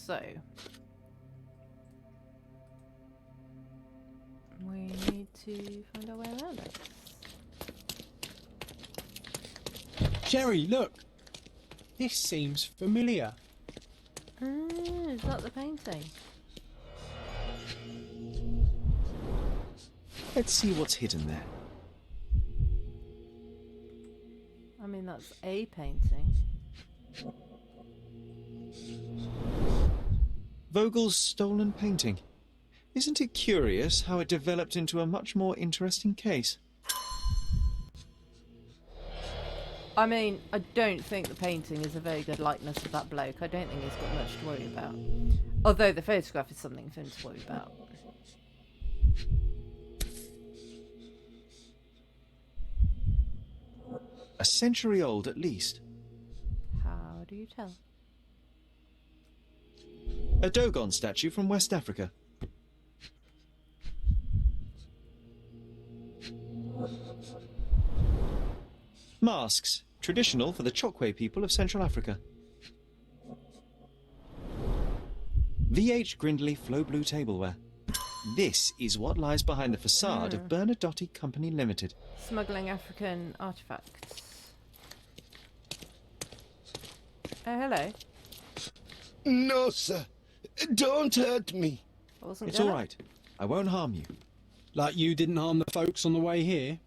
So we need to find our way around it. Sherry, look! This seems familiar. Is that the painting? Let's see what's hidden there. I mean, that's a painting. Vogel's stolen painting. Isn't it curious how it developed into a much more interesting case? I mean, I don't think the painting is a very good likeness of that bloke. I don't think he's got much to worry about. Although the photograph is something for him to worry about. A century old at least. How do you tell? A Dogon statue from West Africa. Masks, traditional for the Chokwe people of Central Africa. VH Grindley Flow Blue tableware. This is what lies behind the facade of Bernadotte Company Limited. Smuggling African artifacts. Oh, hello. No, sir. Don't hurt me. It's all right. I won't harm you. Like you didn't harm the folks on the way here?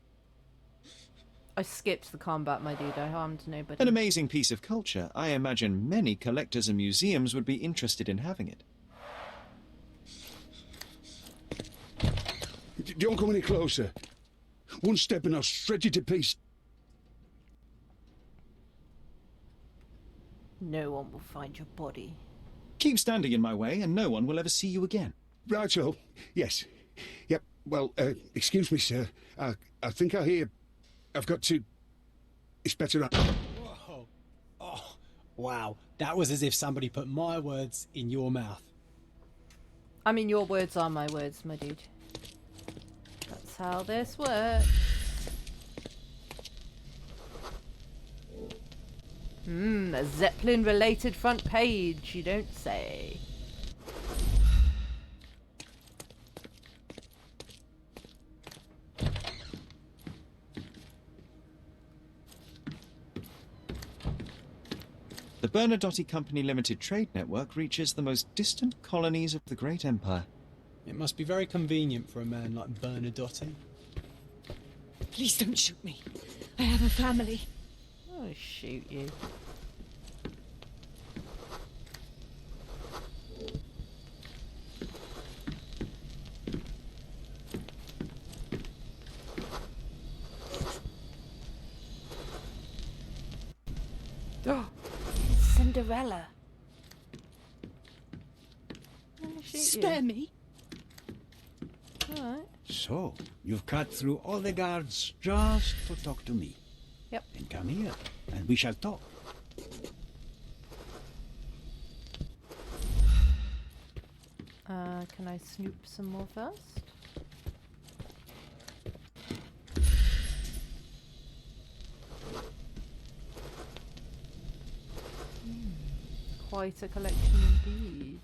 I skipped the combat, my dude. I harmed nobody. An amazing piece of culture. I imagine many collectors and museums would be interested in having it. Don't come any closer. One step and I'll shred you to pieces. No one will find your body. Keep standing in my way and no one will ever see you again. Right, so, yes. Yep, well, excuse me, sir. I think I hear... I've got to... It's better... Whoa. Oh, wow. That was as if somebody put my words in your mouth. I mean, your words are my words, my dude. That's how this works. A Zeppelin-related front page, you don't say. The Bernadotte Company Limited Trade Network reaches the most distant colonies of the Great Empire. It must be very convenient for a man like Bernadotte. Please don't shoot me. I have a family. Oh, shoot you. Oh, Cinderella. Spare me. Alright. So, you've cut through all the guards just to talk to me. Yep. Then come here, and we shall talk. Can I snoop some more first? Quite a collection indeed.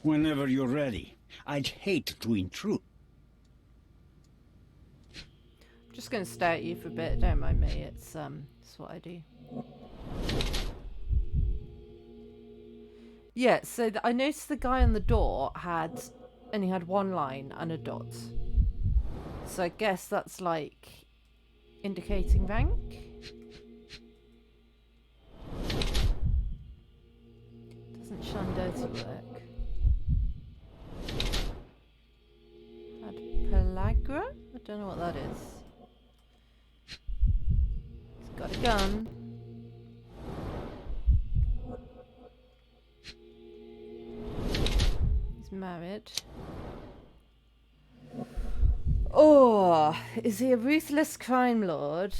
Whenever you're ready. I'd hate to intrude. I'm just going to stare at you for a bit. Don't mind me. It's what I do. Yeah. So I noticed the guy on the door only had one line and a dot. So I guess that's like indicating rank. Doesn't shun dirty work. Pelagra? I don't know what that is. He's got a gun. He's married. Oh, is he a ruthless crime lord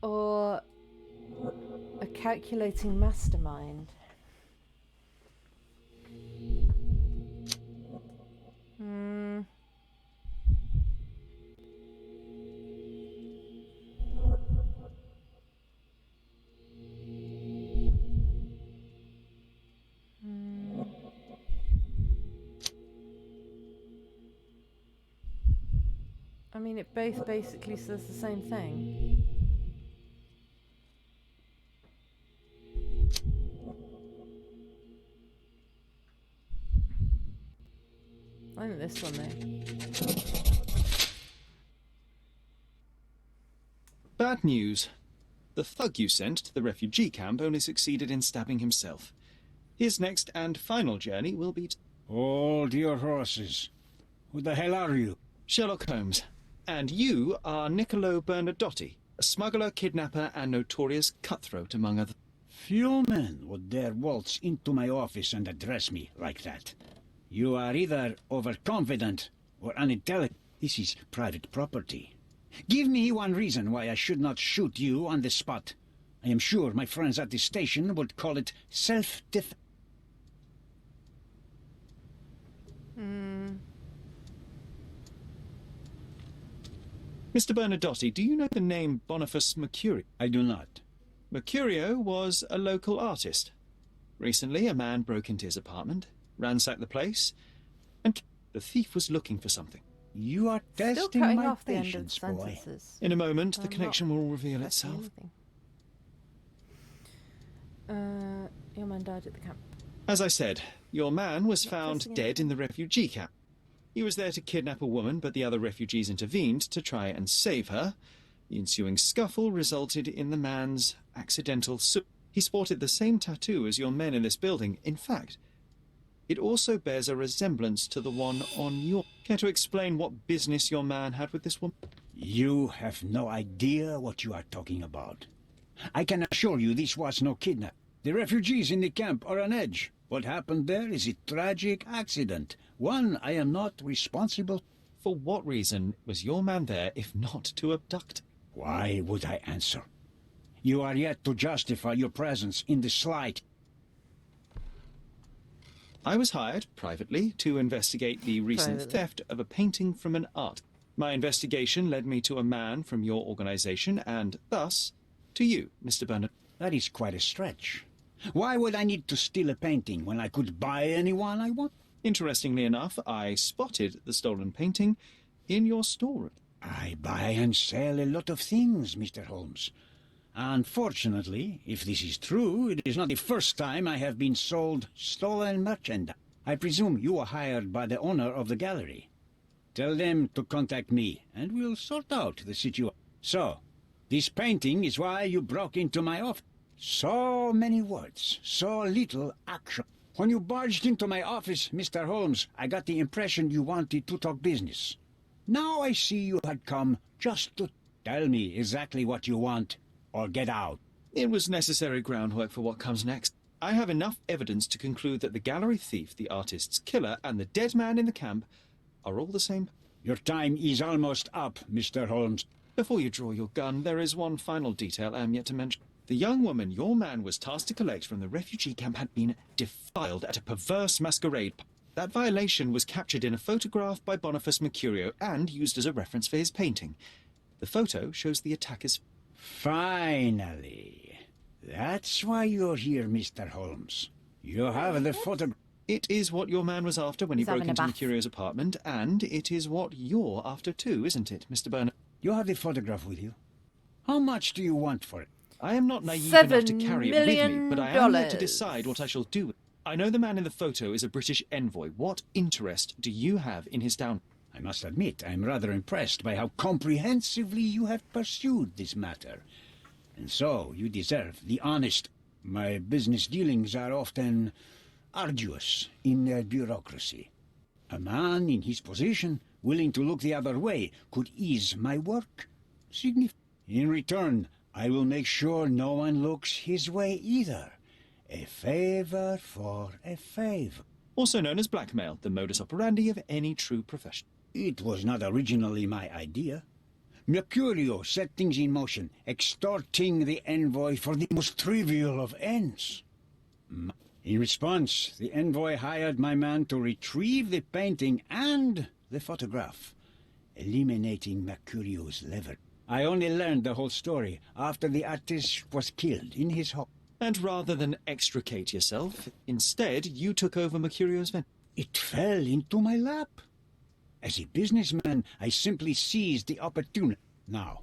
or a calculating mastermind? I mean, it both basically says the same thing. I think this one though. Bad news. The thug you sent to the refugee camp only succeeded in stabbing himself. His next and final journey will be to... Hold your horses. Who the hell are you? Sherlock Holmes. And you are Niccolo Bernadotte, a smuggler, kidnapper, and notorious cutthroat, among other... Few men would dare waltz into my office and address me like that. You are either overconfident or unintelligent. This is private property. Give me one reason why I should not shoot you on the spot. I am sure my friends at the station would call it self-defense. Mr. Bernadotte, do you know the name Boniface Mercurio? I do not. Mercurio was a local artist. Recently, a man broke into his apartment, ransacked the place, and the thief was looking for something. You are testing my patience, boy. In a moment, the connection will reveal itself. Your man died at the camp. As I said, your man was found dead in the refugee camp. He was there to kidnap a woman, but the other refugees intervened to try and save her. The ensuing scuffle resulted in the man's accidental suicide. He sported the same tattoo as your men in this building. In fact, it also bears a resemblance to the one on your... Care to explain what business your man had with this woman? You have no idea what you are talking about. I can assure you this was no kidnap. The refugees in the camp are on edge. What happened there is a tragic accident. One I am not responsible. For what reason was your man there if not to abduct? Why would I answer? You are yet to justify your presence in the slight. I was hired, privately, to investigate the recent theft of a painting from an art. My investigation led me to a man from your organization, and thus to you, Mr. Bernard. That is quite a stretch. Why would I need to steal a painting when I could buy anyone I want? Interestingly enough, I spotted the stolen painting in your storeroom. I buy and sell a lot of things, Mr. Holmes. Unfortunately, if this is true, it is not the first time I have been sold stolen merchandise. I presume you are hired by the owner of the gallery. Tell them to contact me, and we'll sort out the situation. So, this painting is why you broke into my office. So many words, so little action. When you barged into my office, Mr. Holmes, I got the impression you wanted to talk business. Now I see you had come just to tell me exactly what you want, or get out. It was necessary groundwork for what comes next. I have enough evidence to conclude that the gallery thief, the artist's killer, and the dead man in the camp are all the same. Your time is almost up, Mr. Holmes. Before you draw your gun, there is one final detail I am yet to mention. The young woman your man was tasked to collect from the refugee camp had been defiled at a perverse masquerade. That violation was captured in a photograph by Boniface Mercurio and used as a reference for his painting. The photo shows the attackers. Finally. That's why you're here, Mr. Holmes. You have the photograph. It is what your man was after when he broke into Mercurio's apartment, and it is what you're after too, isn't it, Mr. Bernard? You have the photograph with you. How much do you want for it? I am not naive enough to carry it with me, but I am yet to decide what I shall do with it. I know the man in the photo is a British envoy. What interest do you have in his down? I must admit, I'm rather impressed by how comprehensively you have pursued this matter. And so, you deserve the honest. My business dealings are often arduous in their bureaucracy. A man in his position, willing to look the other way, could ease my work significantly. In return, I will make sure no one looks his way either. A favor for a favor. Also known as blackmail, the modus operandi of any true profession. It was not originally my idea. Mercurio set things in motion, extorting the envoy for the most trivial of ends. In response, the envoy hired my man to retrieve the painting and the photograph, eliminating Mercurio's lever. I only learned the whole story after the artist was killed in his home. And rather than extricate yourself, instead you took over Mercurio's venture. It fell into my lap. As a businessman, I simply seized the opportunity. Now,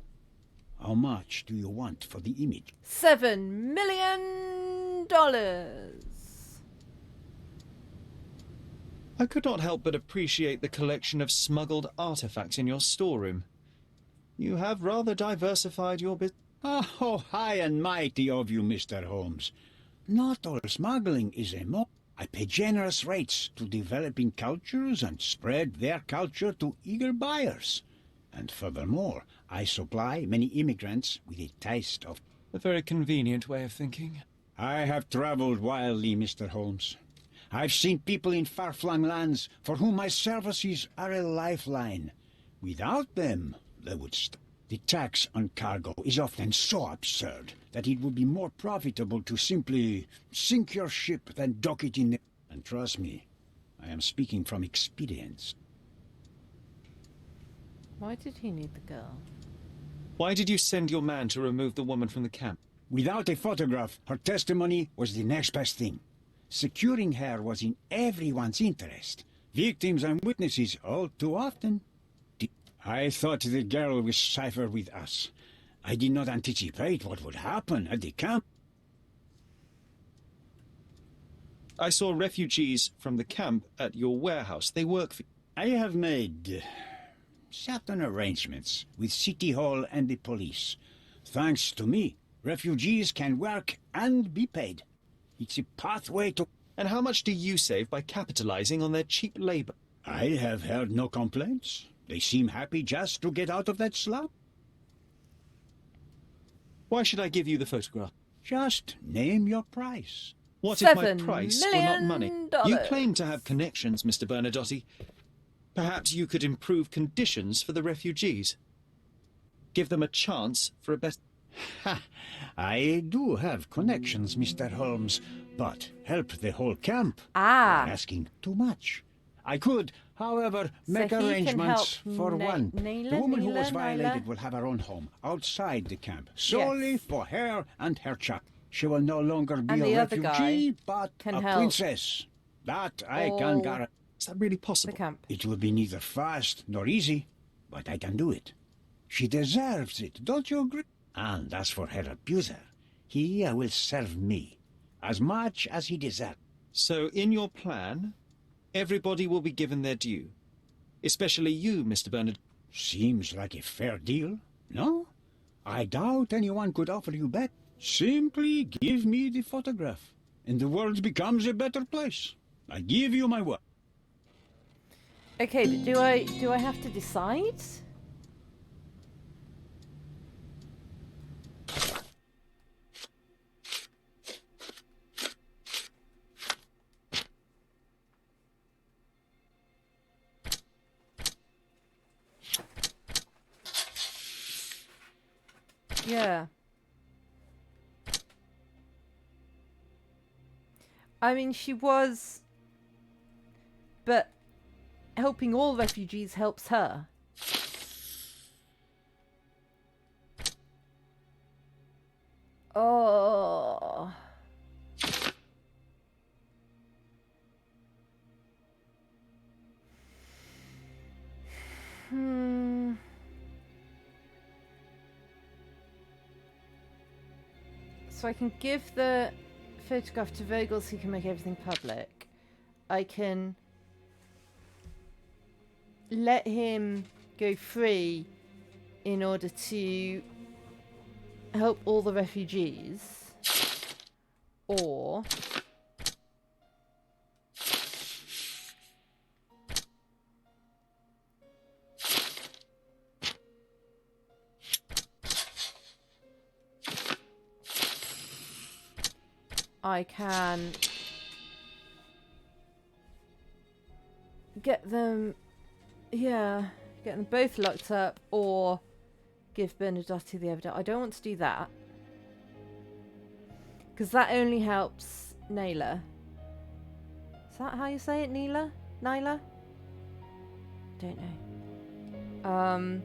how much do you want for the image? $7 million. I could not help but appreciate the collection of smuggled artifacts in your storeroom. You have rather diversified your business. Oh, high and mighty of you, Mr. Holmes. Not all smuggling is a mob. I pay generous rates to developing cultures and spread their culture to eager buyers. And furthermore, I supply many immigrants with a taste of... A very convenient way of thinking. I have traveled wildly, Mr. Holmes. I've seen people in far-flung lands for whom my services are a lifeline. Without them, they would stop. The tax on cargo is often so absurd that it would be more profitable to simply sink your ship than dock it in the... And trust me, I am speaking from experience. Why did he need the girl? Why did you send your man to remove the woman from the camp? Without a photograph, her testimony was the next best thing. Securing her was in everyone's interest. Victims and witnesses all too often. I thought the girl was safer with us. I did not anticipate what would happen at the camp. I saw refugees from the camp at your warehouse. They work for you. I have made certain arrangements with City Hall and the police. Thanks to me, refugees can work and be paid. It's a pathway to... And how much do you save by capitalizing on their cheap labor? I have heard no complaints. They seem happy just to get out of that slump. Why should I give you the photograph? Just name your price. What if my price were not money? You claim to have connections, Mr. Bernadotti. Perhaps you could improve conditions for the refugees. Give them a chance for a better... Ha! I do have connections, Mr. Holmes, but help the whole camp. Ah. You're asking too much. I could, however, make he can arrangements help for one. Naila, The woman who was Naila, violated Naila. will have her own home outside the camp, solely for her and her child. She will no longer be And a the other refugee, guy but can a help princess. That I can all guarantee. Is that really possible? the camp. It will be neither fast nor easy, but I can do it. She deserves it, don't you agree? And as for her abuser, he will serve me as much as he deserves. So, in your plan, everybody will be given their due. Especially you, Mr. Bernard. Seems like a fair deal, no? I doubt anyone could offer you better. Simply give me the photograph, and the world becomes a better place. I give you my word. Okay, but do I have to decide? Yeah. I mean, she was, but helping all refugees helps her. Oh. So I can give the photograph to Vogel so he can make everything public. I can let him go free in order to help all the refugees. Or I can get them, get them both locked up, or give Bernadotte the evidence. I don't want to do that, because that only helps Naila. Is that how you say it, Naila? Naila? Don't know.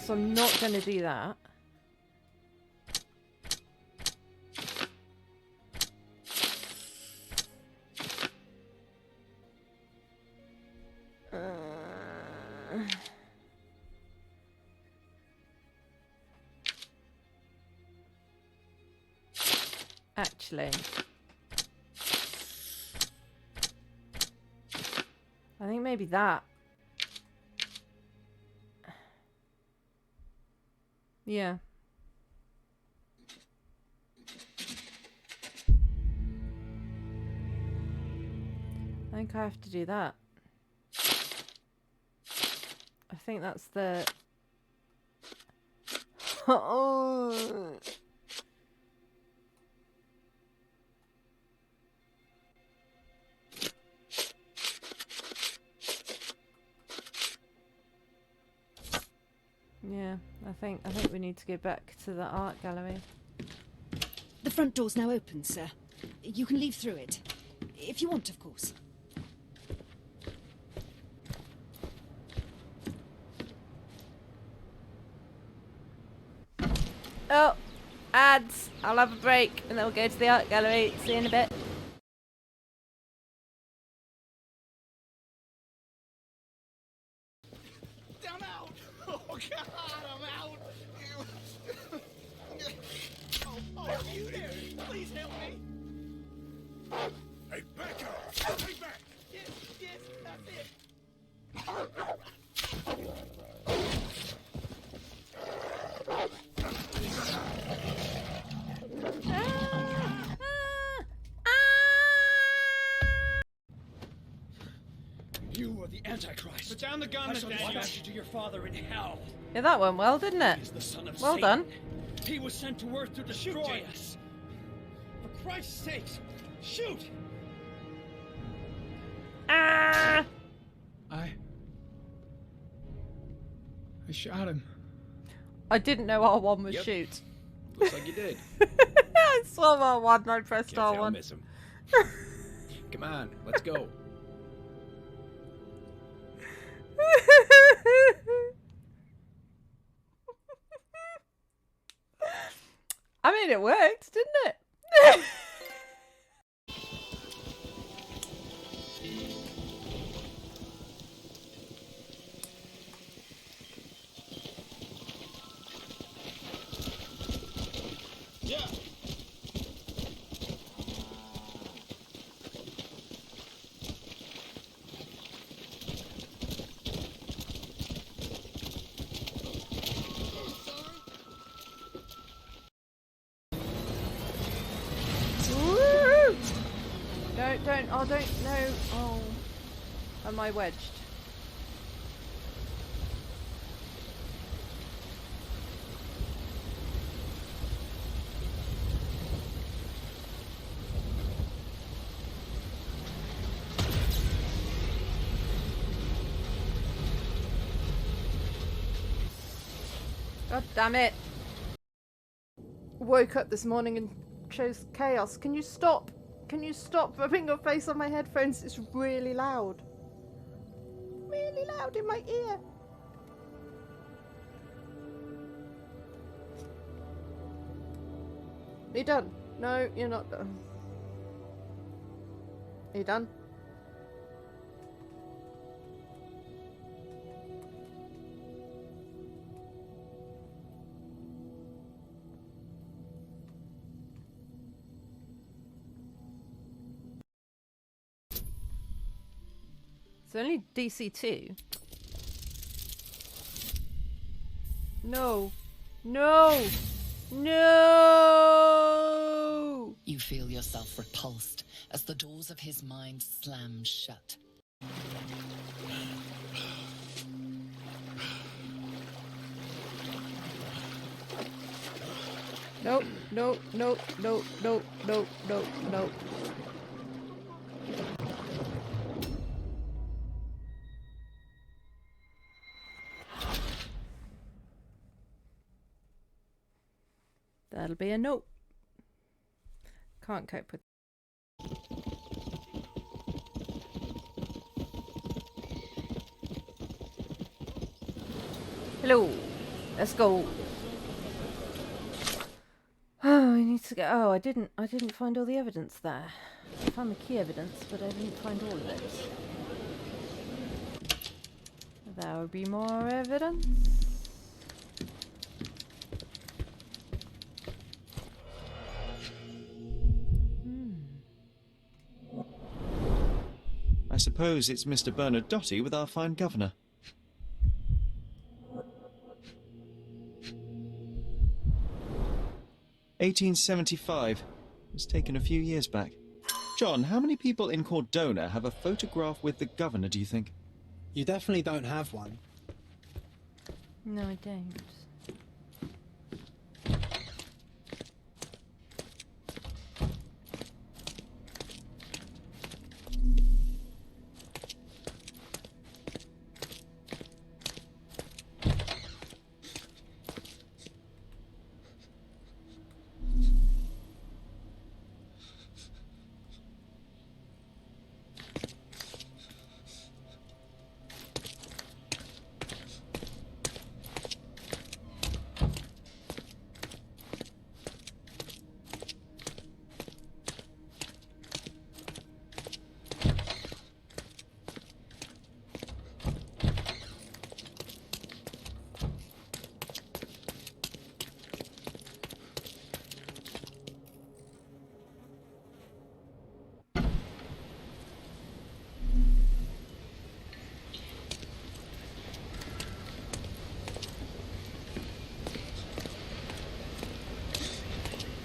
So I'm not going to do that. Actually, I think maybe that. Yeah. I think I have to do that. I think that's the... Oh. Yeah, I think we need to go back to the art gallery. The front door's now open, sir. You can leave through it. If you want, of course. Oh, ads. I'll have a break and then we'll go to the art gallery. See you in a bit. I'm out! Oh, God, I'm out! Oh, you there! Please help me! Hey, back up! Stay back! Yes, that's it! You are the Antichrist. Put down the gun, I shall Nathaniel. dispatch you to your father in hell. Yeah, that went well, didn't it? He is the son of Well Satan. done. He was sent to Earth to destroy us. For Christ's sake, shoot! Ah! I shot him. I didn't know R1 was Yep. shoot. Looks like you did. I saw R1 and I pressed Can't say I'll R1. miss him. Come on, let's go. I mean, it worked, didn't it? Yeah. Woo! Don't, oh, don't, no, oh. Am I wedged? God damn it. Woke up this morning and chose chaos. Can you stop? Can you stop rubbing your face on my headphones? It's really loud. Really loud in my ear. Are you done? No, you're not done. Are you done? It's only DC 2. No. No! No! You feel yourself repulsed as the doors of his mind slam shut. No, no, no, no, no, no, no, no. That'll be a no. Can't cope with. Hello. Let's go. Oh, I need to go. Oh, I didn't find all the evidence there. I found the key evidence, but I didn't find all of it. There will be more evidence. I suppose it's Mr. Bernadotte with our fine governor. "1875 was taken a few years back. John, how many people in Cordona have a photograph with the governor, do you think? You definitely don't have one. No, I don't.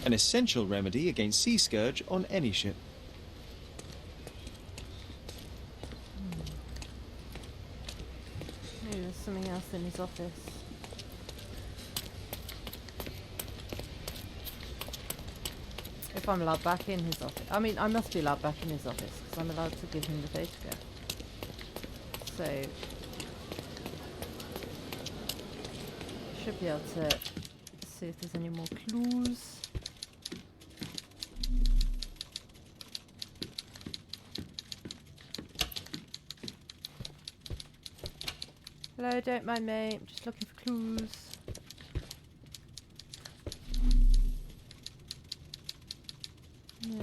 An essential remedy against sea scourge on any ship. Maybe there's something else in his office. If I'm allowed back in his office. I mean, I must be allowed back in his office because I'm allowed to give him the photograph. So, should be able to see if there's any more clues. Hello, don't mind me. I'm just looking for clues. Yeah.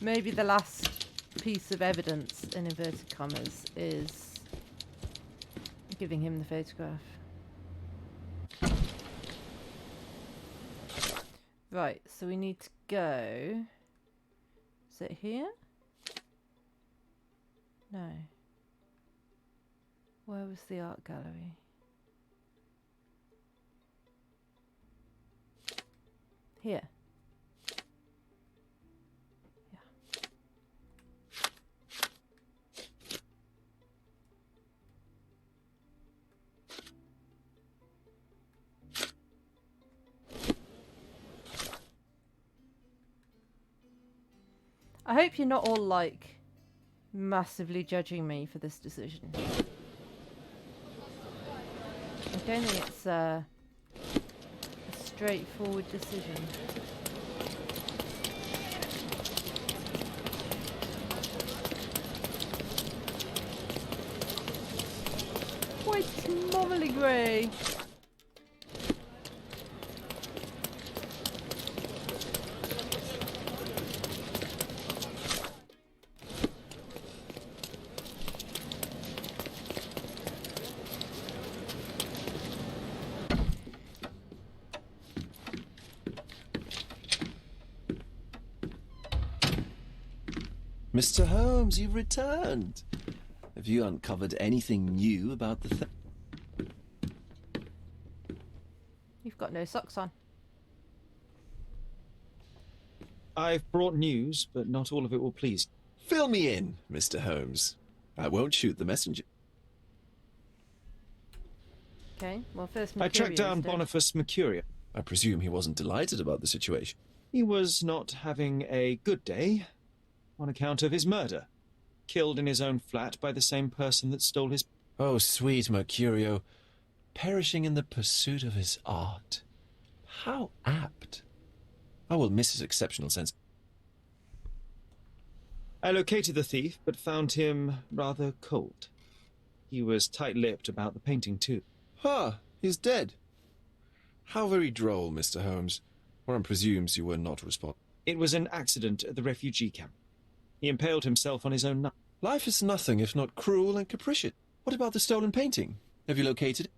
Maybe the last piece of evidence, in inverted commas, is giving him the photograph. Right, so we need to go... Is it here? No. Where was the art gallery? Here. I hope you're not all, like, massively judging me for this decision. I don't think it's a straightforward decision. Why it's normally grey? Mr. Holmes, you've returned. Have you uncovered anything new about the You've got no socks on. I've brought news, but not all of it will please. Fill me in, Mr. Holmes. I won't shoot the messenger. Okay, well first I tracked Mercurio's down dead. Boniface Mercurio. I presume he wasn't delighted about the situation. He was not having a good day on account of his murder. Killed in his own flat by the same person that stole his... Oh, sweet Mercurio. Perishing in the pursuit of his art. How apt. I will miss his exceptional sense. I located the thief, but found him rather cold. He was tight-lipped about the painting, too. Ah, he's dead. How very droll, Mr. Holmes. One presumes you were not responsible. It was an accident at the refugee camp. He impaled himself on his own knife. Life is nothing if not cruel and capricious. What about the stolen painting? Have you located it?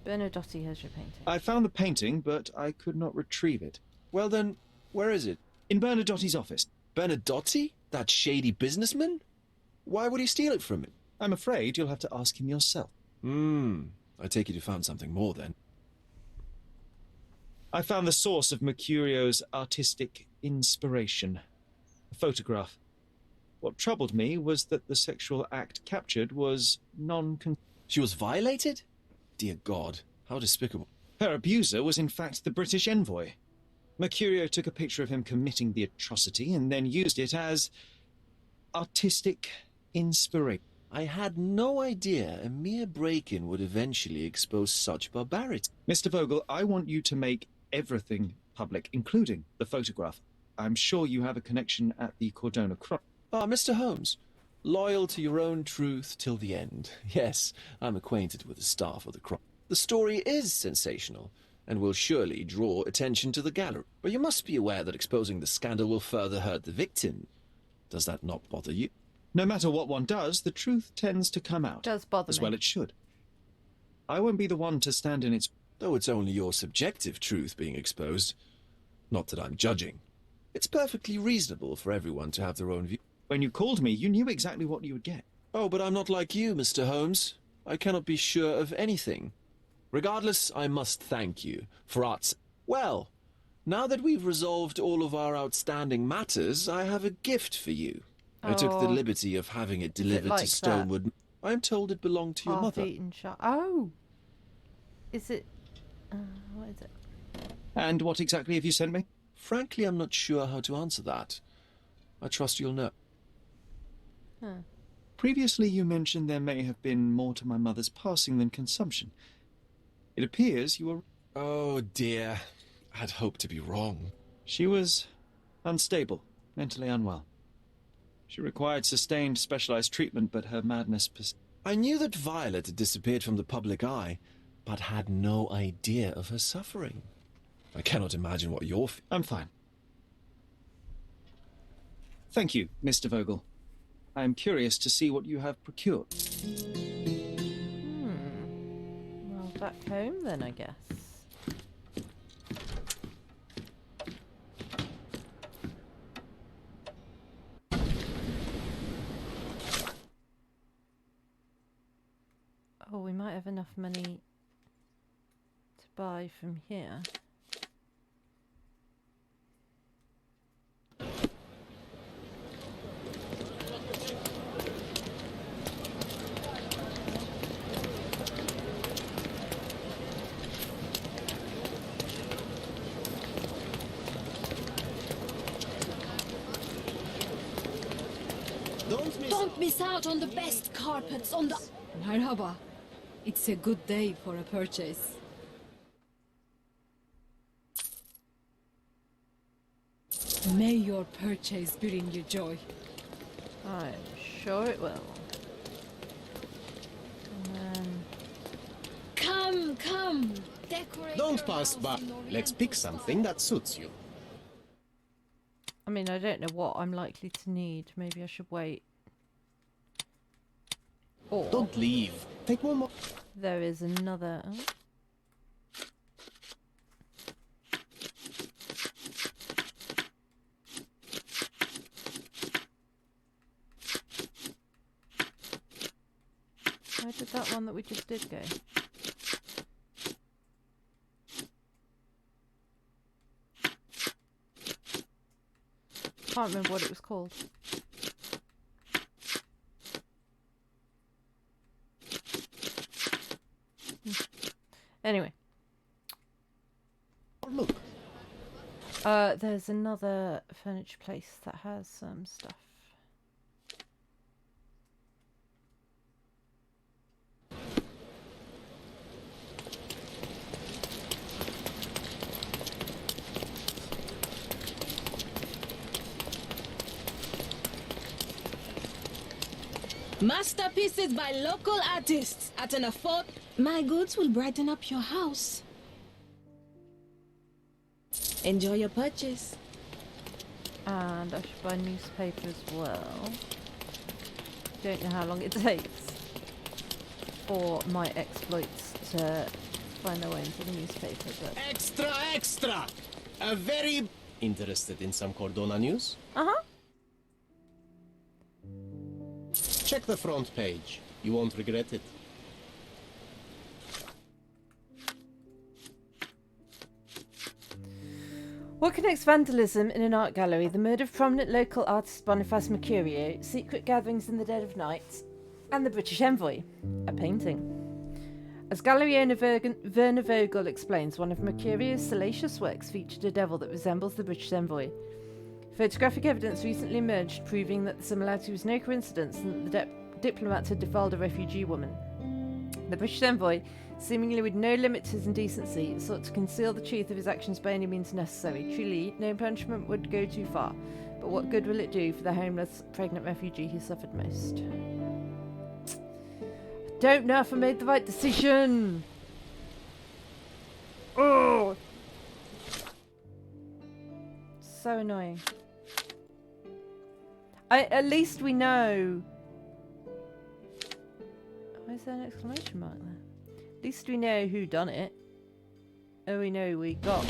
Bernadotte has your painting. I found the painting, but I could not retrieve it. Well then, where is it? In Bernadotte's office. Bernadotte? That shady businessman? Why would he steal it from me? I'm afraid you'll have to ask him yourself. I take it you found something more then. I found the source of Mercurio's artistic inspiration. A photograph. What troubled me was that the sexual act captured was She was violated? Dear God, how despicable. Her abuser was in fact the British envoy. Mercurio took a picture of him committing the atrocity and then used it as artistic inspiration. I had no idea a mere break-in would eventually expose such barbarity. Mr. Vogel, I want you to make everything public, including the photograph. I'm sure you have a connection at the Cordona Crop. Ah, Mr. Holmes, loyal to your own truth till the end. Yes, I'm acquainted with the staff of the Crop. The story is sensational, and will surely draw attention to the gallery. But you must be aware that exposing the scandal will further hurt the victim. Does that not bother you? No matter what one does, the truth tends to come out. Does bother as me. well it should. I won't be the one to stand in its... Though it's only your subjective truth being exposed. Not that I'm judging. It's perfectly reasonable for everyone to have their own view. When you called me, you knew exactly what you would get. Oh, but I'm not like you, Mr. Holmes. I cannot be sure of anything. Regardless, I must thank you for arts. Well, now that we've resolved all of our outstanding matters, I have a gift for you. I took the liberty of having it delivered like to Stonewood. I am told it belonged to your mother. Half-eaten shot. Oh! Is it... what is it? And what exactly have you sent me? Frankly, I'm not sure how to answer that. I trust you'll know. Huh. Previously you mentioned there may have been more to my mother's passing than consumption. It appears you were... Oh dear. I'd hoped to be wrong. She was unstable, mentally unwell. She required sustained, specialized treatment, but her madness I knew that Violet had disappeared from the public eye, but had no idea of her suffering. I cannot imagine what you're... I'm fine. Thank you, Mr. Vogel. I am curious to see what you have procured. Well, back home then, I guess. Oh, we might have enough money to buy from here. Don't miss out on the best carpets on the... Merhaba. It's a good day for a purchase. May your purchase bring you joy. I'm sure it will. And then... Come! Decorate Don't your pass house by. in Oriental Let's pick something that suits you. I mean, I don't know what I'm likely to need. Maybe I should wait. Or Don't leave. Take one more. there is another... Oh. Where did that one that we just did go? Can't remember what it was called. Anyway. Look. There's another furniture place that has some stuff. Masterpieces by local artists at an afford. My goods will brighten up your house. Enjoy your purchase. And I should buy newspaper as well. Don't know how long it takes for my exploits to find their way into the newspaper, but... Extra! A very... Interested in some Cordona news? Uh-huh. Check the front page. You won't regret it. What connects vandalism in an art gallery, the murder of prominent local artist Boniface Mercurio, secret gatherings in the dead of night, and the British envoy? A painting. As gallery owner Werner Vogel explains, one of Mercurio's salacious works featured a devil that resembles the British envoy. Photographic evidence recently emerged proving that the similarity was no coincidence and that the diplomat had defiled a refugee woman. The British envoy, seemingly with no limit to his indecency, sought to conceal the truth of his actions by any means necessary. Truly, no punishment would go too far. But what good will it do for the homeless, pregnant refugee who suffered most? I don't know if I made the right decision. Oh! So annoying. At least we know. Why is there an exclamation mark there? At least we know who done it. Oh, we know we got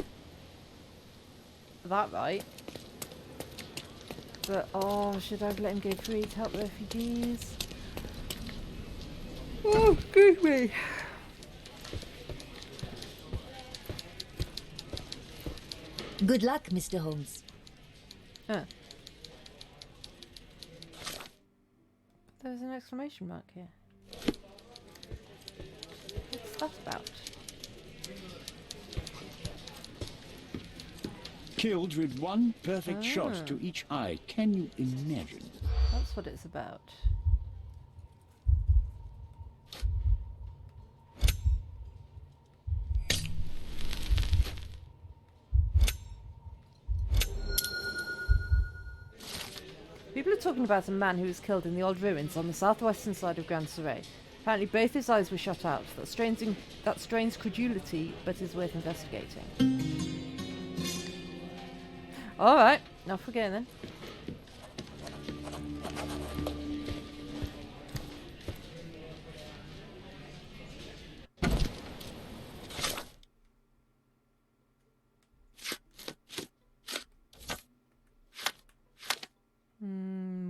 that right. But, oh, should I have let him go free to help the refugees? Oh, excuse me. Good luck, Mr. Holmes. Huh. There's an exclamation mark here. What's that about? Killed with one perfect shot to each eye. Can you imagine? That's what it's about. People are talking about a man who was killed in the old ruins on the southwestern side of Grand Surrey. Apparently both his eyes were shot out. That strains credulity, but is worth investigating. Alright, off we go then.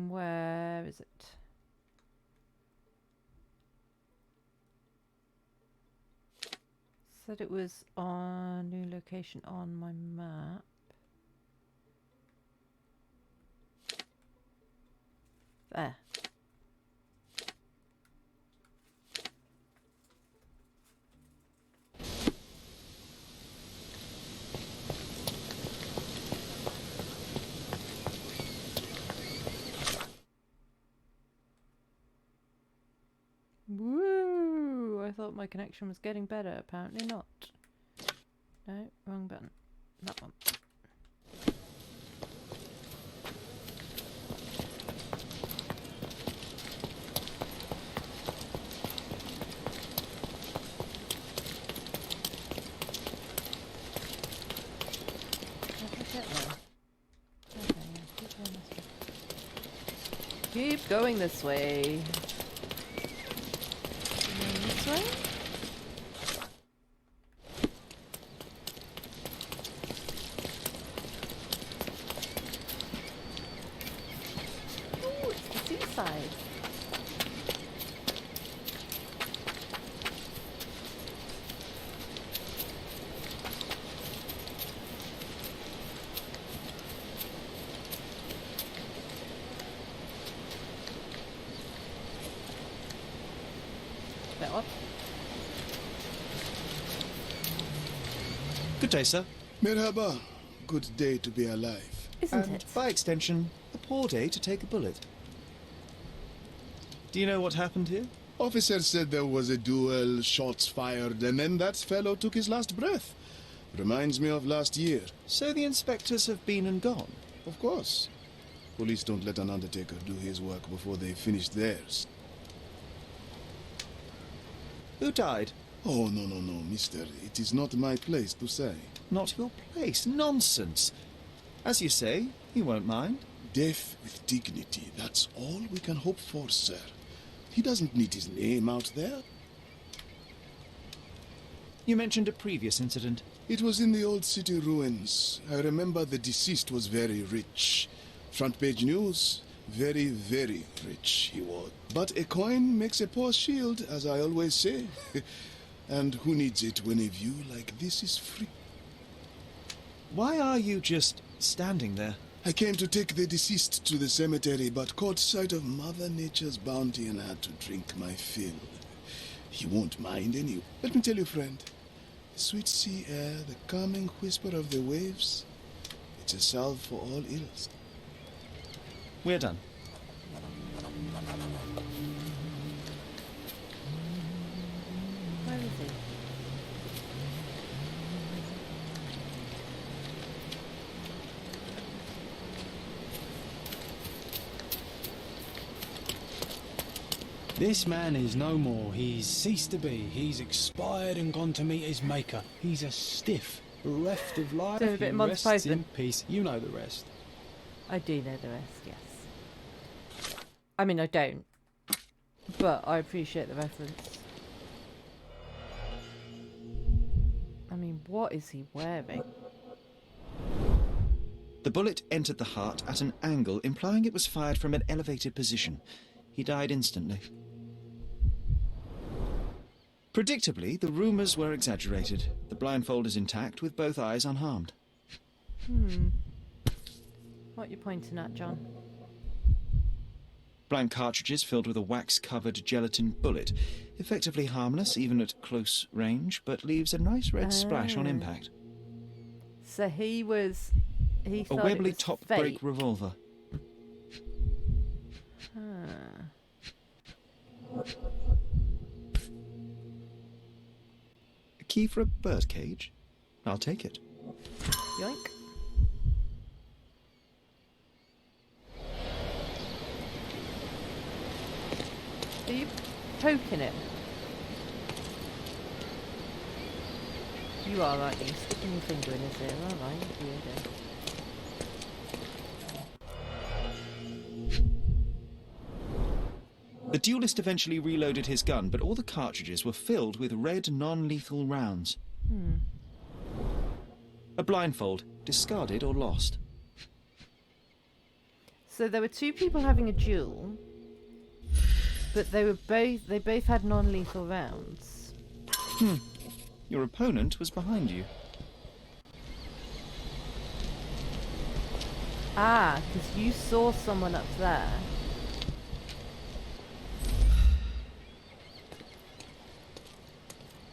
Where is it? Said it was on new location on my map. There. Woo! I thought my connection was getting better. Apparently not. No, wrong button. That one. Keep going this way. This way? Ooh, it's the seaside. That one. Good day, sir. Merhaba. Good day to be alive. Isn't And it? by extension, a poor day to take a bullet. Do you know what happened here? Officer said there was a duel, shots fired, and then that fellow took his last breath. Reminds me of last year. So the inspectors have been and gone? Of course. Police don't let an undertaker do his work before they finish theirs. Who died? Oh, no, mister. It is not my place to say. Not your place. Nonsense. As you say, he won't mind. Death with dignity. That's all we can hope for, sir. He doesn't need his name out there. You mentioned a previous incident. It was in the old city ruins. I remember the deceased was very rich. Front page news. Very, very rich he was. But a coin makes a poor shield, as I always say. And who needs it when a view like this is free? Why are you just standing there? I came to take the deceased to the cemetery, but caught sight of Mother Nature's bounty and had to drink my fill. He won't mind anyway. Let me tell you, friend. The sweet sea air, the calming whisper of the waves. It's a salve for all ills. We're done. Where is he? This man is no more. He's ceased to be. He's expired and gone to meet his maker. He's a stiff, bereft of life. Doing a bit He of Monty rests Python. in peace. You know the rest. I do know the rest, yes. I mean, I don't. But I appreciate the reference. I mean, what is he wearing? The bullet entered the heart at an angle, implying it was fired from an elevated position. He died instantly. Predictably, the rumours were exaggerated. The blindfold is intact, with both eyes unharmed. What are you pointing at, John? Blank cartridges filled with a wax-covered gelatin bullet. Effectively harmless, even at close range, but leaves a nice red splash on impact. So he was... He A thought Webley it was top-break fake. revolver. A key for a birdcage? I'll take it. Yoink. Are you poking him? You are, aren't you? Sticking your finger in his ear. Alright, weirdo. The duelist eventually reloaded his gun, but all the cartridges were filled with red non-lethal rounds. A blindfold, discarded or lost. So there were two people having a duel, but they both had non-lethal rounds. Your opponent was behind you. Ah, because you saw someone up there.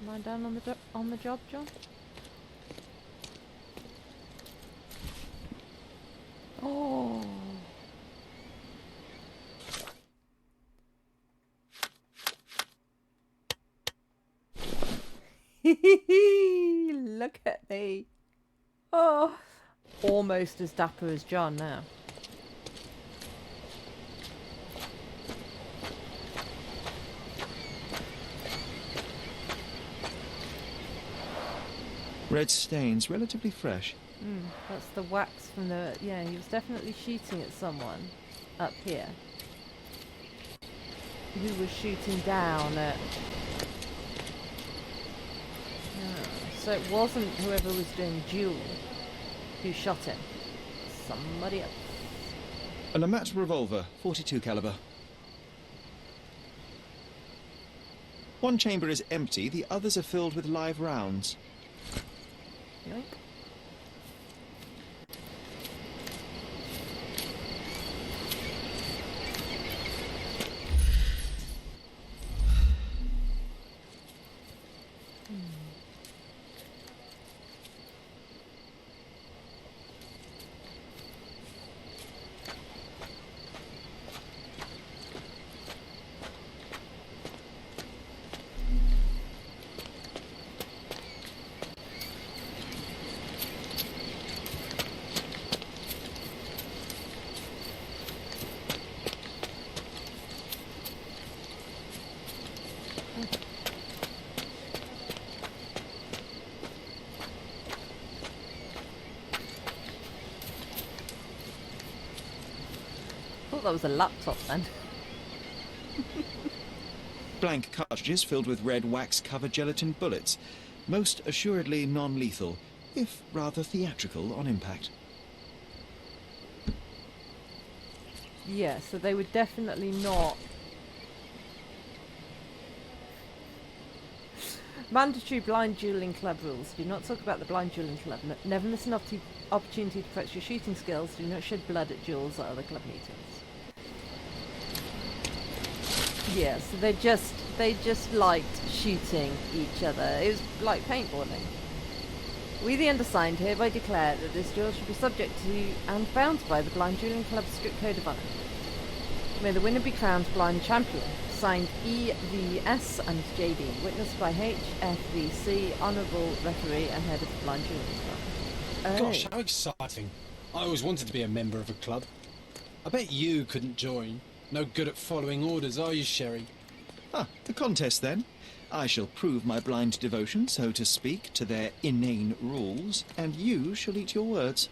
Am I down on the job, John? Oh. Look at me. Oh, almost as dapper as John now. Red stains, relatively fresh. That's the wax from the... Yeah, he was definitely shooting at someone up here. Who was shooting down at... So it wasn't whoever was doing duel who shot him. Somebody else. An Amat revolver, 42 caliber. One chamber is empty, the others are filled with live rounds. Yoink. That was a laptop then. Blank cartridges filled with red wax-covered gelatin bullets. Most assuredly non-lethal, if rather theatrical on impact. Yeah, so they were definitely not... Mandatory blind dueling club rules. Do not talk about the blind dueling club. Never miss an opportunity to practice your shooting skills. Do not shed blood at duels or other club meetings. Yeah, so they just liked shooting each other. It was like paintballing. We, the undersigned, hereby declare that this duel should be subject to and bound by the Blind Dueling Club's strict code of honour. May the winner be crowned blind champion. Signed EVS and JD. Witnessed by HFVC, honourable referee and head of the Blind Dueling Club. Gosh, how exciting. I always wanted to be a member of a club. I bet you couldn't join. No good at following orders, are you, Sherry? Ah, the contest then. I shall prove my blind devotion, so to speak, to their inane rules, and you shall eat your words.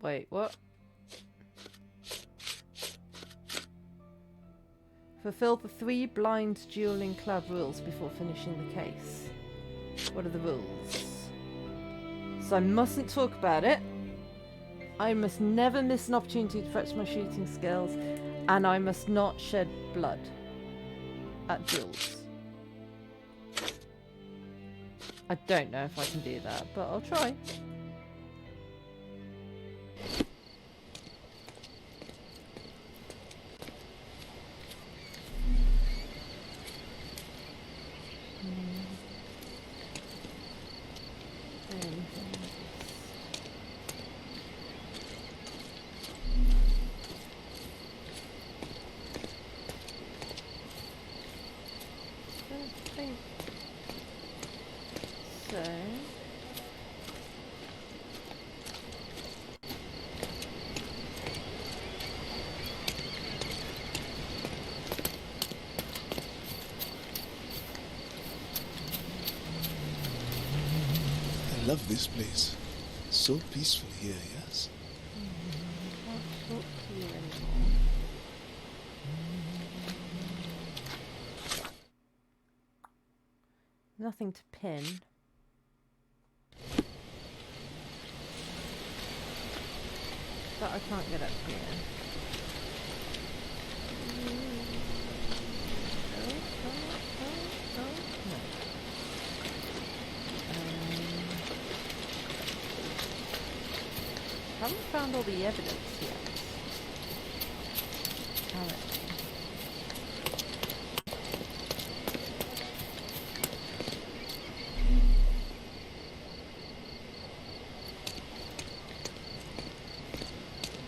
Wait, what? Fulfill the 3 blind dueling club rules before finishing the case. What are the rules? So I mustn't talk about it. I must never miss an opportunity to practice my shooting skills, and I must not shed blood at duels. I don't know if I can do that, but I'll try. love this place. So peaceful here, yes? Can't talk to you anymore. Nothing to pin. But I can't get up here. No. Haven't found all the evidence yet.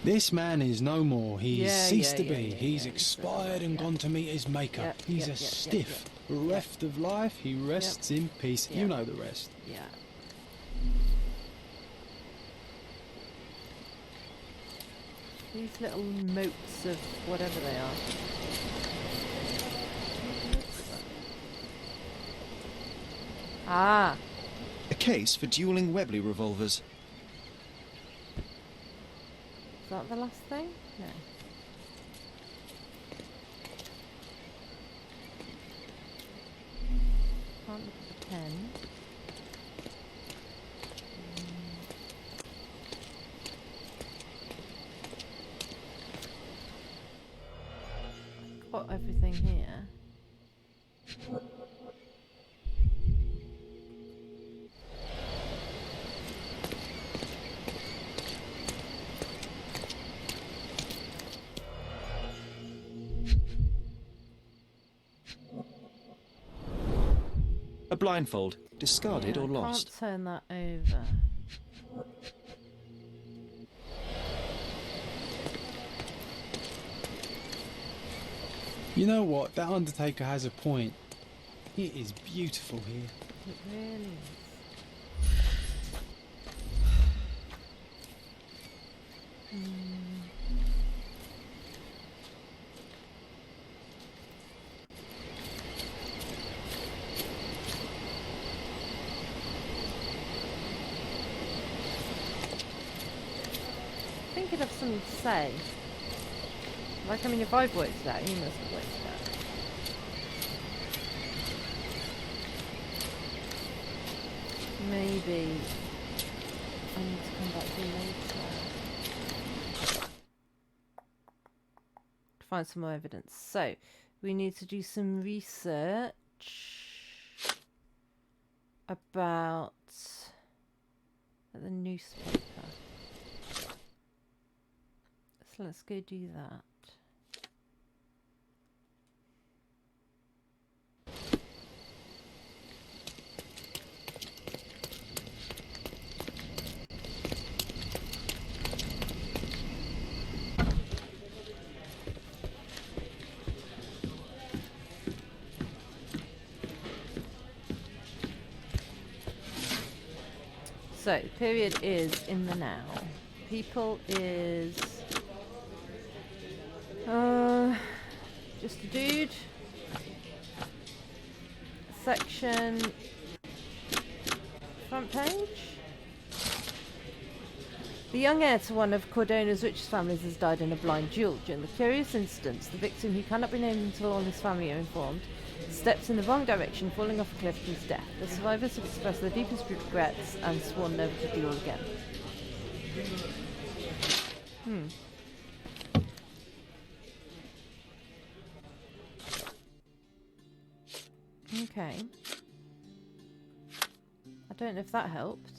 This man is no more. He's Yeah, ceased yeah, to yeah, be. yeah, He's yeah, expired and gone to meet his maker. Yep, He's yep, a yep, stiff, yep, bereft of life. He rests in peace. You Yep. know the rest. Yeah. These little motes of whatever they are. Ah, A case for dueling Webley revolvers. is that the last thing? No. Can't look at the pen. Got everything here. A blindfold, discarded Yeah, or I lost. can't turn that over. You know what? That Undertaker has a point. It is beautiful here. It really is. I think he'd have something to say. Like, I mean, if I've worked it out, he must have worked it out. Maybe I need to come back here later to find some more evidence. So, we need to do some research about the newspaper. So let's go do that. So, period is in the now. People is just a dude. Section front page. The young heir to one of Cordona's richest families has died in a blind duel. During the curious instance, the victim, who cannot be named until all his family are informed, steps in the wrong direction, falling off a cliff to his death. The survivors have expressed their deepest regrets and sworn never to duel again. Okay. I don't know if that helped.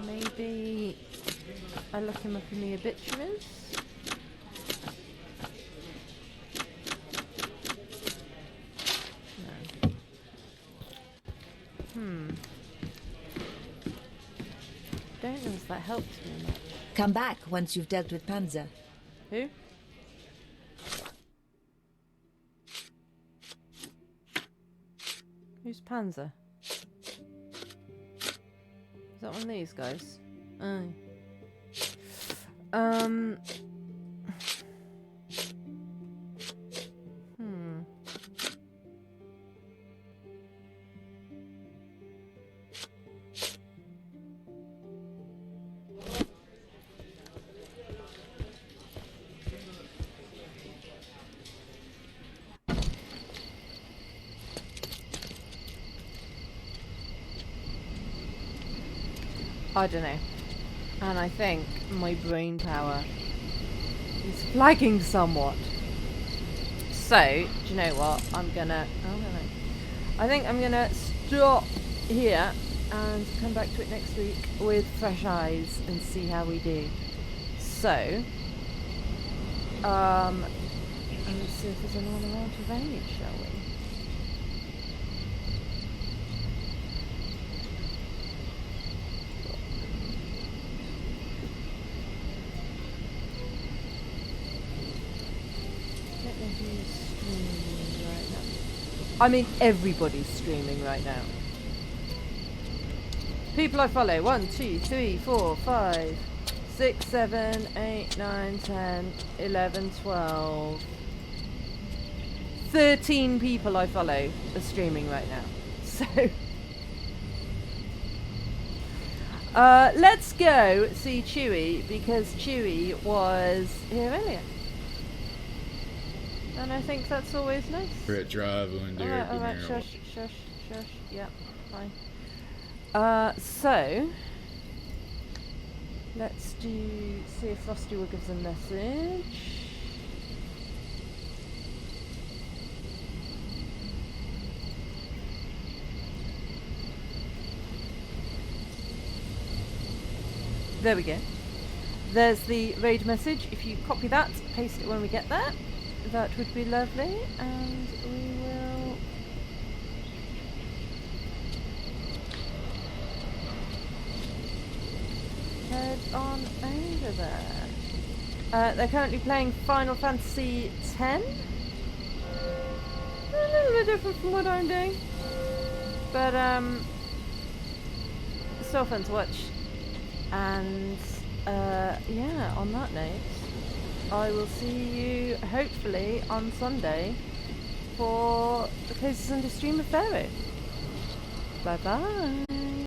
Maybe I look him up in the obituaries. No. Don't know if that helps me much. Come back once you've dealt with Panzer. Who? Who's Panzer? Is that one of these guys? Oh. I don't know. And I think my brain power is flagging somewhat. So, do you know what? I think I'm gonna stop here and come back to it next week with fresh eyes and see how we do. So, let's see if there's anyone around to raid, shall we? I mean, everybody's streaming right now. People I follow: 1, 2, 3, 4, 5, 6, 7, 8, 9, 10, 11, 12. 13 people I follow are streaming right now. So, let's go see Chewie, because Chewie was here earlier. And I think that's always nice. Brett traveling, dear. Alright, shush. Yep, fine. So, let's see if Frosty will give us a message. There we go. There's the raid message. If you copy that, paste it when we get there. That would be lovely, and we will head on over there. They're currently playing Final Fantasy X. A little bit different from what I'm doing, but still fun to watch. And yeah, on that note, I will see you hopefully on Sunday for the Cozy Sunday stream of Pharaoh. Bye bye.